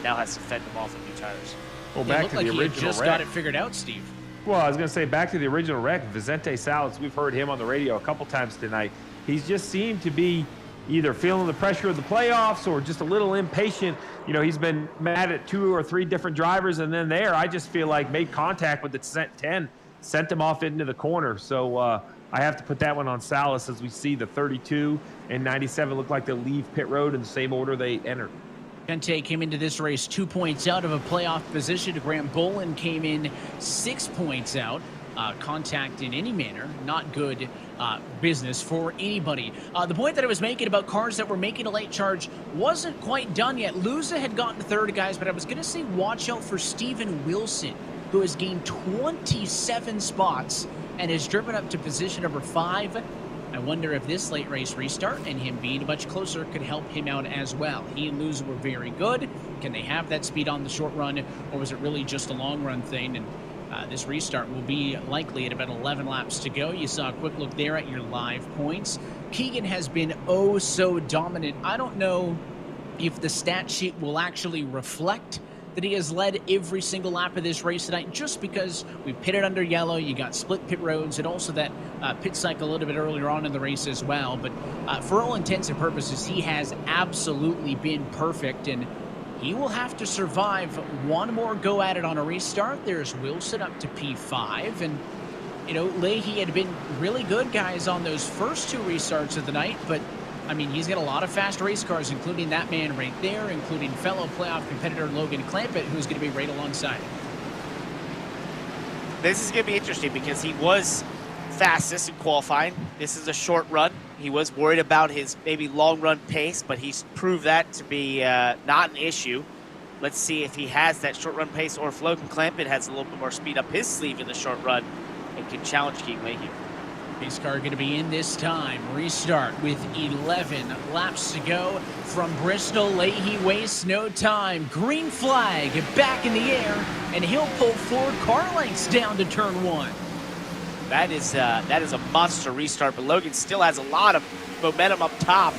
Now has to fend them off with new tires. Well, back to the original wreck. He just got it figured out, Steve. Well, I was going to say, back to the original wreck, Vicente Salas, we've heard him on the radio a couple times tonight. He's just seemed to be either feeling the pressure of the playoffs or just a little impatient. He's been mad at 2 or 3 different drivers, and then I just feel like made contact with the 10, sent him off into the corner. So I have to put that one on Salas, as we see the 32 and 97 look like they'll leave pit road in the same order they entered. Vicente came into this race 2 points out of a playoff position. Graham Bolin came in 6 points out. Contact in any manner, not good business for anybody. The point that I was making about cars that were making a late charge wasn't quite done yet. Luza had gotten 3rd, guys, but I was going to say watch out for Steven Wilson, who has gained 27 spots and has driven up to position number 5. I wonder if this late race restart and him being much closer could help him out as well. He and Luza were very good. Can they have that speed on the short run, or was it really just a long run thing? And this restart will be likely at about 11 laps to go. You saw a quick look there at your live points. Keegan has been oh so dominant. I don't know if the stat sheet will actually reflect that he has led every single lap of this race tonight, just because we pitted under yellow, you got split pit roads, and also that pit cycle a little bit earlier on in the race as well. But for all intents and purposes, he has absolutely been perfect. And He will have to survive one more go at it on a restart. There's Wilson up to P5. And, you know, Leahy had been really good, guys, on those first 2 restarts of the night. But, I mean, he's got a lot of fast race cars, including that man right there, including fellow playoff competitor Logan Clampett, who's going to be right alongside him. This is going to be interesting because he was fastest in qualifying. This is a short run. He was worried about his maybe long run pace, but he's proved that to be not an issue. Let's see if he has that short run pace or if Logan Clampett has a little bit more speed up his sleeve in the short run and can challenge King Leahy. Pace car going to be in this time. Restart with 11 laps to go from Bristol. Leahy wastes no time. Green flag back in the air, and he'll pull 4 car lengths down to turn 1. That is a monster restart, but Logan still has a lot of momentum up top.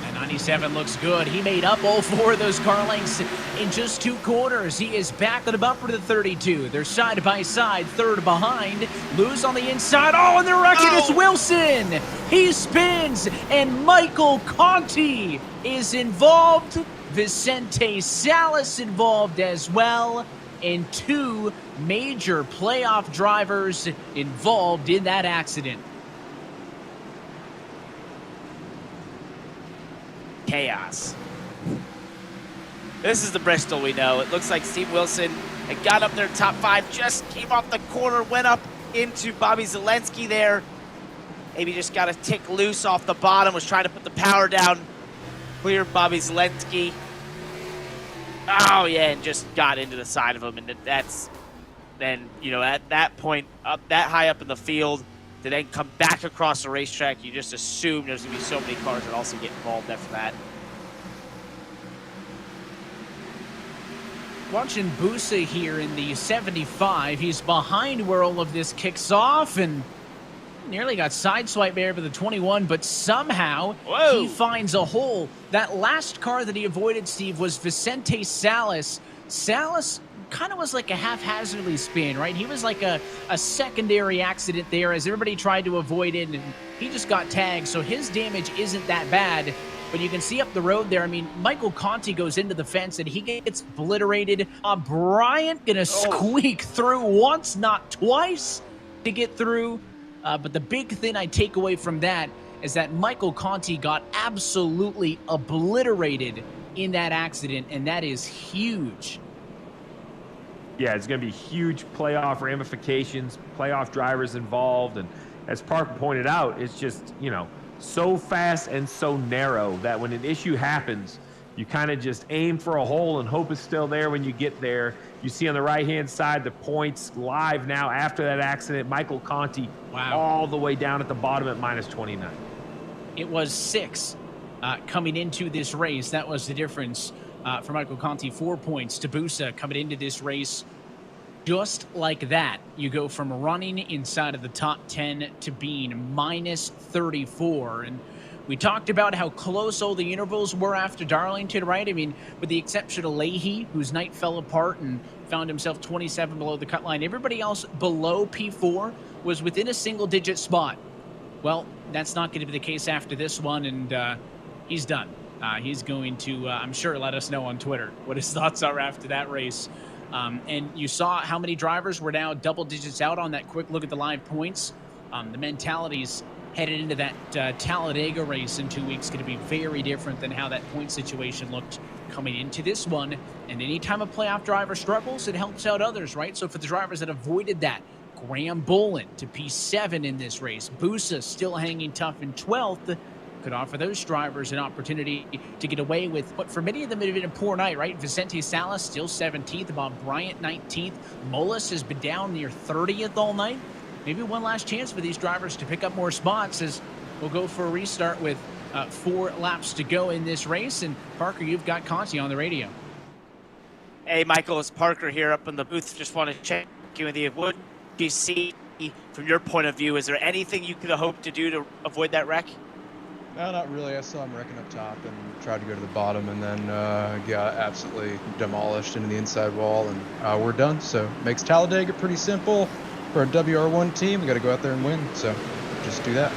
And 97 looks good. He made up all 4 of those car lengths in just 2 corners. He is back on the bumper to 32. They're side by side, third behind. Lewis on the inside. Oh, and they're wrecking. It's Wilson. He spins, and Michael Conti is involved. Vicente Salas involved as well. And 2 major playoff drivers involved in that accident. Chaos. This is the Bristol we know. It looks like Steve Wilson had got up there top 5, just came off the corner, went up into Bobby Zelensky there. Maybe just got a tick loose off the bottom, was trying to put the power down. Cleared Bobby Zelensky. Oh, yeah, and just got into the side of him. And that's then, you know, at that point, up that high up in the field, to then come back across the racetrack, you just assume there's going to be so many cars that also get involved after that. Watching Busa here in the 75. He's behind where all of this kicks off, and nearly got sideswiped there for the 21, but somehow he finds a hole. That last car that he avoided, Steve, was Vicente Salas. Salas kind of was like a haphazardly spin, right? He was like a secondary accident there as everybody tried to avoid it, and he just got tagged, so his damage isn't that bad. But you can see up the road there, I mean, Michael Conti goes into the fence and he gets obliterated. Bryant gonna squeak through once, not twice, to get through. But the big thing I take away from that is that Michael Conti got absolutely obliterated in that accident, and that is huge. Yeah, it's going to be huge playoff ramifications, playoff drivers involved. And as Parker pointed out, it's just, you know, so fast and so narrow that when an issue happens, you kind of just aim for a hole and hope it's still there when you get there. You see on the right-hand side the points live now after that accident. Michael Conti all the way down at the bottom at minus 29. It was 6 coming into this race. That was the difference for Michael Conti. 4 points to Busa coming into this race. Just like that, you go from running inside of the top 10 to being minus 34. And we talked about how close all the intervals were after Darlington, right? I mean, with the exception of Leahy, whose night fell apart and found himself 27 below the cut line. Everybody else below P4 was within a single-digit spot. Well, that's not going to be the case after this one, and he's done. He's going to, I'm sure, let us know on Twitter what his thoughts are after that race. And you saw how many drivers were now double digits out on that quick look at the live points. The mentalities headed into that Talladega race in 2 weeks going to be very different than how that point situation looked coming into this one. And anytime a playoff driver struggles, it helps out others, right? So for the drivers that avoided that, Graham Bolin to P7 in this race. Busa still hanging tough in 12th. Could offer those drivers an opportunity to get away with what for many of them had been a poor night, right? Vicente Salas still 17th, Bob Bryant 19th. Mullis has been down near 30th all night. Maybe one last chance for these drivers to pick up more spots as we'll go for a restart with 4 laps to go in this race. And Parker, you've got Conti on the radio. Hey, Michael, it's Parker here up in the booth. Just want to check in with you. What do you see from your point of view? Is there anything you could have hoped to do to avoid that wreck? No, not really. I saw him wrecking up top and tried to go to the bottom and then got absolutely demolished into the inside wall, and we're done. So makes Talladega pretty simple for a WR1 team. We got to go out there and win, so just do that.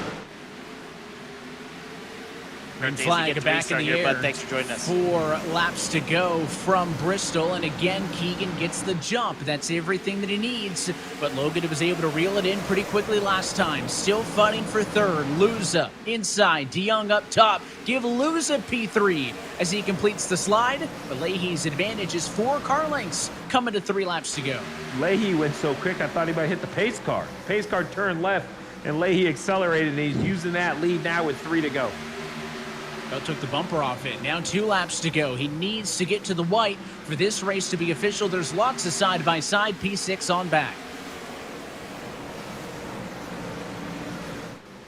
Green days to get to back in the air. Bud, thanks for joining us. 4 laps to go from Bristol, and again, Keegan gets the jump. That's everything that he needs, but Logan was able to reel it in pretty quickly last time. Still fighting for third. Luza inside, DeYoung up top. Give Luza P3 as he completes the slide, but Leahy's advantage is 4 car lengths coming to 3 laps to go. Leahy went so quick, I thought he might hit the pace car. Pace car turned left, and Leahy accelerated, and he's using that lead now with 3 to go. Bell took the bumper off it. Now 2 laps to go. He needs to get to the white for this race to be official. There's lots of side-by-side. P6 on back.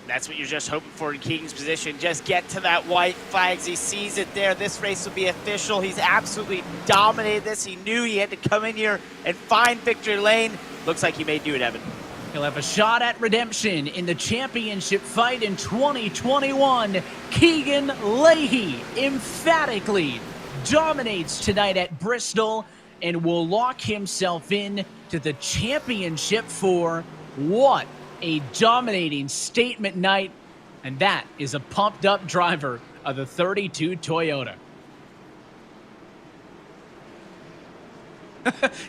That's what you're just hoping for in Keegan's position. Just get to that white flags. He sees it there. This race will be official. He's absolutely dominated this. He knew he had to come in here and find victory lane. Looks like he may do it, Evan. He'll have a shot at redemption in the championship fight in 2021. Keegan Leahy emphatically dominates tonight at Bristol and will lock himself in to the championship for what a dominating statement night. And that is a pumped up driver of the 32 Toyota.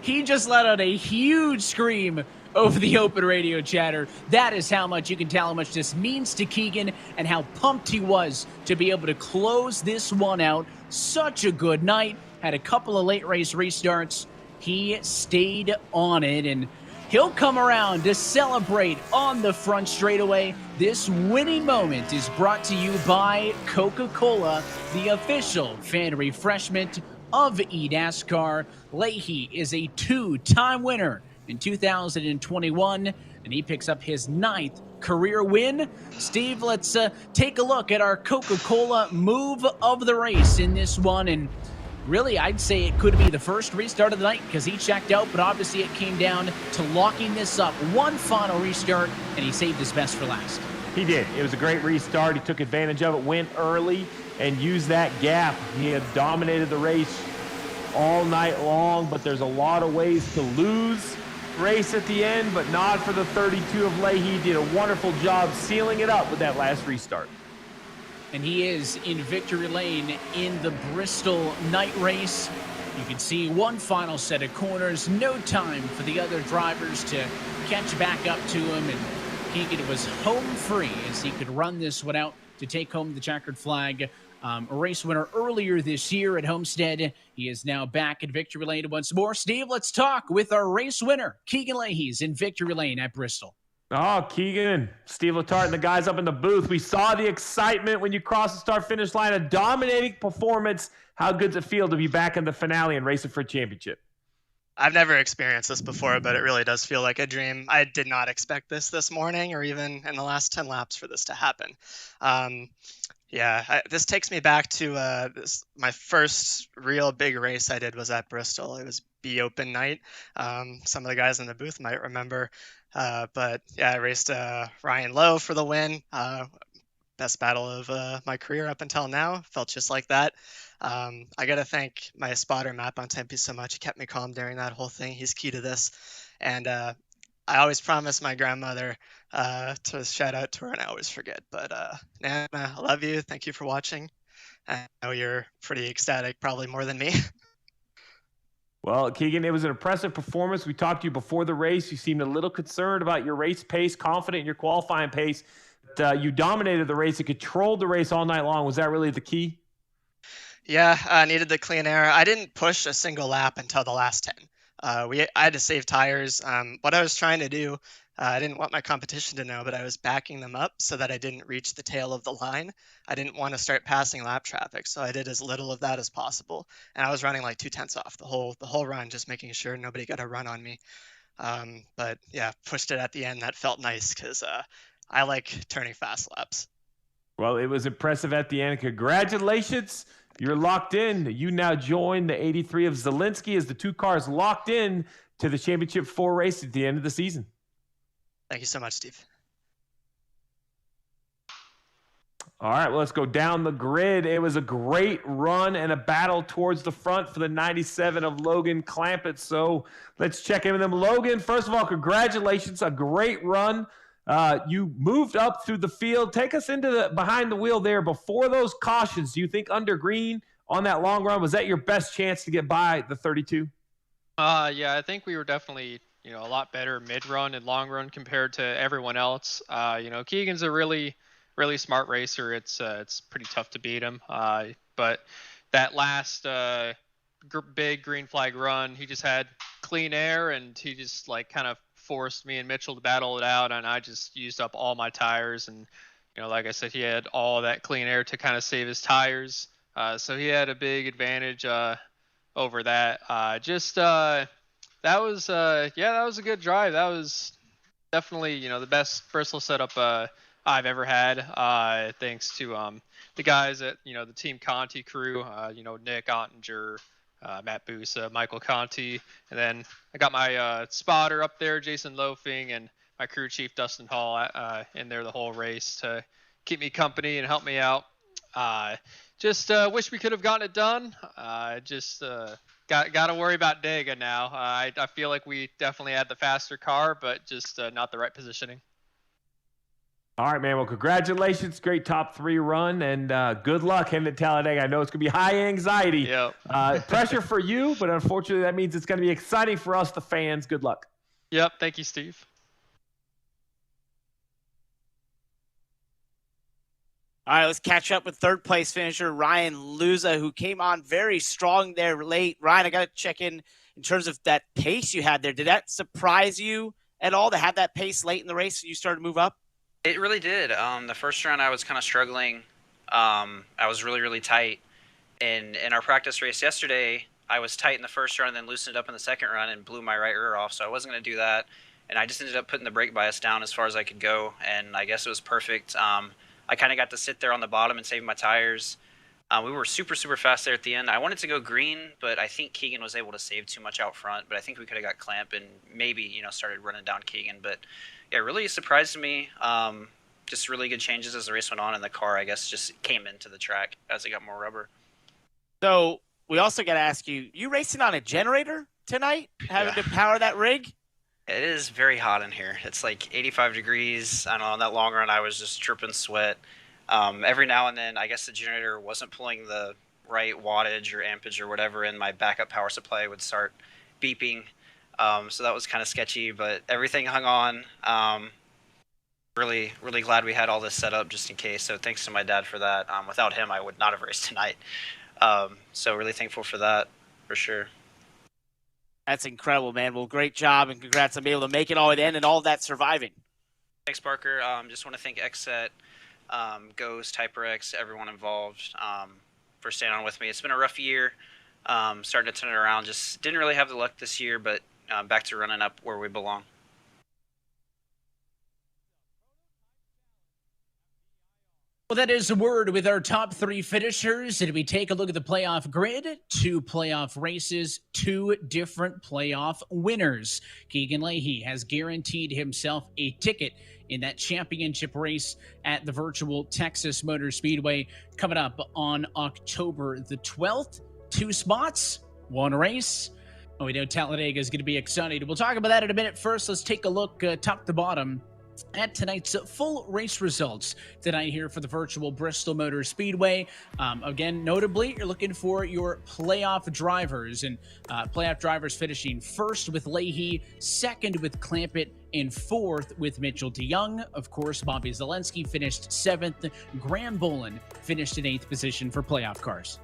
He just let out a huge scream over the open radio chatter. That is how much you can tell how much this means to Keegan and how pumped he was to be able to close this one out. Such a good night. Had a couple of late race restarts. He stayed on it, and he'll come around to celebrate on the front straightaway. This winning moment is brought to you by Coca-Cola, the official fan refreshment of eNASCAR. Leahy is a 2-time winner in 2021, and he picks up his 9th career win. Steve, let's take a look at our Coca-Cola move of the race in this one, and really I'd say it could be the first restart of the night because he checked out, but obviously it came down to locking this up. One final restart, and he saved his best for last. He did. It was a great restart. He took advantage of it, went early, and used that gap. He had dominated the race all night long, but there's a lot of ways to lose race at the end, but not for the 32 of Leahy. Did a wonderful job sealing it up with that last restart. And he is in victory lane in the Bristol night race. You can see one final set of corners, no time for the other drivers to catch back up to him, and Keegan was home free as he could run this one out to take home the checkered flag. A race winner earlier this year at Homestead. He is now back in victory lane once more. Steve, let's talk with our race winner, Keegan Leahy's in victory lane at Bristol. Oh, Keegan, Steve Letarte, and the guys up in the booth. We saw the excitement when you cross the start-finish line, a dominating performance. How good does it feel to be back in the finale and racing for a championship? I've never experienced this before, but it really does feel like a dream. I did not expect this morning or even in the last 10 laps for this to happen. This takes me back to my first real big race I did was at Bristol. It was B Open night. Some of the guys in the booth might remember. I raced Ryan Lowe for the win. Best battle of my career up until now. Felt just like that. I got to thank my spotter, Matt Bontempi, so much. He kept me calm during that whole thing. He's key to this. And I always promise my grandmother to shout out to her, and I always forget. But Nana, I love you. Thank you for watching. I know you're pretty ecstatic, probably more than me. Well, Keegan, it was an impressive performance. We talked to you before the race. You seemed a little concerned about your race pace, confident in your qualifying pace. You dominated the race and controlled the race all night long. Was that really the key? Yeah, I needed the clean air. I didn't push a single lap until the last 10. I had to save tires. What I was trying to do, I didn't want my competition to know, but I was backing them up so that I didn't reach the tail of the line. I didn't want to start passing lap traffic, so I did as little of that as possible. And I was running like 2/10 off the whole run, just making sure nobody got a run on me. But yeah, pushed it at the end. That felt nice because I like turning fast laps. Well, it was impressive at the end. Congratulations. You're locked in. You now join the 83 of Zielinski as the 2 cars locked in to the Championship 4 race at the end of the season. Thank you so much, Steve. All right, well, let's go down the grid. It was a great run and a battle towards the front for the 97 of Logan Clampett. So let's check in with him. Logan, first of all, congratulations. A great run. You moved up through the field. Take us into the behind the wheel there before those cautions. Do you think under green on that long run, was that your best chance to get by the 32? Yeah, I think we were definitely, a lot better mid-run and long run compared to everyone else. Keegan's a really, really smart racer. It's pretty tough to beat him. But that last big green flag run, he just had clean air, and he just kind of forced me and Mitchell to battle it out, and I just used up all my tires. And like I said, he had all that clean air to kind of save his tires. So he had a big advantage over that. That was a good drive. That was definitely the best Bristol setup I've ever had. Thanks to the guys at the Team Conti crew. Nick Ottinger, Matt Busa, Michael Conti, and then I got my spotter up there, Jason Loafing, and my crew chief Dustin Hall in there the whole race to keep me company and help me out. Wish we could have gotten it done. Got to worry about Dega now. I feel like we definitely had the faster car, but just not the right positioning. All right, man. Well, congratulations. Great top 3 run, and good luck heading to Talladega. I know it's going to be high anxiety. Yep. Pressure for you, but unfortunately that means it's going to be exciting for us, the fans. Good luck. Yep. Thank you, Steve. All right, let's catch up with third place finisher Ryan Luza, who came on very strong there late. Ryan, I got to check in terms of that pace you had there. Did that surprise you at all to have that pace late in the race and you started to move up? It really did. The first run I was kind of struggling. I was really, really tight. And in our practice race yesterday, I was tight in the first run and then loosened up in the second run and blew my right rear off. So I wasn't going to do that. And I just ended up putting the brake bias down as far as I could go. And I guess it was perfect. I kind of got to sit there on the bottom and save my tires. We were super, super fast there at the end. I wanted to go green, but I think Keegan was able to save too much out front. But I think we could have got Clamp and maybe, started running down Keegan. But yeah, it really surprised me. Just really good changes as the race went on, and the car, I guess, just came into the track as it got more rubber. So we also got to ask you racing on a generator tonight, having to power that rig? It is very hot in here. It's like 85 degrees. I don't know, on that long run, I was just dripping sweat. Every now and then, I guess the generator wasn't pulling the right wattage or ampage or whatever, and my backup power supply would start beeping. So that was kind of sketchy, but everything hung on. Really, really glad we had all this set up just in case. So thanks to my dad for that. Without him, I would not have raced tonight. So really thankful for that, for sure. That's incredible, man. Well, great job, and congrats on being able to make it all the way to the end and all of that surviving. Thanks, Parker. Just want to thank XSET, Ghost, HyperX, everyone involved for staying on with me. It's been a rough year. Starting to turn it around. Just didn't really have the luck this year, but back to running up where we belong. Well, that is a word with our top 3 finishers. And we take a look at the playoff grid, 2 playoff races, 2 different playoff winners. Keegan Leahy has guaranteed himself a ticket in that championship race at the virtual Texas Motor Speedway coming up on October the 12th. 2 spots, 1 race. Oh, we know Talladega is going to be excited. We'll talk about that in a minute. First, let's take a look top to bottom at tonight's full race results tonight here for the virtual Bristol Motor Speedway. Again, notably, you're looking for your playoff drivers, and playoff drivers finishing first with Leahy, second with Clampett, and fourth with Mitchell DeYoung. Of course, Bobby Zelensky finished 7th. Graham Bolin finished in 8th position for playoff cars.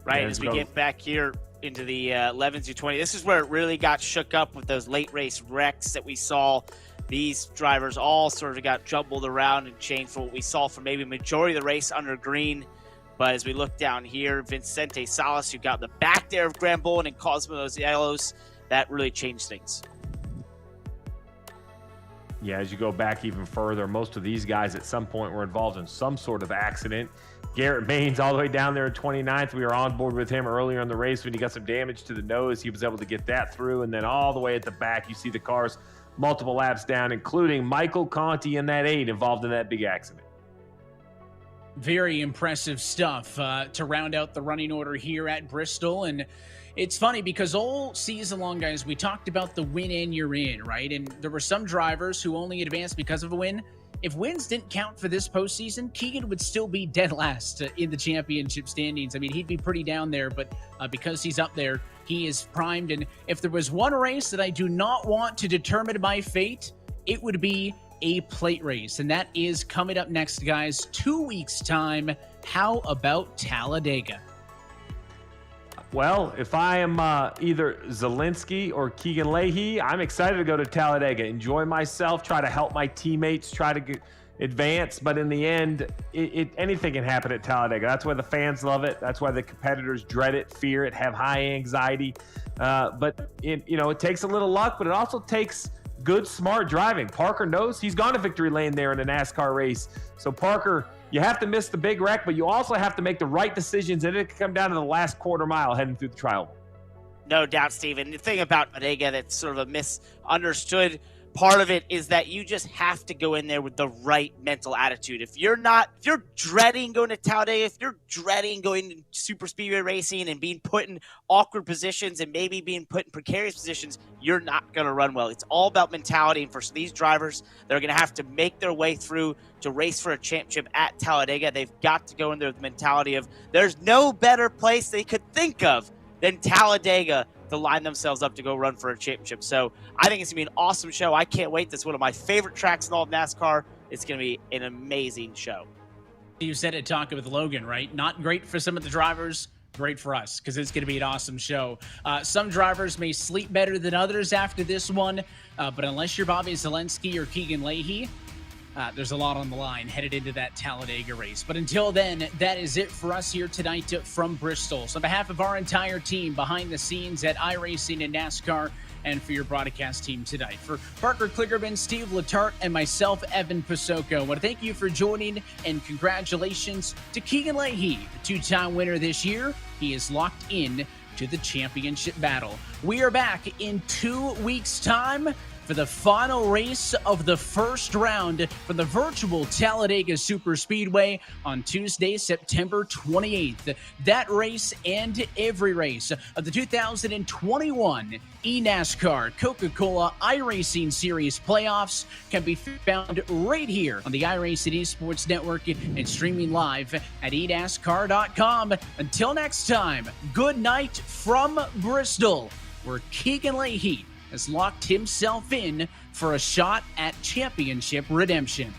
Right, as we get back here into the 11s through 20, this is where it really got shook up with those late race wrecks that we saw. These drivers all sort of got jumbled around and changed for what we saw for maybe a majority of the race under green. But as we look down here, Vicente Salas, who got the back there of Graham Bolin and caused some of those yellows, that really changed things. Yeah, as you go back even further, most of these guys at some point were involved in some sort of accident. Garrett Baines all the way down there at 29th. We were on board with him earlier in the race when he got some damage to the nose. He was able to get that through. And then all the way at the back, you see the cars multiple laps down, including Michael Conti in that 8 involved in that big accident. Very impressive stuff to round out the running order here at Bristol. And It's funny because all season long, guys, we talked about the win in, you're in, right? And there were some drivers who only advanced because of a win. If wins didn't count for this postseason, Keegan would still be dead last in the championship standings. I mean, he'd be pretty down there, but because he's up there, he is primed. And if there was one race that I do not want to determine my fate, it would be a plate race. And that is coming up next, guys. 2 weeks' time. How about Talladega? Well, if I am either Zelensky or Keegan Leahy, I'm excited to go to Talladega, enjoy myself, try to help my teammates, try to advance. But in the end, anything can happen at Talladega. That's why the fans love it. That's why the competitors dread it, fear it, have high anxiety. But it takes a little luck, but it also takes good, smart driving. Parker knows he's gone to victory lane there in a NASCAR race. So Parker, you have to miss the big wreck, but you also have to make the right decisions, and it can come down to the last quarter mile heading through the trial. No doubt, Steven. The thing about Talladega that's sort of a misunderstood part of it is that you just have to go in there with the right mental attitude. If you're dreading going to Talladega, if you're dreading going to super speedway racing and being put in awkward positions and maybe being put in precarious positions, you're not going to run well. It's all about mentality. And for these drivers, they're going to have to make their way through to race for a championship at Talladega. They've got to go in there with the mentality of there's no better place they could think of than Talladega to line themselves up to go run for a championship. So I think it's going to be an awesome show. I can't wait. That's one of my favorite tracks in all of NASCAR. It's going to be an amazing show. You said it talking with Logan, right? Not great for some of the drivers, great for us because it's going to be an awesome show. Some drivers may sleep better than others after this one, but unless you're Bobby Zelensky or Keegan Leahy, there's a lot on the line headed into that Talladega race. But until then, that is it for us here tonight from Bristol. So on behalf of our entire team behind the scenes at iRacing and NASCAR, and for your broadcast team tonight, for Parker Klickerman, Steve Letarte, and myself, Evan Pasocco, I want to thank you for joining, and congratulations to Keegan Leahy, the two-time winner this year. He is locked in to the championship battle. We are back in 2 weeks' time for the final race of the first round from the virtual Talladega Superspeedway on Tuesday, September 28th. That race and every race of the 2021 eNASCAR Coca-Cola iRacing Series playoffs can be found right here on the iRacing Esports Network and streaming live at eNASCAR.com. Until next time, good night from Bristol, where Keegan Leahy has locked himself in for a shot at championship redemption.